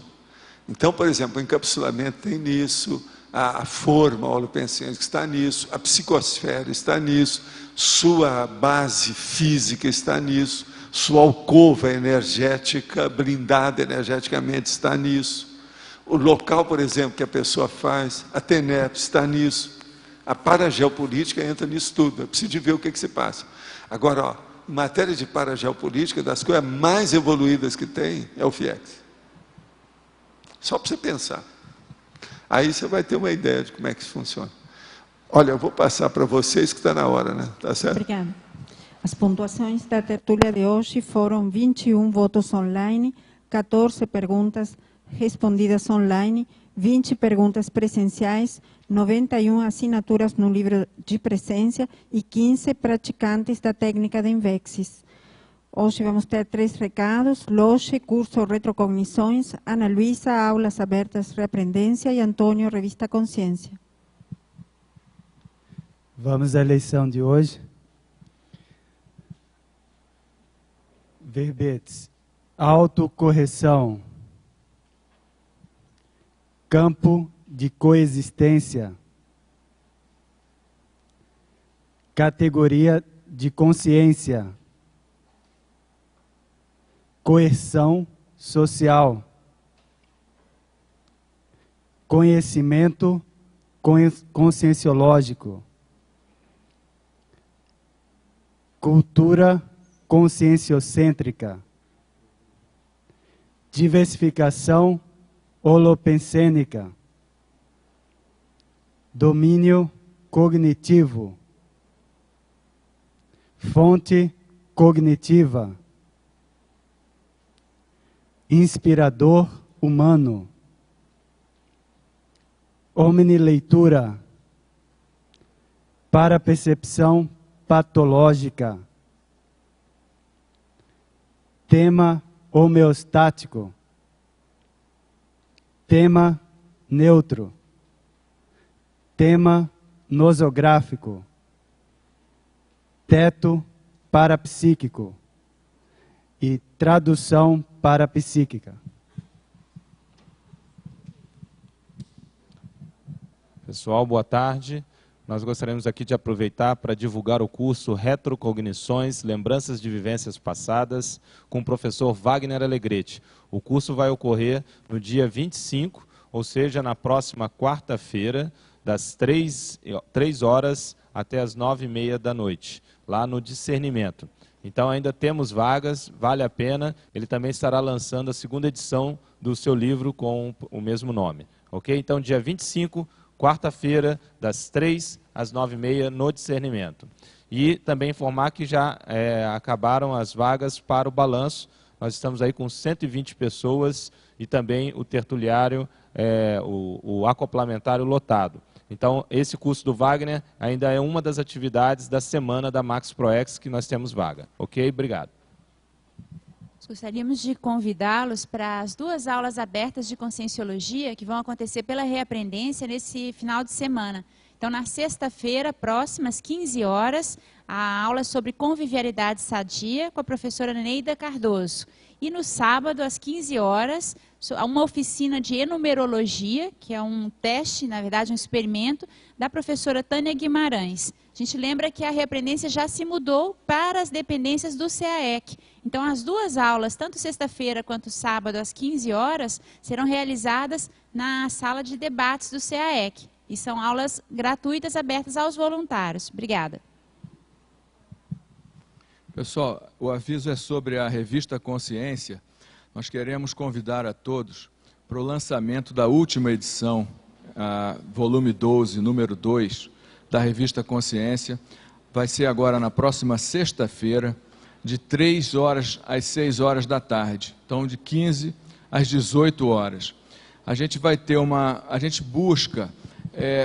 Então, por exemplo, o encapsulamento tem nisso, a forma holopensênica está nisso, a psicosfera está nisso, sua base física está nisso, sua alcova energética, blindada energeticamente, está nisso. O local, por exemplo, que a pessoa faz, a TENEP está nisso. A parageopolítica entra nisso tudo. Eu preciso de ver o que se passa. Agora, ó, em matéria de parageopolítica, das coisas mais evoluídas que tem, é o FIEX. Só para você pensar. Aí você vai ter uma ideia de como é que isso funciona. Olha, eu vou passar para vocês que está na hora, né? Tá certo? Obrigada. As pontuações da tertúlia de hoje foram 21 votos online, 14 perguntas respondidas online, 20 perguntas presenciais, 91 assinaturas no livro de presença e 15 praticantes da técnica de Invexis. Hoje vamos ter 3 recados: Loche, curso Retrocognições; Ana Luísa, aulas abertas Reaprendência; e Antônio, revista Consciência. Vamos à eleição de hoje. Verbetes: autocorreção, campo de coexistência, categoria de consciência, coerção social, conhecimento conscienciológico, cultura conscienciocêntrica, diversificação holopensênica, domínio cognitivo, fonte cognitiva, inspirador humano, omnileitura, parapercepção patológica, tema homeostático, tema neutro, tema nosográfico, teto parapsíquico e tradução parapsíquica. Pessoal, boa tarde. Nós gostaríamos aqui de aproveitar para divulgar o curso Retrocognições, Lembranças de Vivências Passadas, com o professor Wagner Alegretti. O curso vai ocorrer no dia 25, ou seja, na próxima quarta-feira, das 3 horas até as 9h30 da noite, lá no Discernimento. Então ainda temos vagas, vale a pena. Ele também estará lançando a 2ª edição do seu livro com o mesmo nome. Ok? Então dia 25, quarta-feira, das 3 às 9h30 no Discernimento. E também informar que já acabaram as vagas para o balanço. Nós estamos aí com 120 pessoas e também o tertuliário o acoplamentário lotado. Então, esse curso do Wagner ainda é uma das atividades da semana da Max ProEx que nós temos vaga. Ok? Obrigado. Gostaríamos de convidá-los para as 2 aulas abertas de Conscienciologia que vão acontecer pela Reaprendência nesse final de semana. Então, na sexta-feira, próxima, às 15 horas, a aula sobre convivialidade sadia com a professora Neida Cardoso. E no sábado, às 15 horas, uma oficina de enumerologia, que é um teste, na verdade, um experimento, da professora Tânia Guimarães. A gente lembra que a Reaprendência já se mudou para as dependências do CAEC. Então, as 2 aulas, tanto sexta-feira quanto sábado, às 15 horas, serão realizadas na sala de debates do CAEC. E são aulas gratuitas, abertas aos voluntários. Obrigada. Pessoal, o aviso é sobre a revista Consciência. Nós queremos convidar a todos para o lançamento da última edição, volume 12, número 2, da revista Consciência. Vai ser agora na próxima sexta-feira, de 3 horas às 6 horas da tarde. Então, de 15 às 18 horas. A gente vai ter a gente busca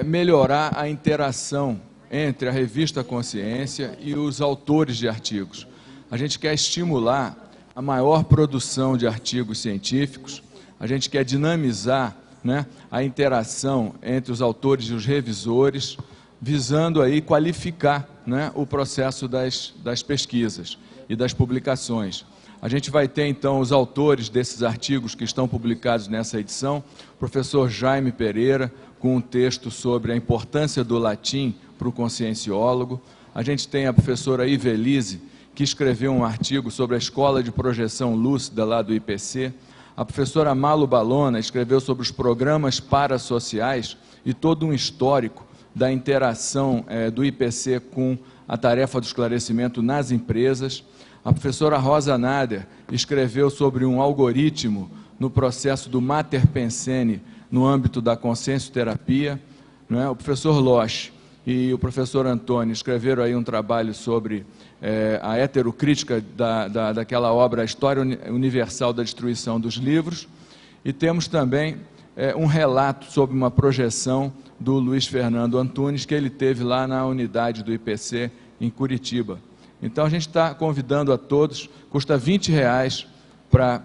melhorar a interação entre a revista Consciência e os autores de artigos. A gente quer estimular a maior produção de artigos científicos, a gente quer dinamizar, né, a interação entre os autores e os revisores, visando aí qualificar, né, o processo das pesquisas e das publicações. A gente vai ter, então, os autores desses artigos que estão publicados nessa edição, o professor Jaime Pereira, com um texto sobre a importância do latim para o conscienciólogo. A gente tem a professora Ivelise, que escreveu um artigo sobre a Escola de Projeção Lúcida lá do IPC. A professora Malu Balona escreveu sobre os programas parasociais e todo um histórico da interação do IPC com a tarefa do esclarecimento nas empresas. A professora Rosa Nader escreveu sobre um algoritmo no processo do Mater Pensene no âmbito da consciencioterapia, né? O professor Losch e o professor Antônio escreveram aí um trabalho sobre a heterocrítica daquela obra, a História Universal da Destruição dos Livros, e temos também um relato sobre uma projeção do Luiz Fernando Antunes, que ele teve lá na unidade do IPC em Curitiba. Então a gente está convidando a todos, custa R$20 para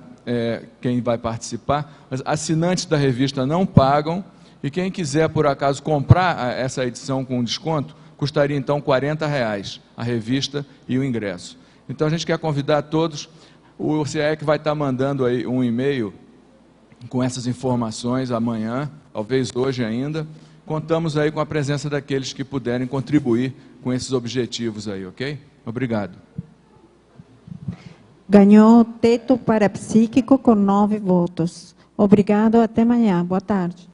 quem vai participar, mas assinantes da revista não pagam, e quem quiser, por acaso, comprar essa edição com desconto, custaria então R$40 a revista e o ingresso. Então a gente quer convidar a todos, o CAEC vai estar mandando aí um e-mail com essas informações amanhã, talvez hoje ainda. Contamos aí com a presença daqueles que puderem contribuir com esses objetivos aí, ok? Obrigado. Ganhou teto parapsíquico com 9 votos. Obrigado, até amanhã. Boa tarde.